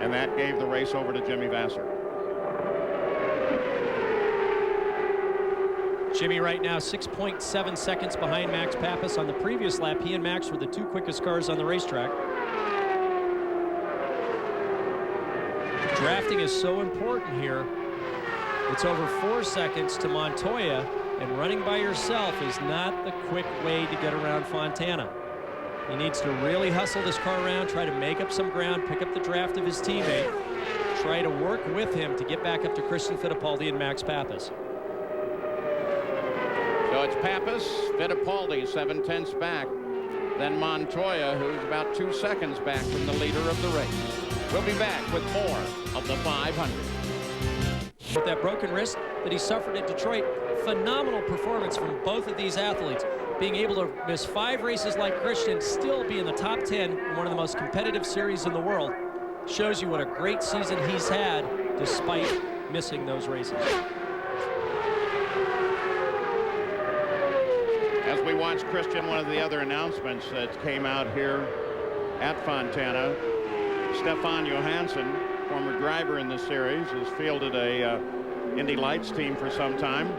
and that gave the race over to Jimmy Vasser. Jimmy right now 6.7 seconds behind Max Pappas. On the previous lap, he and Max were the 2 quickest cars on the racetrack. Drafting is so important here. It's over 4 seconds to Montoya, and running by yourself is not the quick way to get around Fontana. He needs to really hustle this car around, try to make up some ground, pick up the draft of his teammate, try to work with him to get back up to Christian Fittipaldi and Max Pappas. So it's Pappas, Fittipaldi 7/10 back, then Montoya, who's about 2 seconds back from the leader of the race. We'll be back with more of the 500. With that broken wrist that he suffered at Detroit, phenomenal performance from both of these athletes. Being able to miss 5 races like Christian, still be in the top 10 in one of the most competitive series in the world, shows you what a great season he's had despite missing those races. As we watch Christian, one of the other announcements that came out here at Fontana, Stefan Johansson, former driver in this series, has fielded a Indy Lights team for some time,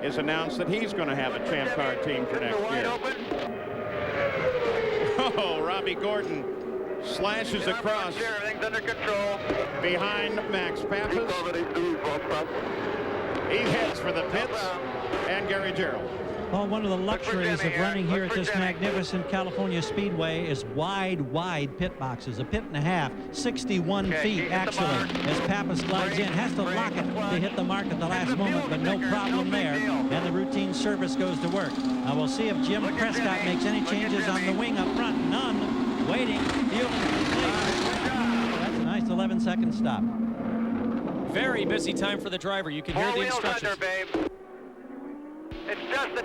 has announced that he's going to have a Champ Car team for next year. Oh, Robbie Gordon slashes across behind Max Pappas. He heads for the pits, and Gary Gerald. Well, one of the luxuries of running here at this magnificent California Speedway is wide pit boxes. A pit and a half, 61 feet actually, as Pappas glides in. Has to lock it to hit the mark at the last moment, but no problem there. And the routine service goes to work. Now we'll see if Jim Prescott makes any changes on the wing up front. None. Waiting. That's a nice 11-second stop. Very busy time for the driver. You can hear the instructions. It's just a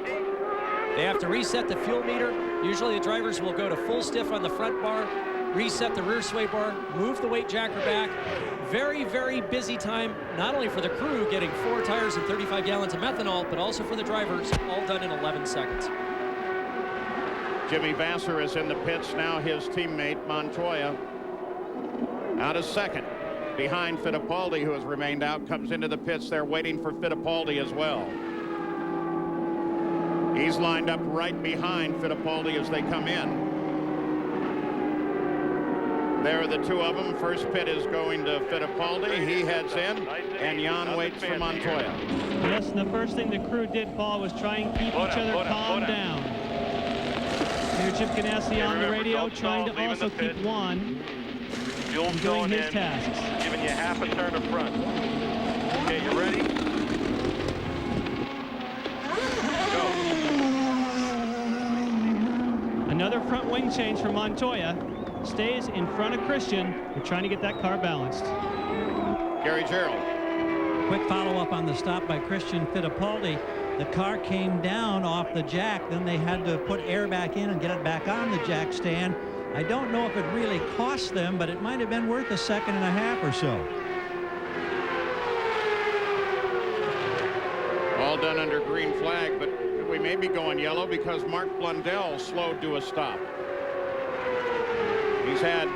They have to reset the fuel meter. Usually the drivers will go to full stiff on the front bar, reset the rear sway bar, move the weight jacker back. Very busy time, not only for the crew getting 4 tires and 35 gallons of methanol, but also for the drivers, all done in 11 seconds. Jimmy Vasser is in the pits now. His teammate Montoya out of second. Behind Fittipaldi, who has remained out, comes into the pits. They're waiting for Fittipaldi as well. He's lined up right behind Fittipaldi as they come in. There are the two of them. First pit is going to Fittipaldi. He heads in, and Jan waits for Montoya. Yes, and the first thing the crew did, Paul, was try and keep each other calm down. Here, Chip Ganassi on the radio, trying to also keep Juan doing his tasks. Giving you half a turn of front. Okay, you ready? Another front wing change for Montoya. Stays in front of Christian. They're trying to get that car balanced. Gary Gerald. Quick follow-up on the stop by Christian Fittipaldi. The car came down off the jack. Then they had to put air back in and get it back on the jack stand. I don't know if it really cost them, but it might have been worth a second and a half or so. All done under green flag, but we may be going yellow because Mark Blundell slowed to a stop. He's had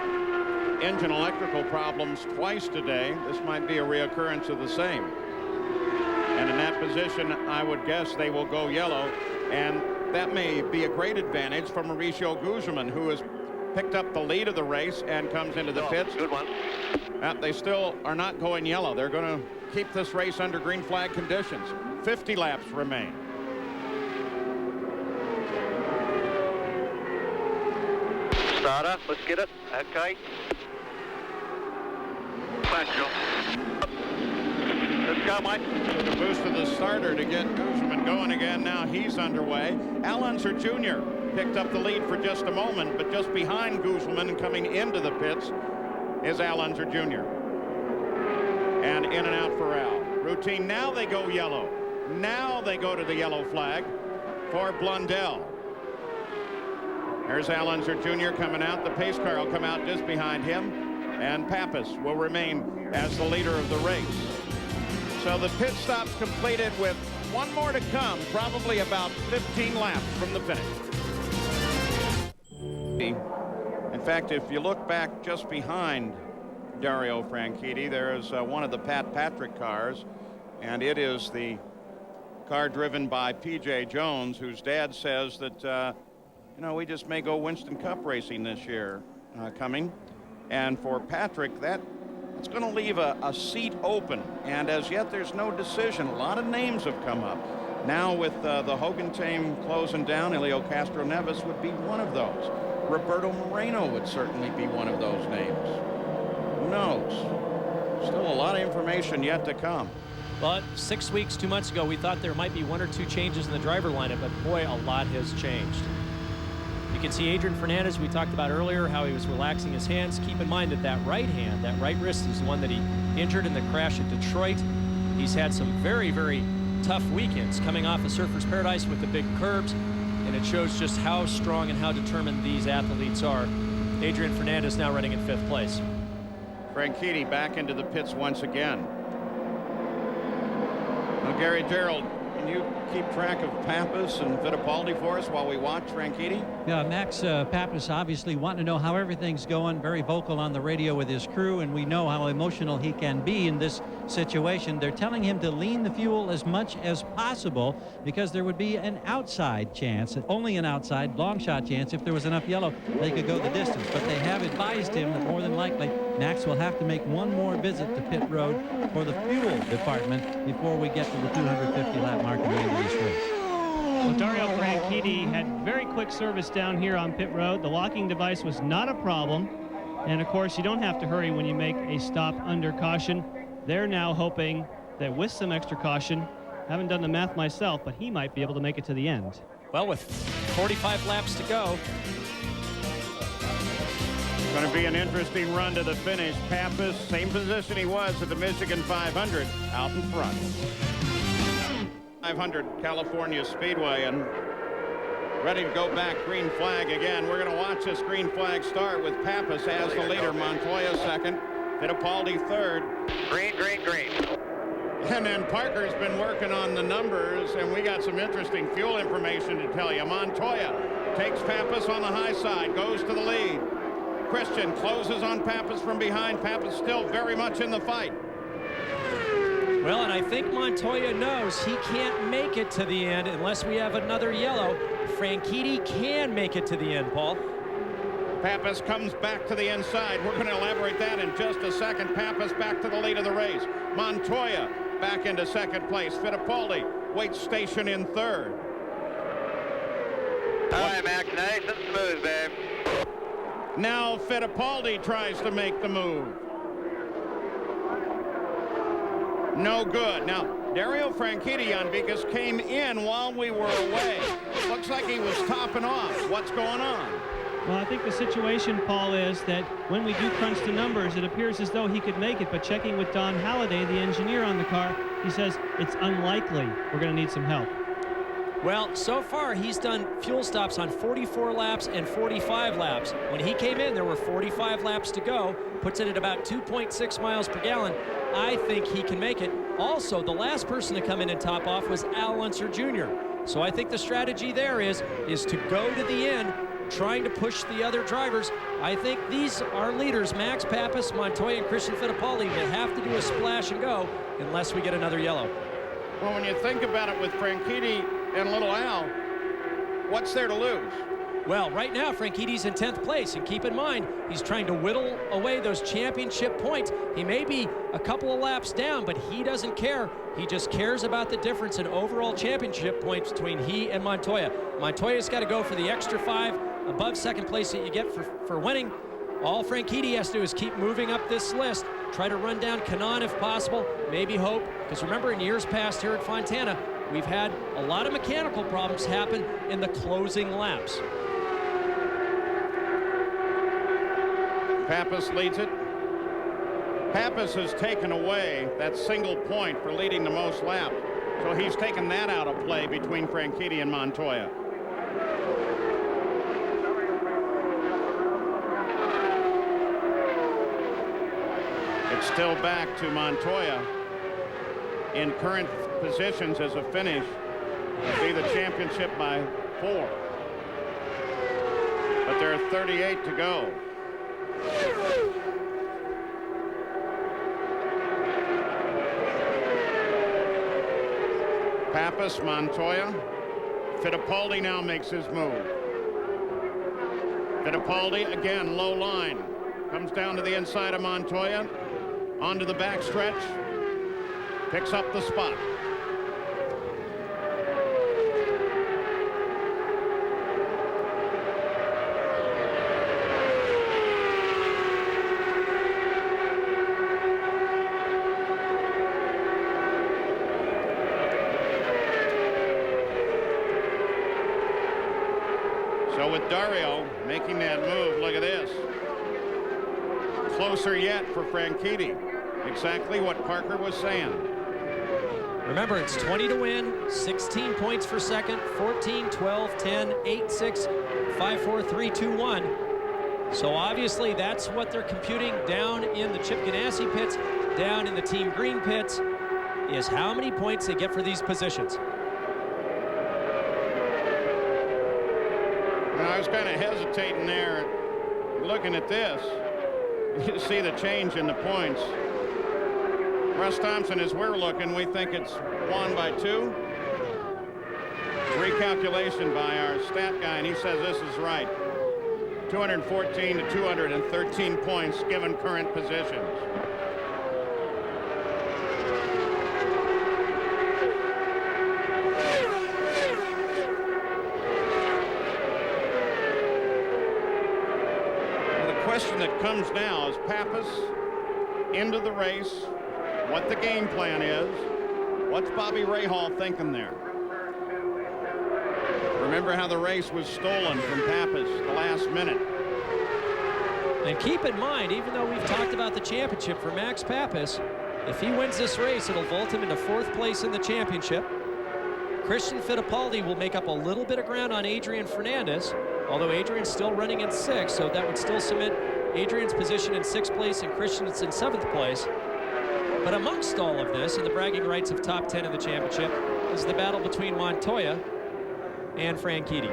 engine electrical problems twice today. This might be a reoccurrence of the same. And in that position, I would guess they will go yellow. And that may be a great advantage for Mauricio Guzman, who has picked up the lead of the race and comes into the pits. Good one. They still are not going yellow. They're going to keep this race under green flag conditions. 50 laps remain. Starter, let's get it. Okay. Back, Joe. Let's go, Mike. Took a boost of the starter to get Guzman going again. Now he's underway. Al Unser Jr. picked up the lead for just a moment, but just behind Guzman coming into the pits is Al Unser Jr. And in and out for Al. Routine, now they go yellow. Now they go to the yellow flag for Blundell. There's Al Unser Jr. coming out. The pace car will come out just behind him, and Pappas will remain as the leader of the race. So the pit stop's completed with one more to come, probably about 15 laps from the finish. In fact, if you look back just behind Dario Franchitti, there is one of the Pat Patrick cars, and it is the car driven by P.J. Jones, whose dad says that you know, we just may go Winston Cup racing this year coming. And for Patrick, that's going to leave a seat open. And as yet, there's no decision. A lot of names have come up. Now with the Hogan team closing down, Elio Castro Neves would be one of those. Roberto Moreno would certainly be one of those names. Who knows? Still a lot of information yet to come. But 6 weeks, 2 months ago, we thought there might be 1 or 2 changes in the driver lineup, but boy, a lot has changed. You can see Adrian Fernandez, we talked about earlier, how he was relaxing his hands. Keep in mind that that right hand, that right wrist, is the one that he injured in the crash at Detroit. He's had some very tough weekends coming off of Surfers Paradise with the big curbs, and it shows just how strong and how determined these athletes are. Adrian Fernandez now running in 5th place. Franchitti back into the pits once again. Well, Gary Gerald, can you keep track of Pappas and Fittipaldi for us while we watch Franchitti? Yeah, Max Pappas obviously wanting to know how everything's going, very vocal on the radio with his crew, and we know how emotional he can be in this situation. They're telling him to lean the fuel as much as possible because there would be an outside chance, only an outside long shot chance, if there was enough yellow, they could go the distance. But they have advised him that more than likely Max will have to make one more visit to pit road for the fuel department before we get to the 250 lap mark at the end of this race. Well, Dario Franchitti had very quick service down here on pit road. The locking device was not a problem. And of course, you don't have to hurry when you make a stop under caution. They're now hoping that with some extra caution, haven't done the math myself, but he might be able to make it to the end. Well, with 45 laps to go. Going to be an interesting run to the finish. Pappas, same position he was at the Michigan 500, out in front. 500 California Speedway, and ready to go back. Green flag again. We're going to watch this green flag start with Pappas as the leader. Montoya second. Fittipaldi third. Green, green, green. And then Parker's been working on the numbers, and we got some interesting fuel information to tell you. Montoya takes Pappas on the high side, goes to the lead. Christian closes on Pappas from behind. Pappas still very much in the fight. Well, and I think Montoya knows he can't make it to the end unless we have another yellow. Franchitti can make it to the end, Paul. Pappas comes back to the inside. We're going to elaborate that in just a second. Pappas back to the lead of the race. Montoya back into second place. Fittipaldi waits station in third. All right, Max, nice and smooth, babe. Now Fittipaldi tries to make the move. No good. Now, Dario Franchitti on Vicas came in while we were away. Looks like he was topping off. What's going on? Well, I think the situation, Paul, is that when we do crunch the numbers, it appears as though he could make it, but checking with Don Halliday, the engineer on the car, he says it's unlikely. We're going to need some help. Well, so far he's done fuel stops on 44 laps and 45 laps. When he came in, there were 45 laps to go, puts it at about 2.6 miles per gallon. I think he can make it. Also, the last person to come in and top off was Al Unser Jr. So I think the strategy there is to go to the end, trying to push the other drivers. I think these are leaders, Max Pappas, Montoya, and Christian Fittipaldi, that have to do a splash and go unless we get another yellow. Well, when you think about it with Franchitti and Little Al, what's there to lose? Well, right now, Franchitti's in 10th place, and keep in mind, he's trying to whittle away those championship points. He may be a couple of laps down, but he doesn't care. He just cares about the difference in overall championship points between he and Montoya. Montoya's got to go for the extra 5 above second place that you get for winning. All Franchitti has to do is keep moving up this list, try to run down Kanaan if possible, maybe hope, because remember, in years past here at Fontana, we've had a lot of mechanical problems happen in the closing laps. Pappas leads it. Pappas has taken away that single point for leading the most laps. So he's taken that out of play between Franchitti and Montoya. It's still back to Montoya in current positions as a finish to be the championship by 4. But there are 38 to go. Pappas, Montoya. Fittipaldi now makes his move. Fittipaldi again, low line. Comes down to the inside of Montoya. Onto the backstretch. Picks up the spot. So with Dario making that move, look at this. Closer yet for Franchitti. Exactly what Parker was saying. Remember, it's 20 to win, 16 points for second, 14, 12, 10, 8, 6, 5, 4, 3, 2, 1. So obviously that's what they're computing down in the Chip Ganassi pits, down in the Team Green pits, is how many points they get for these positions. Well, I was kind of hesitating there looking at this. You see the change in the points. Russ Thompson, as we're looking, we think it's won by 2. Recalculation by our stat guy, and he says this is right. 214 to 213 points given current positions. The question that comes now is Pappas into the race, what the game plan is. What's Bobby Rahal thinking there? Remember how the race was stolen from Pappas the last minute. And keep in mind, even though we've talked about the championship for Max Pappas, if he wins this race, it'll vault him into 4th place in the championship. Christian Fittipaldi will make up a little bit of ground on Adrian Fernandez, although Adrian's still running in 6th, so that would still submit Adrian's position in 6th place and Christian's in 7th place. But amongst all of this, and the bragging rights of top 10 in the championship, is the battle between Montoya and Franchitti.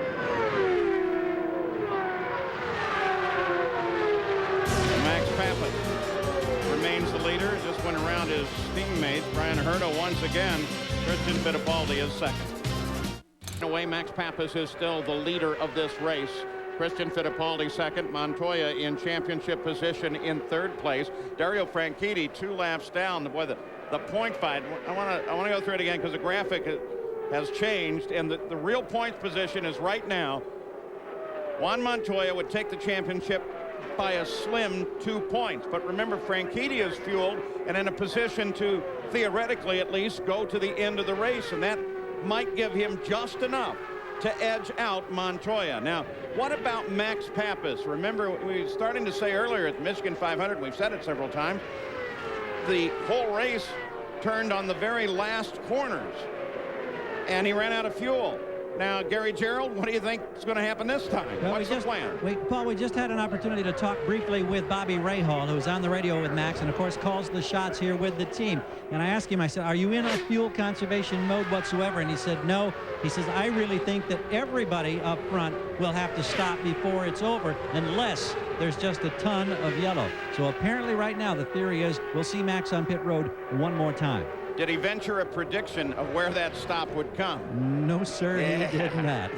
Max Pappas remains the leader. Just went around his teammate Brian Herta once again. Christian Fittipaldi is second. In a way, Max Pappas is still the leader of this race. Christian Fittipaldi second, Montoya in championship position in 3rd place. Dario Franchitti 2 laps down. Boy, the point fight. I want to go through it again because the graphic has changed, and the real points position is right now. Juan Montoya would take the championship by a slim 2 points. But remember, Franchitti is fueled and in a position to theoretically at least go to the end of the race, and that might give him just enough to edge out Montoya. Now, what about Max Pappas? Remember, we were starting to say earlier at the Michigan 500, we've said it several times, the whole race turned on the very last corners, and he ran out of fuel. Now, Gary Gerald, what do you think is going to happen this time? Well, What's the plan? Paul, we just had an opportunity to talk briefly with Bobby Rahal, who's on the radio with Max and, of course, calls the shots here with the team. And I asked him, I said, are you in a fuel conservation mode whatsoever? And he said, no. He says, I really think that everybody up front will have to stop before it's over unless there's just a ton of yellow. So apparently right now the theory is we'll see Max on pit road one more time. Did he venture a prediction of where that stop would come? No, sir, he did not.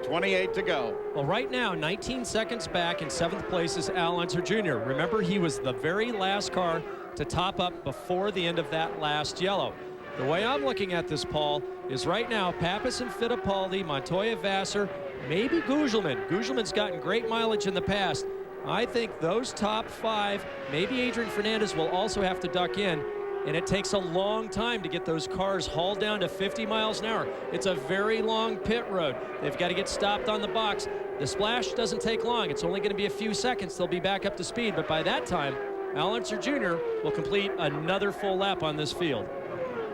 28 to go. Well, right now, 19 seconds back in 7th place is Al Unser Jr. Remember, he was the very last car to top up before the end of that last yellow. The way I'm looking at this, Paul, is right now Pappas and Fittipaldi, Montoya, Vassar, maybe Gugelmin. Gugelmin's gotten great mileage in the past. I think those top 5, maybe Adrian Fernandez will also have to duck in. And it takes a long time to get those cars hauled down to 50 miles an hour. It's a very long pit road. They've got to get stopped on the box. The splash doesn't take long. It's only going to be a few seconds. They'll be back up to speed. But by that time, Al Unser Jr. will complete another full lap on this field.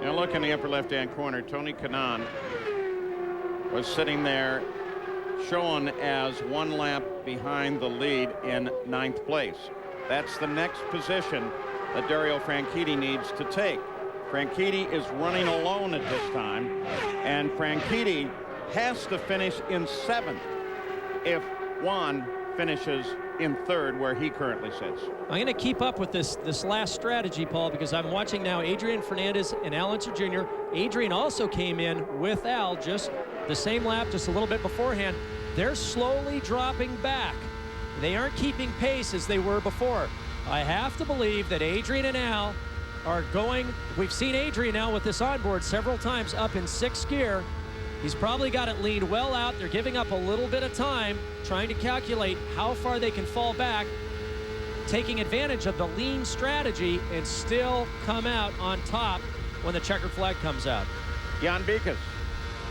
Now look in the upper left-hand corner. Tony Kanaan was sitting there shown as 1 lap behind the lead in 9th place. That's the next position that Dario Franchitti needs to take. Franchitti is running alone at this time, and Franchitti has to finish in 7th if Juan finishes in 3rd, where he currently sits. I'm going to keep up with this last strategy, Paul, because I'm watching now Adrian Fernandez and Al Unser Jr. Adrian also came in with Al just the same lap, just a little bit beforehand. They're slowly dropping back. They aren't keeping pace as they were before. I have to believe that Adrian and Al are going. We've seen Adrian now with this onboard several times up in 6th gear. He's probably got it leaned well out. They're giving up a little bit of time, trying to calculate how far they can fall back, taking advantage of the lean strategy and still come out on top when the checkered flag comes out. Jan Beekes.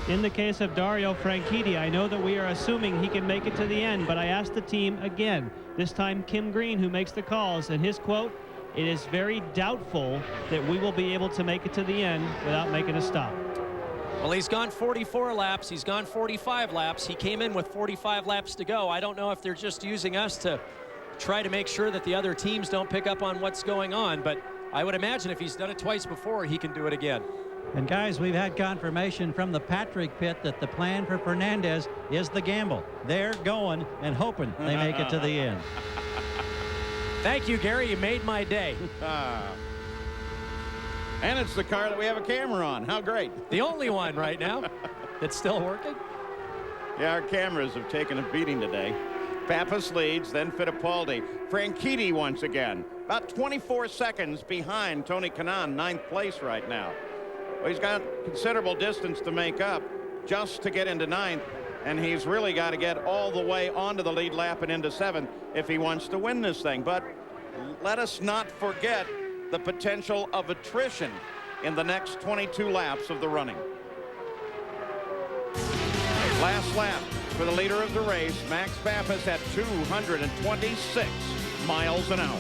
In the case of Dario Franchitti, I know that we are assuming he can make it to the end, but I asked the team again, this time Kim Green, who makes the calls, and his quote, it is very doubtful that we will be able to make it to the end without making a stop. Well, he's gone 44 laps. He's gone 45 laps. He came in with 45 laps to go. I don't know if they're just using us to try to make sure that the other teams don't pick up on what's going on, but I would imagine if he's done it twice before, he can do it again. And guys, we've had confirmation from the Patrick pit that the plan for Fernandez is the gamble. They're going and hoping they make it to the end. Thank you, Gary. You made my day. And it's the car that we have a camera on. How great. The only one right now that's still working. Yeah, our cameras have taken a beating today. Pappas leads, then Fittipaldi. Franchitti once again, about 24 seconds behind Tony Kanaan, 9th place right now. Well, he's got considerable distance to make up just to get into 9th, and he's really got to get all the way onto the lead lap and into 7th if he wants to win this thing. But let us not forget the potential of attrition in the next 22 laps of the running. Last lap for the leader of the race, Max Pappas, at 226 miles an hour.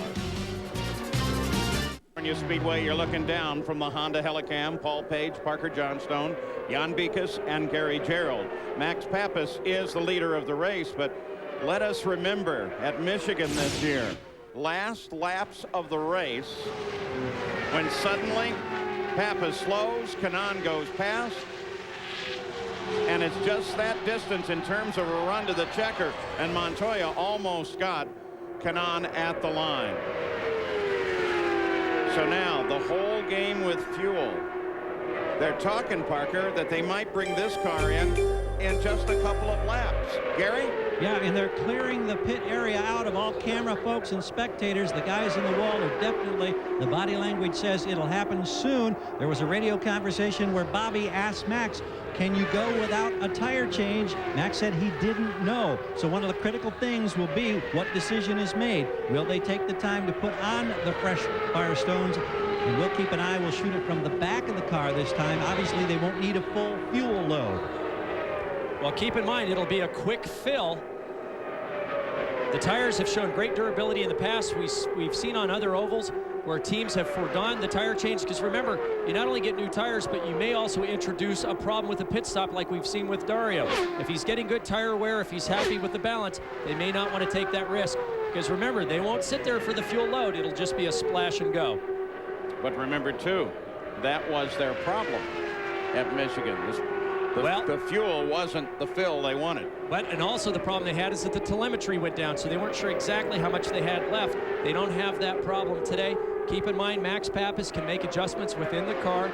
California Speedway, you're looking down from the Honda Helicam. Paul Page, Parker Johnstone, Jan Beekes, and Gary Gerald. Max Pappas is the leader of the race, but let us remember at Michigan this year, last laps of the race, when suddenly Pappas slows, Kanaan goes past, and it's just that distance in terms of a run to the checker, and Montoya almost got Kanaan at the line. So now the whole game with fuel. They're talking, Parker, that they might bring this car in just a couple of laps. Gary? Yeah, and they're clearing the pit area out of all camera folks and spectators. The guys in the wall are definitely, the body language says it'll happen soon. There was a radio conversation where Bobby asked Max, can you go without a tire change? Max said he didn't know. So one of the critical things will be what decision is made. Will they take the time to put on the fresh Firestones? And we'll keep an eye. We'll shoot it from the back of the car this time. Obviously, they won't need a full fuel load. Well, keep in mind, it'll be a quick fill. The tires have shown great durability in the past. We've seen on other ovals where teams have foregone the tire change, because remember, you not only get new tires, but you may also introduce a problem with the pit stop like we've seen with Dario. If he's getting good tire wear, if he's happy with the balance, they may not want to take that risk, because remember, they won't sit there for the fuel load. It'll just be a splash and go. But remember, too, that was their problem at Michigan. The fuel wasn't the fill they wanted. But, and also the problem they had is that the telemetry went down, so they weren't sure exactly how much they had left. They don't have that problem today. Keep in mind, Max Pappas can make adjustments within the car.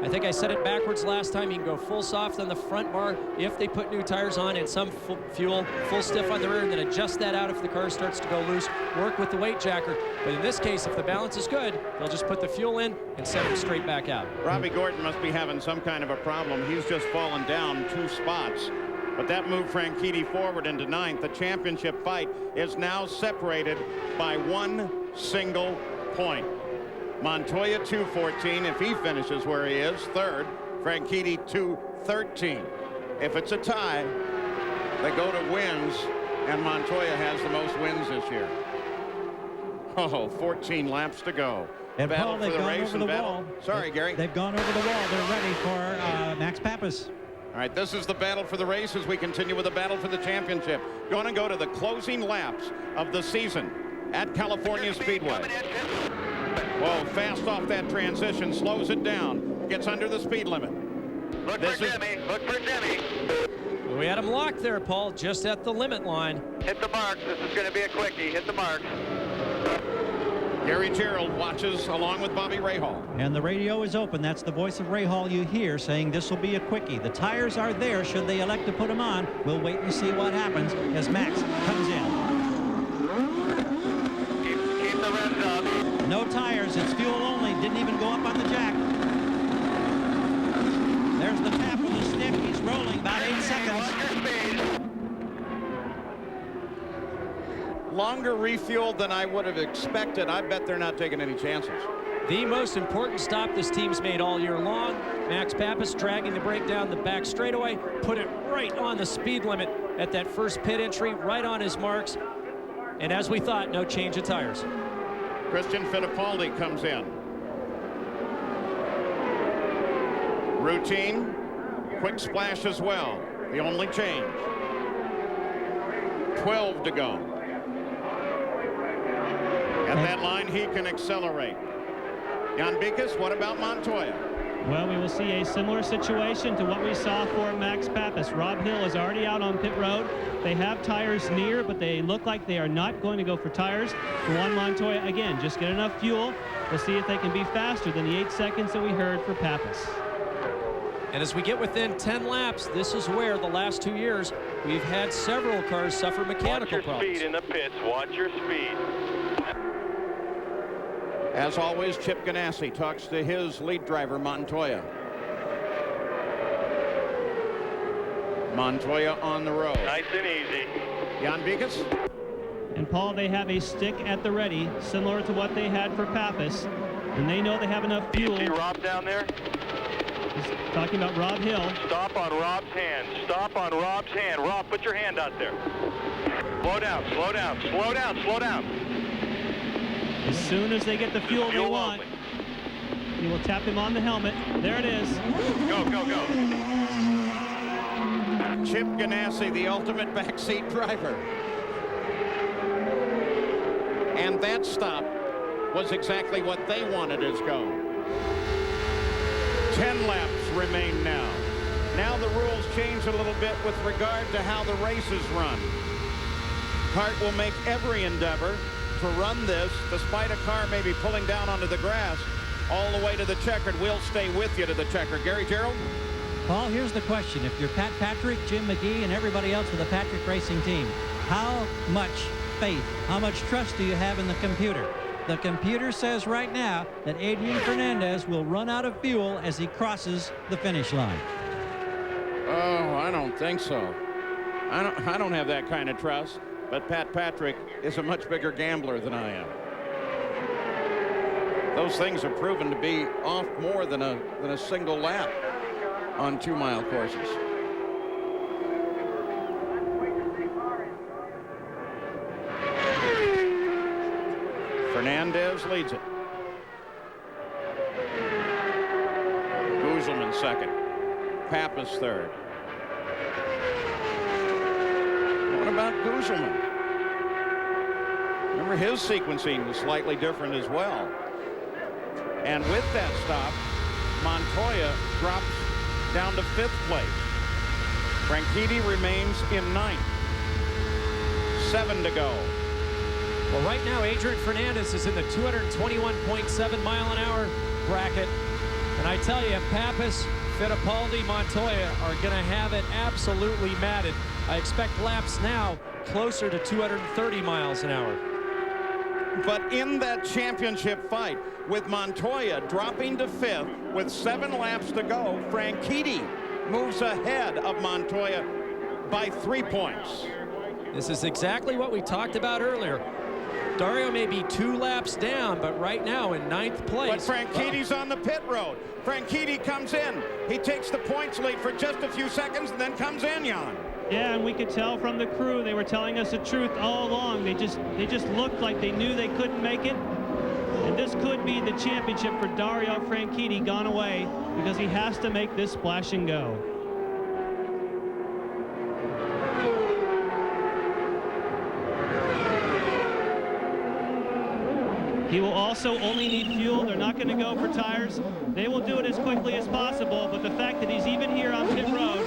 I think I said it backwards last time. He can go full soft on the front bar if they put new tires on, and some fuel, full stiff on the rear, and then adjust that out if the car starts to go loose. Work with the weight jacker. But in this case, if the balance is good, they'll just put the fuel in and send it straight back out. Robbie Gordon must be having some kind of a problem. He's just fallen down 2 spots. But that moved Franchitti forward into 9th. The championship fight is now separated by 1 single point. Montoya 2:14 if he finishes where he is. 3rd, Franchitti 2:13. If it's a tie, they go to wins, and Montoya has the most wins this year. Oh, 14 laps to go. And battle Paul, they've for the gone race over the and wall. Sorry, Gary. They've gone over the wall. They're ready for Max Pappas. All right, this is the battle for the race as we continue with the battle for the championship. Going to go to the closing laps of the season at California Speedway. Whoa, fast off that transition, slows it down, gets under the speed limit. Look for Jimmy, look for Jimmy. We had him locked there, Paul, just at the limit line. Hit the marks, this is going to be a quickie, hit the marks. Gary Gerald watches along with Bobby Rahal. And the radio is open. That's the voice of Rahal you hear saying this will be a quickie. The tires are there should they elect to put them on. We'll wait and see what happens as Max comes in. Keep the rims up. No tires. It's fuel only. Didn't even go up on the jack. There's the tap with the stick. He's rolling about 8 seconds. Longer refuel than I would have expected. I bet they're not taking any chances. The most important stop this team's made all year long. Max Pappas dragging the brake down the back straightaway, put it right on the speed limit at that first pit entry, right on his marks. And as we thought, no change of tires. Christian Fittipaldi comes in. Routine, quick splash as well. The only change. 12 to go. At that line, he can accelerate. Jan Beekes, what about Montoya? Well, we will see a similar situation to what we saw for Max Pappas. Rob Hill is already out on pit road. They have tires near, but they look like they are not going to go for tires. For Juan Montoya, again, just get enough fuel. We'll see if they can be faster than the 8 seconds that we heard for Pappas. And as we get within 10 laps, this is where the last 2 years we've had several cars suffer mechanical problems. Watch your speed in the pits. Watch your speed. As always, Chip Ganassi talks to his lead driver, Montoya. Montoya on the road. Nice and easy. Jan Bigas. And Paul, they have a stick at the ready, similar to what they had for Pappas, and they know they have enough fuel. Do you see Rob down there? He's talking about Rob Hill. Stop on Rob's hand. Stop on Rob's hand. Rob, put your hand out there. Slow down, slow down, slow down, slow down. As soon as they get the fuel they want, he will tap him on the helmet. There it is. Go, go, go. Chip Ganassi, the ultimate backseat driver. And that stop was exactly what they wanted as go. 10 laps remain now. Now the rules change a little bit with regard to how the race is run. CART will make every endeavor to run this, despite a car maybe pulling down onto the grass, all the way to the checkered. We'll stay with you to the checkered. Gary Gerald? Paul, here's the question. If you're Pat Patrick, Jim McGee, and everybody else with the Patrick Racing team, how much faith, how much trust do you have in the computer? The computer says right now that Adrian Fernandez will run out of fuel as he crosses the finish line. Oh, I don't think so. I don't have that kind of trust. But Pat Patrick is a much bigger gambler than I am. Those things are proven to be off more than a single lap on 2-mile courses. Fernandez leads it. Guzman second. Pappas third. What about Guzman? Remember, his sequencing was slightly different as well. And with that stop, Montoya drops down to 5th place. Franchitti remains in 9th. 7 to go. Well, right now, Adrian Fernandez is in the 221.7 mile an hour bracket. And I tell you, Pappas, Fittipaldi, Montoya are going to have it absolutely matted. I expect laps now closer to 230 miles an hour. But in that championship fight, with Montoya dropping to 5th with 7 laps to go, Franchitti moves ahead of Montoya by 3 points. This is exactly what we talked about earlier. Dario may be 2 laps down, but right now in 9th place. But Franchitti's on the pit road. Franchitti comes in. He takes the points lead for just a few seconds and then comes in, Jan. Yeah, and we could tell from the crew, they were telling us the truth all along. They just looked like they knew they couldn't make it. And this could be the championship for Dario Franchitti gone away, because he has to make this splash and go. He will also only need fuel. They're not going to go for tires. They will do it as quickly as possible, but the fact that he's even here on pit road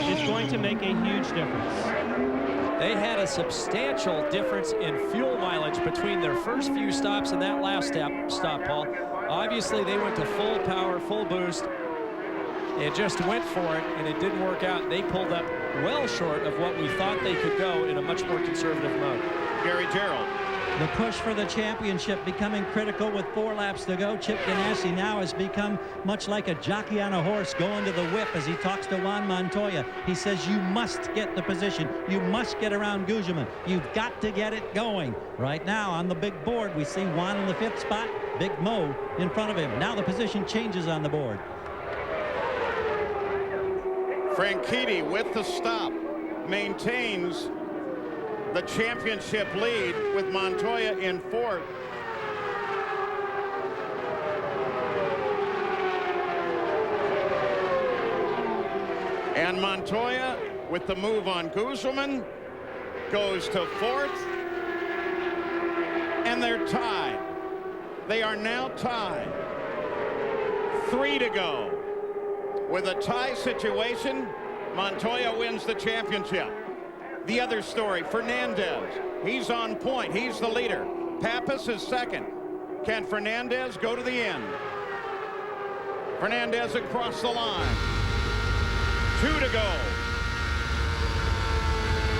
is going to make a huge difference. They had a substantial difference in fuel mileage between their first few stops and that last stop, Paul. Obviously, they went to full power, full boost, and just went for it, and it didn't work out. They pulled up well short of what we thought they could go in a much more conservative mode. Gary Gerald. The push for the championship becoming critical with 4 laps to go. Chip Ganassi now has become much like a jockey on a horse going to the whip as he talks to Juan Montoya. He says, you must get the position. You must get around Guzman. You've got to get it going. Right now on the big board, we see Juan in the 5th spot, Big Mo in front of him. Now the position changes on the board. Franchitti with the stop maintains the championship lead with Montoya in 4th. And Montoya, with the move on Guzman, goes to 4th. And they're tied. They are now tied. 3 to go. With a tie situation, Montoya wins the championship. The other story, Fernandez. He's on point. He's the leader. Pappas is second. Can Fernandez go to the end? Fernandez across the line. 2 to go.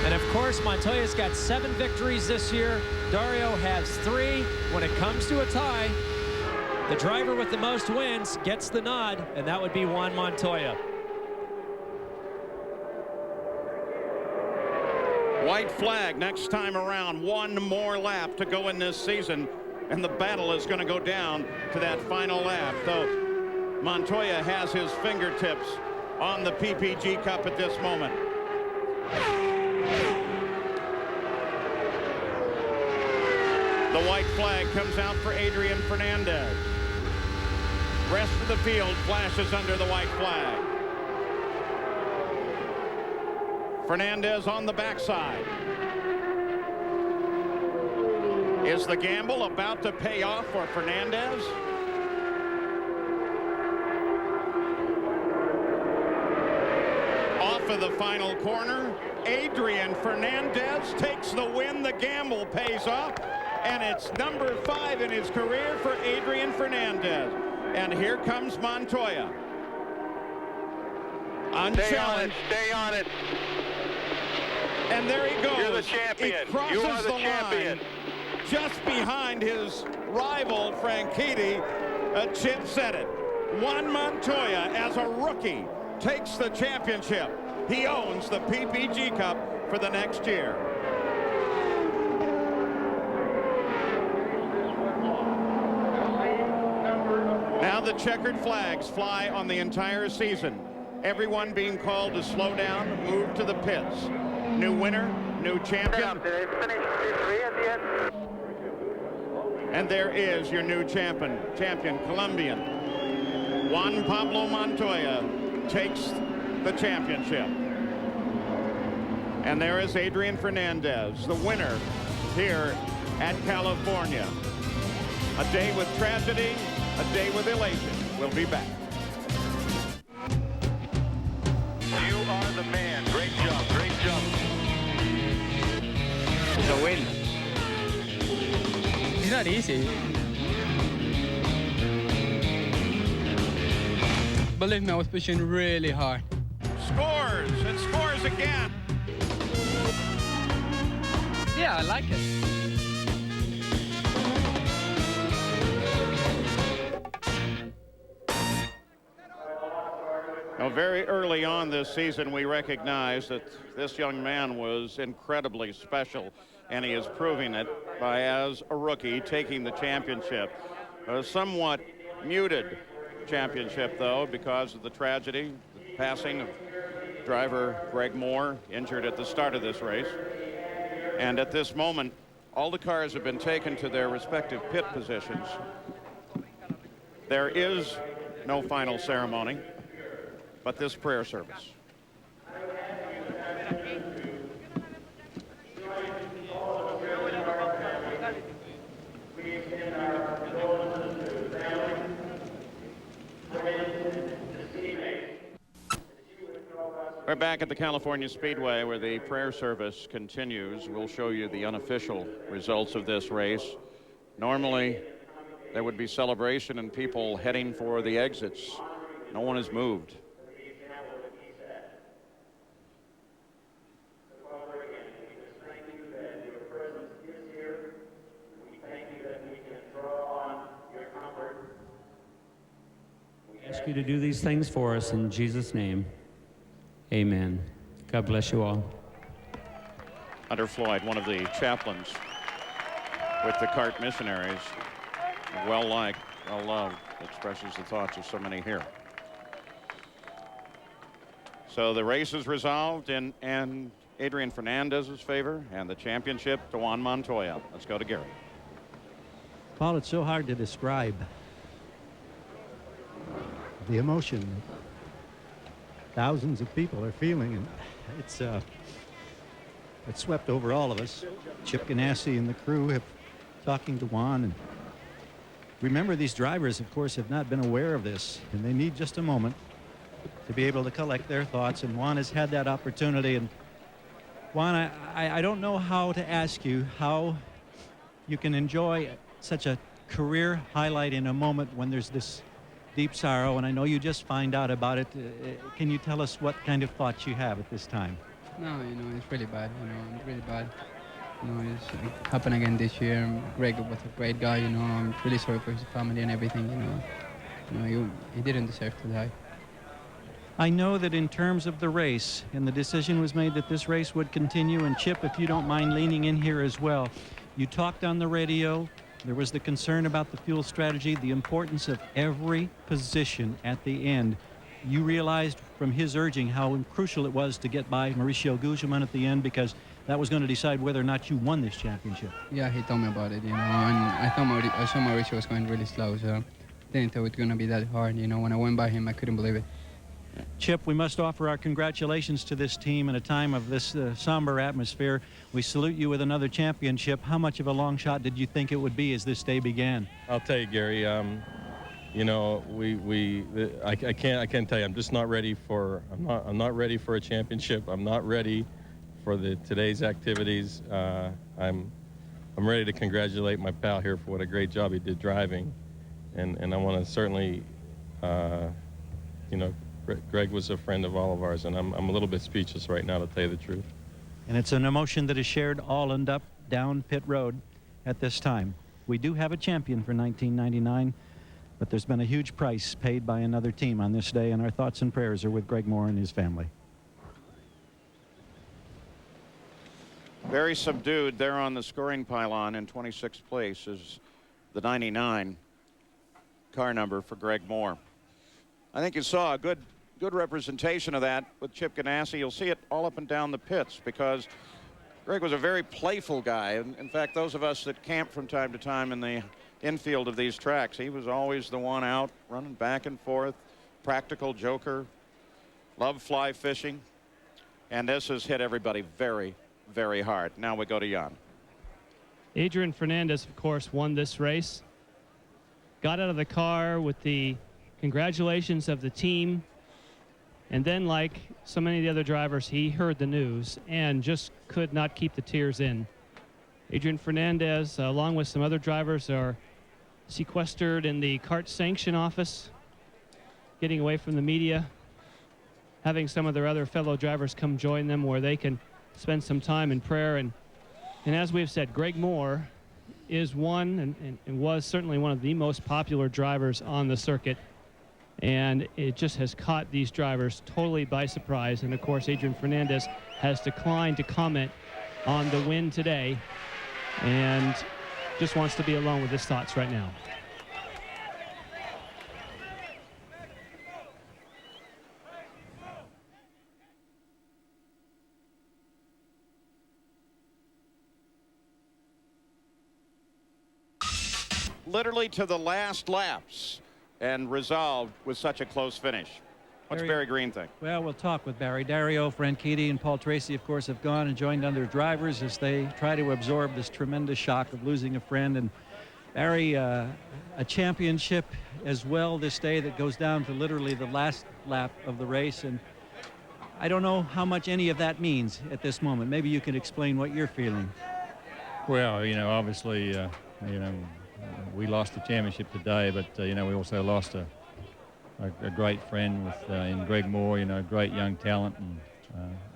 And of course, Montoya's got 7 victories this year. Dario has 3. When it comes to a tie, the driver with the most wins gets the nod, and that would be Juan Montoya. White flag next time around. 1 more lap to go in this season, and the battle is going to go down to that final lap. Though Montoya has his fingertips on the PPG Cup at this moment. The white flag comes out for Adrian Fernandez. Rest of the field flashes under the white flag. Fernandez on the backside. Is the gamble about to pay off for Fernandez? Off of the final corner, Adrian Fernandez takes the win. The gamble pays off, and it's number 5 in his career for Adrian Fernandez. And here comes Montoya. Unchallenged. Stay on it. And there he goes. You're the champion. He crosses You are the line champion. just behind his rival, Franchitti. Chip said it. Juan Montoya, as a rookie, takes the championship. He owns the PPG Cup for the next year. Now the checkered flags fly on the entire season. Everyone being called to slow down, move to the pits. New winner, new champion. And there is your new champion, Colombian. Juan Pablo Montoya takes the championship. And there is Adrian Fernandez, the winner here at California. A day with tragedy, a day with elation. We'll be back. You are the man. Great job. Great job. It's a win. It's not easy. Believe me, I was pushing really hard. Scores and scores again. Yeah, I like it. Now, very early on this season, we recognized that this young man was incredibly special, and he is proving it by, as a rookie, taking the championship. A somewhat muted championship, though, because of the tragedy, the passing of driver Greg Moore, injured at the start of this race. And at this moment, all the cars have been taken to their respective pit positions. There is no final ceremony, but this prayer service. We're back at the California Speedway where the prayer service continues. We'll show you the unofficial results of this race. Normally, there would be celebration and people heading for the exits. No one has moved. Ask you to do these things for us in Jesus' name. Amen. God bless you all. Hunter Floyd, one of the chaplains with the CART missionaries, well liked, well loved, expresses the thoughts of so many here. So the race is resolved in Adrian Fernandez's favor, and the championship to Juan Montoya. Let's go to Gary. Paul, it's so hard to describe the emotion that thousands of people are feeling, and it's swept over all of us. Chip Ganassi and the crew have talking to Juan, and remember, these drivers, of course, have not been aware of this, and they need just a moment to be able to collect their thoughts, and Juan has had that opportunity. And Juan, I don't know how to ask you how you can enjoy such a career highlight in a moment when there's this deep sorrow, and I know you just find out about it. Can you tell us what kind of thoughts you have at this time? No, it's really bad. It's really bad. It's happened again this year. Greg was a great guy. I'm really sorry for his family and everything. He didn't deserve to die. I know that in terms of the race, and the decision was made that this race would continue, and Chip, if you don't mind leaning in here as well, you talked on the radio. There was the concern about the fuel strategy, the importance of every position at the end. You realized from his urging how crucial it was to get by Mauricio Gugelmin at the end, because that was going to decide whether or not you won this championship. Yeah, he told me about it, and I saw Mauricio was going really slow, so I didn't think it was going to be that hard. When I went by him, I couldn't believe it. Chip, we must offer our congratulations to this team in a time of this somber atmosphere. We salute you with another championship. How much of a long shot did you think it would be as this day began? I'll tell you, Gary. I can't tell you. I'm just not ready for. I'm not ready for a championship. I'm not ready for today's activities. I'm ready to congratulate my pal here for what a great job he did driving, and I want to certainly, Greg was a friend of all of ours, and I'm a little bit speechless right now, to tell you the truth. And it's an emotion that is shared all and up down pit road at this time. We do have a champion for 1999, but there's been a huge price paid by another team on this day, and our thoughts and prayers are with Greg Moore and his family. Very subdued there on the scoring pylon in 26th place is the 99 car number for Greg Moore. I think you saw a good representation of that with Chip Ganassi. You'll see it all up and down the pits because Greg was a very playful guy. In fact, those of us that camp from time to time in the infield of these tracks, he was always the one out running back and forth, practical joker, loved fly fishing, and this has hit everybody very, very hard. Now we go to Jan. Adrian Fernandez, of course, won this race. Got out of the car with the congratulations of the team. And then, like so many of the other drivers, he heard the news and just could not keep the tears in. Adrian Fernandez, along with some other drivers, are sequestered in the kart sanction office, getting away from the media, having some of their other fellow drivers come join them where they can spend some time in prayer. And as we've said, Greg Moore is one and was certainly one of the most popular drivers on the circuit. And it just has caught these drivers totally by surprise. And of course, Adrian Fernandez has declined to comment on the win today and just wants to be alone with his thoughts right now. Literally to the last laps and resolved with such a close finish. What's Barry Green think? Well, we'll talk with Barry. Dario Franchitti and Paul Tracy, of course, have gone and joined other drivers as they try to absorb this tremendous shock of losing a friend. And Barry, a championship as well this day that goes down to literally the last lap of the race. And I don't know how much any of that means at this moment. Maybe you can explain what you're feeling. Well, obviously, we lost the championship today, but we also lost a great friend with in Greg Moore, a great young talent,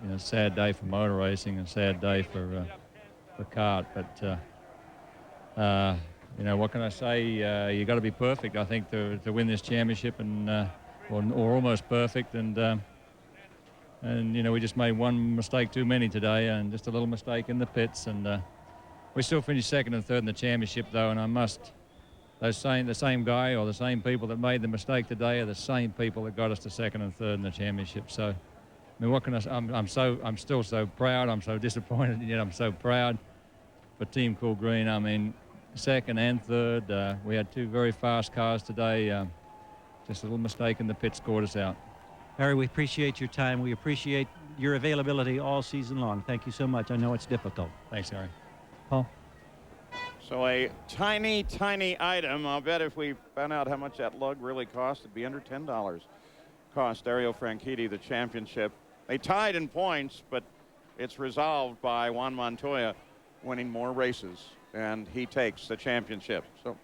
and sad day for motor racing and sad day for kart. But what can I say? You got to be perfect, I think, to win this championship, and or almost perfect. And we just made one mistake too many today, and just a little mistake in the pits, and we still finished second and third in the championship, though, and the same guy or the same people that made the mistake today are the same people that got us to second and third in the championship. So, I mean, what can I say? I'm still so proud. I'm so disappointed, and yet I'm so proud for Team Cool Green. I mean, second and third, we had two very fast cars today. Just a little mistake in the pit scored us out. Harry, we appreciate your time. We appreciate your availability all season long. Thank you so much. I know it's difficult. Thanks, Harry. Paul? So a tiny, tiny item. I'll bet if we found out how much that lug really cost, it'd be under $10. Cost Dario Franchitti the championship. They tied in points, but it's resolved by Juan Montoya winning more races, and he takes the championship. So.